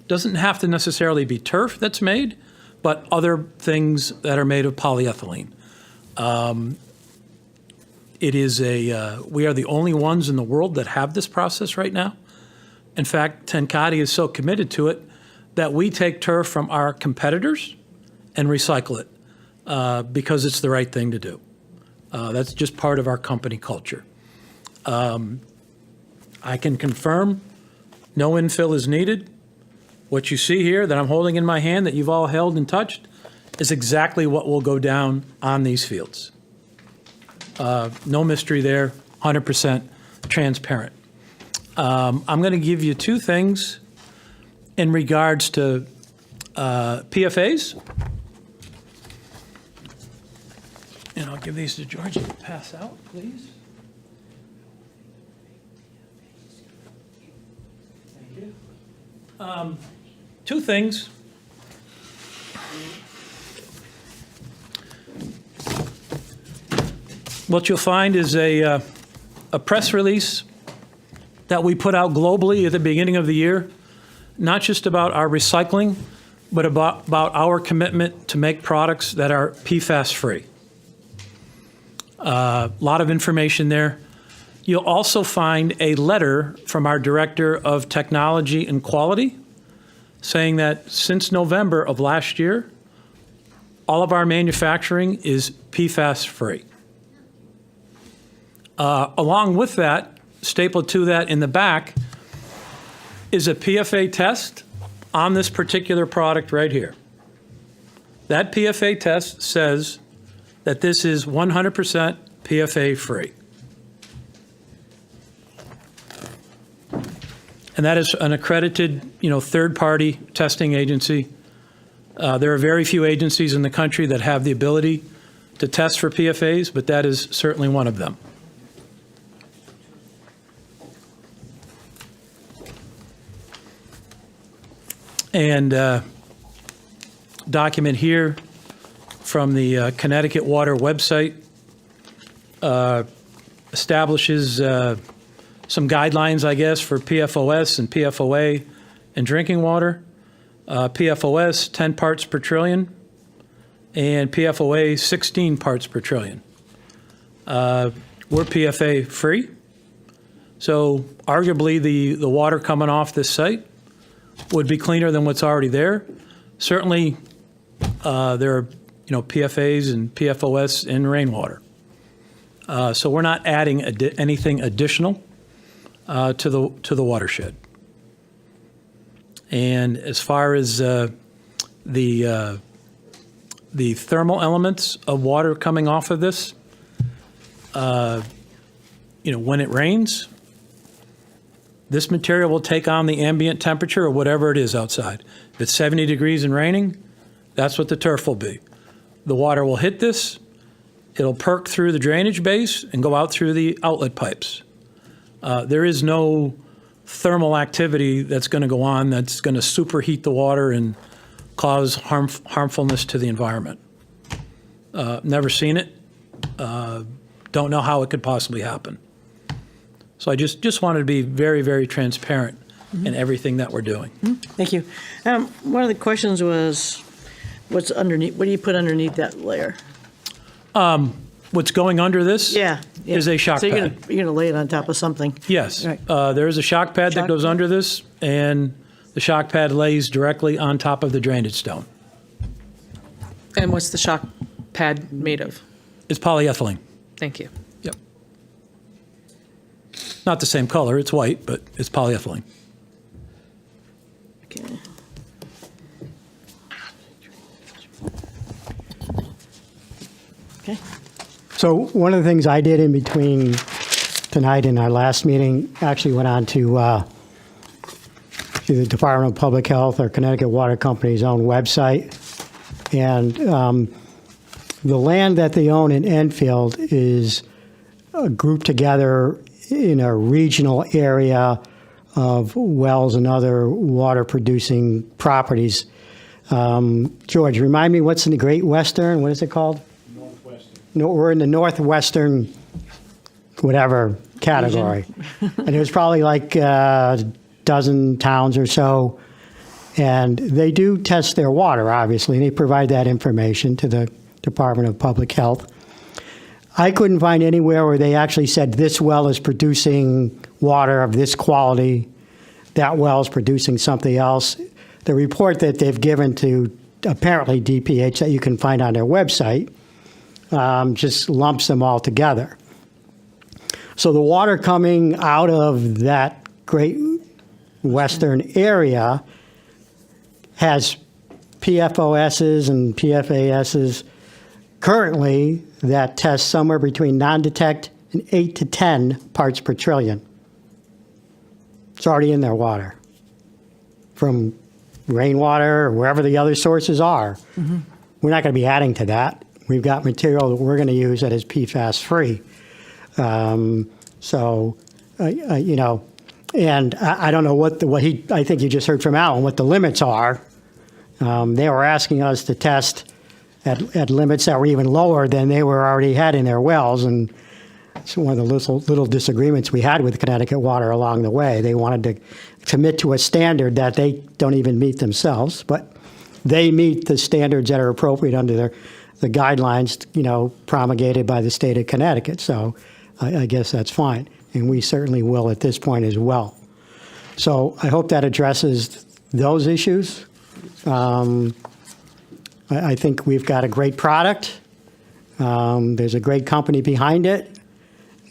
Doesn't have to necessarily be turf that's made, but other things that are made of polyethylene. We are the only ones in the world that have this process right now. In fact, TENCADE is so committed to it that we take turf from our competitors and recycle it because it's the right thing to do. That's just part of our company culture. I can confirm no infill is needed. What you see here that I'm holding in my hand that you've all held and touched is exactly what will go down on these fields. No mystery there, 100% transparent. I'm going to give you two things in regards to PFAs. And I'll give these to Georgie to pass out, please. Thank you. Two things. What you'll find is a press release that we put out globally at the beginning of the year, not just about our recycling, but about our commitment to make products that are PFAS-free. A lot of information there. You'll also find a letter from our Director of Technology and Quality saying that since November of last year, all of our manufacturing is PFAS-free. Along with that, stapled to that in the back, is a PFA test on this particular product right here. That PFA test says that this is 100% PFA-free. And that is an accredited, third-party testing agency. There are very few agencies in the country that have the ability to test for PFAs, but that is certainly one of them. And document here from the Connecticut Water website establishes some guidelines, I guess, for PFOS and PFOA in drinking water. PFOS, 10 parts per trillion, and PFOA, 16 parts per trillion. We're PFA free, so arguably the water coming off this site would be cleaner than what's already there. Certainly, there are PFAs and PFOS in rainwater. So we're not adding anything additional to the watershed. And as far as the thermal elements of water coming off of this, when it rains, this material will take on the ambient temperature or whatever it is outside. If it's 70 degrees and raining, that's what the turf will be. The water will hit this, it'll perk through the drainage base and go out through the outlet pipes. There is no thermal activity that's going to go on that's going to superheat the water and cause harmfulness to the environment. Never seen it. Don't know how it could possibly happen. So I just wanted to be very, very transparent in everything that we're doing.
Thank you. One of the questions was, what's underneath? What do you put underneath that layer?
What's going under this is a shock
so you're
pad.
You're going to lay it on top of something.
Yes.
Right.
There is a shock pad that goes under this, and the shock pad lays directly on top of the drainage stone.
And what's the shock pad made of?
It's polyethylene.
Thank you.
Yep. Not the same color, it's white, but it's polyethylene.
Okay. Okay.
So one of the things I did in between tonight and our last meeting actually went on to the Department of Public Health or Connecticut Water Company's own website. And the land that they own in Enfield is grouped together in a regional area of wells and other water-producing properties. George, remind me, what's in the Great Western? What is it called? Northwestern. No, we're in the Northwestern, whatever category. And there's probably like a dozen towns or so. And they do test their water, obviously, and they provide that information to the Department of Public Health. I couldn't find anywhere where they actually said this well is producing water of this quality, that well is producing something else. The report that they've given to apparently DPH that you can find on their website just lumps them all together. So the water coming out of that Great Western area has PFOSs and PFASs currently that tests somewhere between non-detect and 8 to 10 parts per trillion. It's already in their water from rainwater or wherever the other sources are. We're not going to be adding to that. We've got material that we're going to use that is PFAS free. You know, and I don't know I think you just heard from Alan, what the limits are. They were asking us to test at limits that were even lower than they were already had in their wells, and it's one of the little disagreements we had with Connecticut Water along the way. They wanted to commit to a standard that they don't even meet themselves, but they meet the standards that are appropriate under the guidelines, you know, promulgated by the state of Connecticut. So I guess that's fine, and we certainly will at this point as well. So I hope that addresses those issues. I think we've got a great product. There's a great company behind it.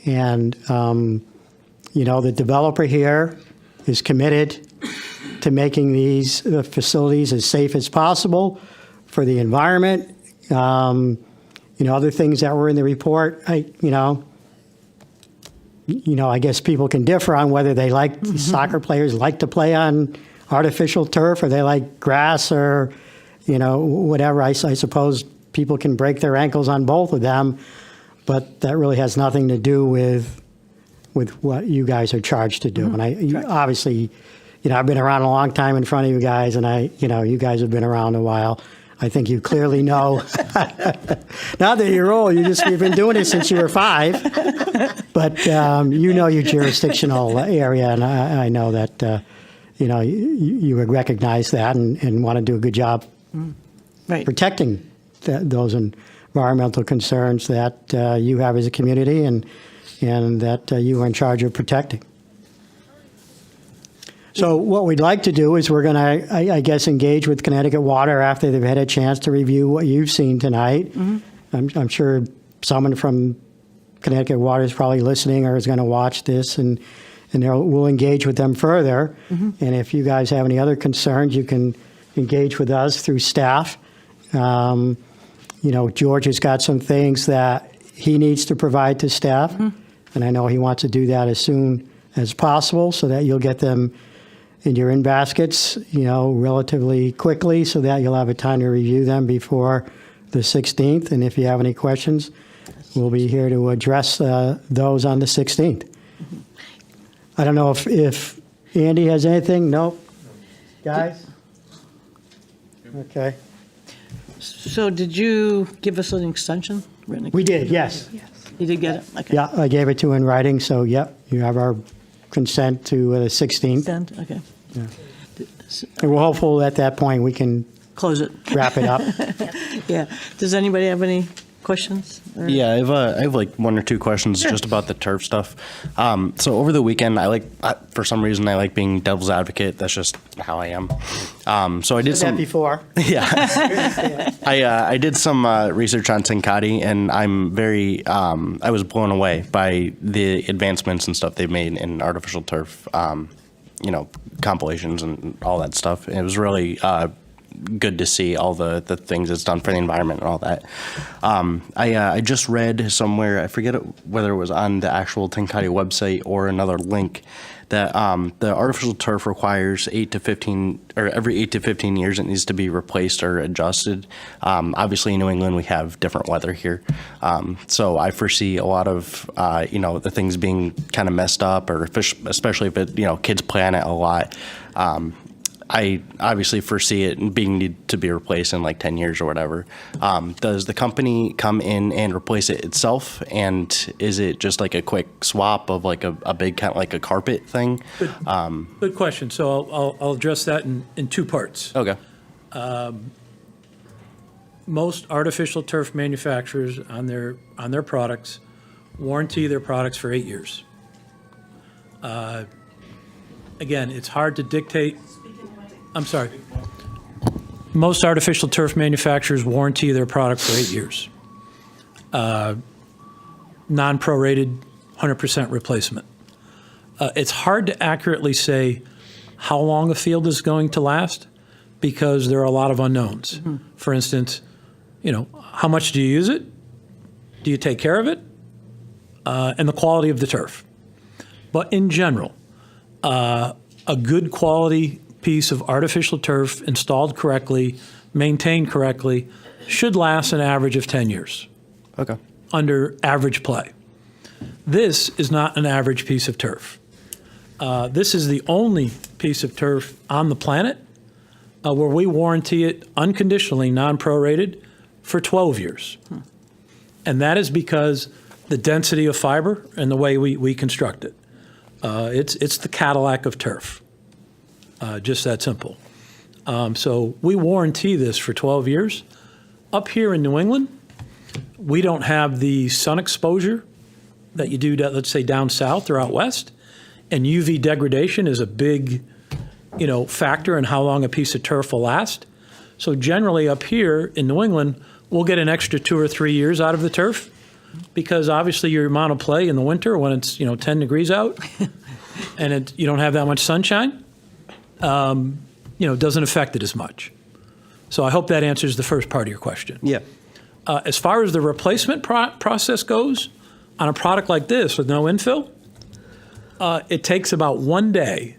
And, you know, the developer here is committed to making these facilities as safe as possible for the environment. You know, other things that were in the report, I guess people can differ on whether they like soccer players like to play on artificial turf or they like grass or, you know, whatever. I suppose people can break their ankles on both of them, but that really has nothing to do with what you guys are charged to do. And obviously, you know, I've been around a long time in front of you guys, and you guys have been around a while. I think you clearly know. Not that you're old, you've been doing it since you were 5. But you know your jurisdictional area, and I know that you know you would recognize that and want to do a good job protecting those environmental concerns that you have as a community and that you are in charge of protecting. So what we'd like to do is we're going to, I guess, engage with Connecticut Water after they've had a chance to review what you've seen tonight. I'm sure someone from Connecticut Water is probably listening or is going to watch this, and we'll engage with them further. And if you guys have any other concerns, you can engage with us through staff. You know, George has got some things that he needs to provide to staff, and I know he wants to do that as soon as possible so that you'll get them in your in baskets, you know, relatively quickly so that you'll have a time to review them before the 16th. And if you have any questions, we'll be here to address those on the 16th. I don't know if Andy has anything. No? Guys? Okay.
So did you give us an extension?
We did, yes.
You did get it? Okay.
Yeah, I gave it to in writing, so yep, you have our consent to the 16th.
Okay.
Yeah. And we're hopeful at that point we can
close it,
wrap it up.
Yeah. Does anybody have any questions?
Yeah, I have like one or two questions just about the turf stuff. So over the weekend, for some reason, I like being devil's advocate. That's just how I am. So I did
that before.
Yeah. I did some research on Tenkate, and I'm very, I was blown away by the advancements and stuff they've made in artificial turf, you know, compilations and all that stuff. It was really good to see all the things it's done for the environment and all that. I just read somewhere, I forget whether it was on the actual Tenkate website or another link, that the artificial turf requires every 8 to 15 years it needs to be replaced or adjusted. Obviously in New England we have different weather here. So I foresee a lot of, you know, the things being kind of messed up, or especially if it, you know, kids play on it a lot. I obviously foresee it being need to be replaced in like 10 years or whatever. Does the company come in and replace it itself? And is it just like a quick swap of like a big kind of like a carpet thing?
Good question. So I'll address that in two parts.
Okay.
Most artificial turf manufacturers on their products warranty their products for 8 years. Again, it's hard to dictate. I'm sorry. Most artificial turf manufacturers warranty their product for 8 years. Non-prorated, 100% replacement. It's hard to accurately say how long a field is going to last because there are a lot of unknowns. For instance, how much do you use it? Do you take care of it? And the quality of the turf. But in general, a good quality piece of artificial turf installed correctly, maintained correctly, should last an average of 10 years.
Okay.
Under average play. This is not an average piece of turf. This is the only piece of turf on the planet where we warranty it unconditionally, non-prorated, for 12 years. And that is because the density of fiber and the way we construct it. It's the Cadillac of turf, just that simple. So we warranty this for 12 years. Up here in New England, we don't have the sun exposure that you do, let's say, down south or out west. And UV degradation is a big, factor in how long a piece of turf will last. So generally up here in New England, we'll get an extra 2 or 3 years out of the turf because obviously your amount of play in the winter when it's, 10 degrees out and you don't have that much sunshine, doesn't affect it as much. So I hope that answers the first part of your question.
Yeah.
As far as the replacement process goes, on a product like this with no infill, it takes about 1 day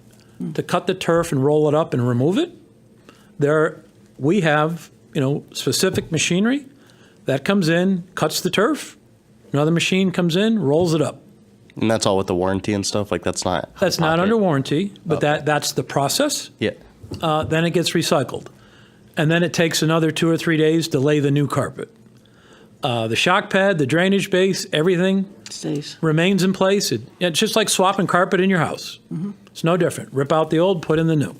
to cut the turf and roll it up and remove it. We have, specific machinery that comes in, cuts the turf. Another machine comes in, rolls it up.
And that's all with the warranty and stuff? Like that's not...
That's not under warranty, but that's the process.
Yeah.
Then it gets recycled. And then it takes another 2 or 3 days to lay the new carpet. The shock pad, the drainage base, everything remains in place. It's just like swapping carpet in your house. It's no different. Rip out the old, put in the new.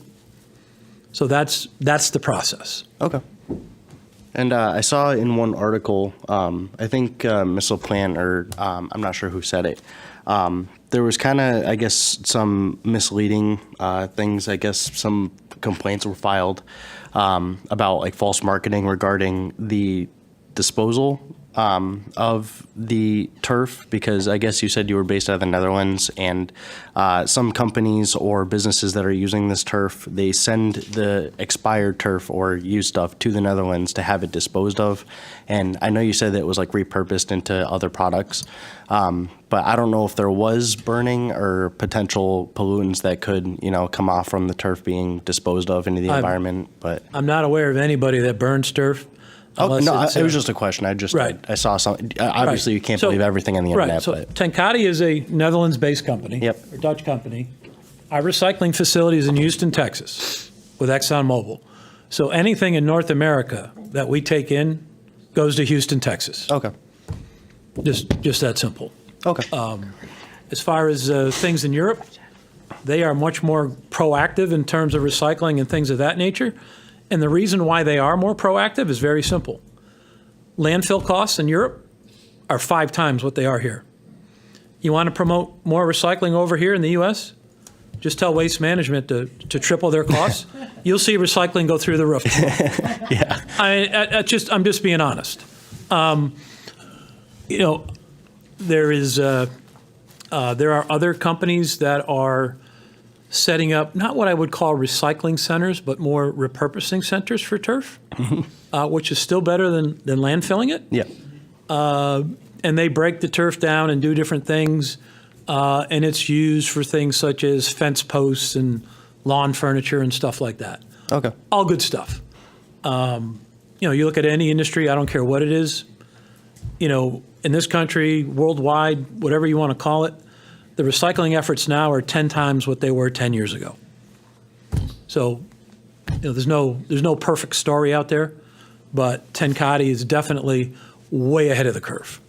So that's the process.
Okay. And I saw in one article, I think Ms. LaPlante, or I'm not sure who said it, there was kind of, I guess, some misleading things. I guess some complaints were filed about like false marketing regarding the disposal of the turf, because I guess you said you were based out of the Netherlands, and some companies or businesses that are using this turf, they send the expired turf or used stuff to the Netherlands to have it disposed of. And I know you said that it was like repurposed into other products, but I don't know if there was burning or potential pollutants that could, come off from the turf being disposed of into the environment. But
I'm not aware of anybody that burns turf.
Oh, no, it was just a question. I saw something. Obviously, you can't believe everything on the internet.
Right. So
but
Tenkati is a Netherlands-based company, or Dutch company. Our recycling facility is in Houston, Texas, with ExxonMobil. So anything in North America that we take in goes to Houston, Texas.
Okay.
Just that simple.
Okay.
As far as things in Europe, they are much more proactive in terms of recycling and things of that nature. And the reason why they are more proactive is very simple. Landfill costs in Europe are 5 times what they are here. You want to promote more recycling over here in the U.S.? Just tell Waste Management to triple their costs. You'll see recycling go through the roof.
Yeah.
I'm just being honest. There are other companies that are setting up not what I would call recycling centers, but more repurposing centers for turf, which is still better than landfilling it.
Yeah.
And they break the turf down and do different things, and it's used for things such as fence posts and lawn furniture and stuff like that.
Okay.
All good stuff. You look at any industry, I don't care what it is, in this country, worldwide, whatever you want to call it, the recycling efforts now are 10 times what they were 10 years ago. So, there's no perfect story out there, but Tenkati is definitely way ahead of the curve.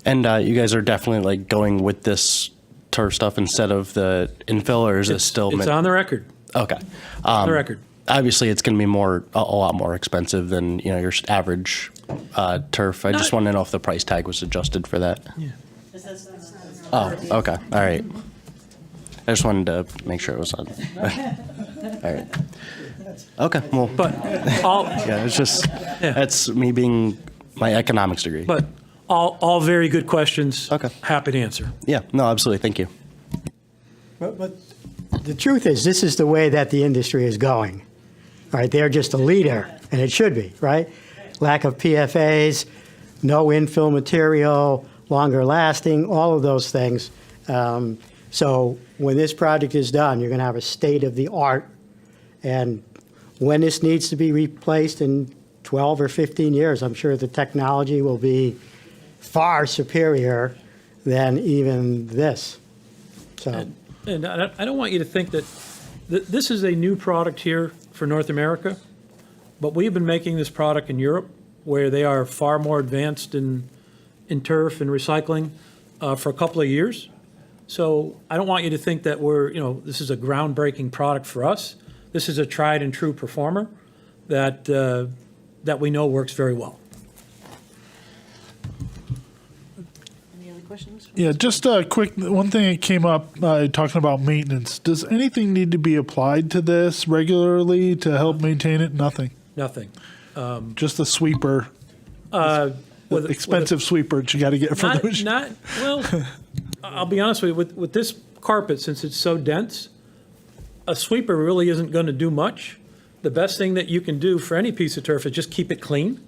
And you guys are definitely like going with this turf stuff instead of the infill, or is it still?
It's on the record.
Okay.
On the record.
Obviously, it's going to be a lot more expensive than your average turf. I just want to know if the price tag was adjusted for that.
Yeah.
Oh, okay. All right. I just wanted to make sure it was on. All right. Okay. Well,
but
it's just that's me being my economics degree.
But all very good questions.
Okay.
Happy to answer.
Yeah. No, absolutely. Thank you.
But the truth is, this is the way that the industry is going. Right? They're just a leader, and it should be, right? lack of PFAs, no infill material, longer lasting, all of those things. So when this project is done, you're going to have a state-of-the-art. And when this needs to be replaced in 12 or 15 years, I'm sure the technology will be far superior than even this. So,
And I don't want you to think that this is a new product here for North America, but we've been making this product in Europe, where they are far more advanced in turf and recycling for a couple of years. So I don't want you to think that this is a groundbreaking product for us. This is a tried and true performer that we know works very well.
Any other questions?
Yeah, just a quick, one thing that came up talking about maintenance. Does anything need to be applied to this regularly to help maintain it? Nothing.
Nothing.
Just the sweeper. The expensive sweeper that you got to get from the machine.
Well, I'll be honest with you, with this carpet, since it's so dense, a sweeper really isn't going to do much. The best thing that you can do for any piece of turf is just keep it clean.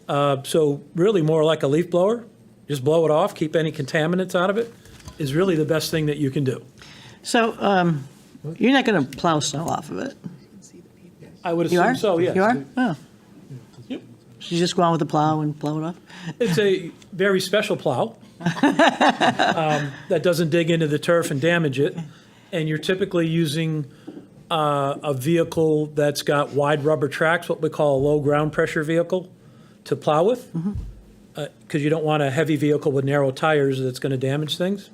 So really more like a leaf blower. Just blow it off, keep any contaminants out of it, is really the best thing that you can do.
So you're not going to plow snow off of it?
I would
You
assume
are?
so, yes.
You are? Oh.
Yep.
So you just go on with the plow and plow it off?
It's a very special plow that doesn't dig into the turf and damage it. And you're typically using a vehicle that's got wide rubber tracks, what we call a low ground pressure vehicle, to plow with. Because you don't want a heavy vehicle with narrow tires that's going to damage things.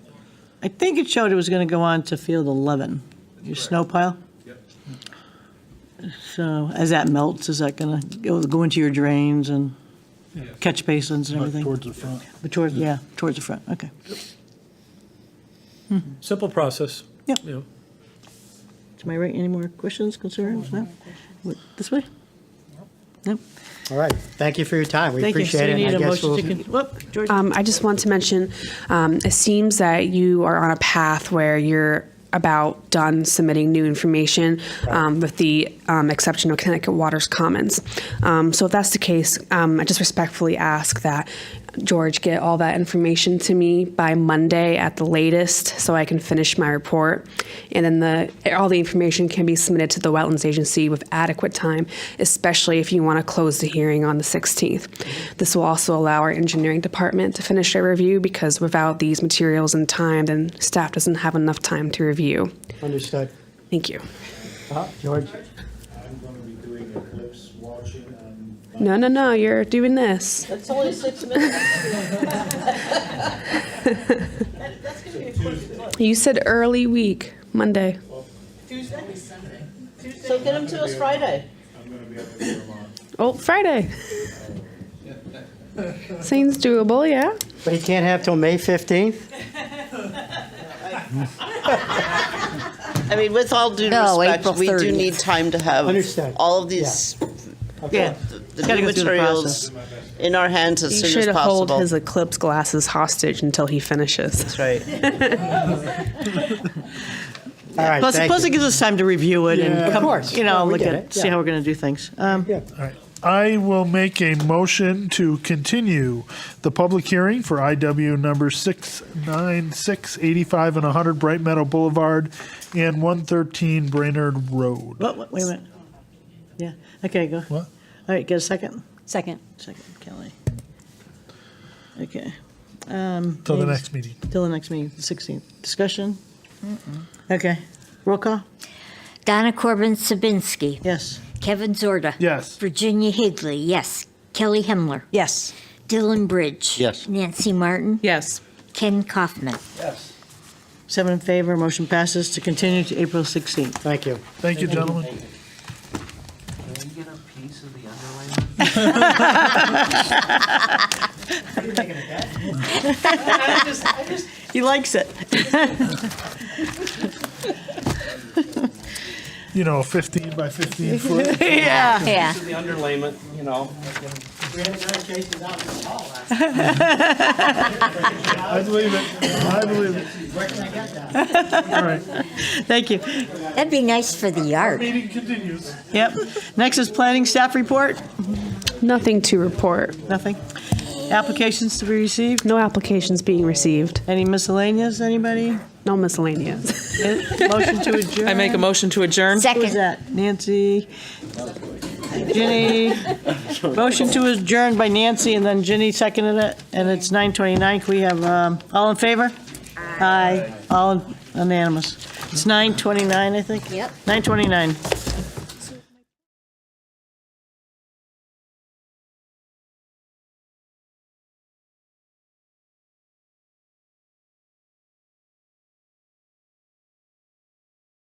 I think it showed it was going to go on to field 11, your snow pile. So as that melts, is that going to go into your drains and catch basins and everything?
Towards the front.
But towards the front, okay.
Simple process.
Yep.
You know.
Am I right? Any more questions, concerns? No? This way? Nope.
all right. Thank you for your time. We
Thank you.
appreciate
So
it.
you
and
need
I
a
guess
motion
we'll-
to, whoop, George.
I just want to mention, it seems that you are on a path where you're about done submitting new information with the exception of Connecticut Water's comments. So if that's the case, I just respectfully ask that George get all that information to me by Monday at the latest so I can finish my report. And then all the information can be submitted to the Wetlands Agency with adequate time, especially if you want to close the hearing on the 16th. This will also allow our engineering department to finish their review, because without these materials and time, then staff doesn't have enough time to review.
Understood.
Thank you.
George?
I'm going to be doing eclipse watching on
No, you're doing this.
That's only 6 minutes.
You said early week, Monday.
Tuesday? So get them to us Friday.
Oh, Friday. Seems doable, yeah.
But he can't have till May 15th?
I mean, with all due
No,
respect,
April
we do
30th.
need time to have
Understood.
all of these,
Yeah.
the
Gotta
new
go through the
materials in our hands as
He
soon as
should hold
possible.
his eclipse glasses hostage until he finishes.
That's right.
All right,
Plus,
thank
plus
you.
it gives us time to review it
Yeah.
and
Of
come,
course.
you know,
No, we
look
get
at,
it.
see
Yeah.
how we're going to do things.
All right. I will make a motion to continue the public hearing for IW number 696, 85 and 100 Bright Meadow Boulevard and 113 Brainerd Road.
Wait a minute. Yeah, okay, go.
What?
All right, get a second?
Second.
Second, Kelly. Okay.
Till the next meeting.
Till the next meeting, the 16th. Discussion? Okay. Roll call?
Donna Corbin Sabinski.
Yes.
Kevin Zorda.
Yes.
Virginia Higley, yes. Kelly Himmler.
Yes.
Dylan Bridge.
Yes.
Nancy Martin.
Yes.
Ken Kaufman.
7 in favor, motion passes to continue to April 16th.
Thank you.
Thank you, gentlemen.
Can we get a piece of the underlayment?
He likes it.
15 by 15 foot.
Yeah.
Yeah.
The underlayment,
I believe it. I believe it. All right.
Thank you.
That'd be nice for the yard.
Meeting continues.
Yep. Next is planning staff report.
Nothing to report.
Nothing? Applications to be received?
No applications being received.
Any miscellaneous, anybody?
No miscellaneous.
Motion to adjourn?
I make a motion to adjourn.
Who was that? Nancy? Ginny? Motion to adjourn by Nancy, and then Ginny seconded it, and it's 9:29. Can we have, all in favor? Aye. All unanimous. It's 9:29, I think?
Yep.
9:29.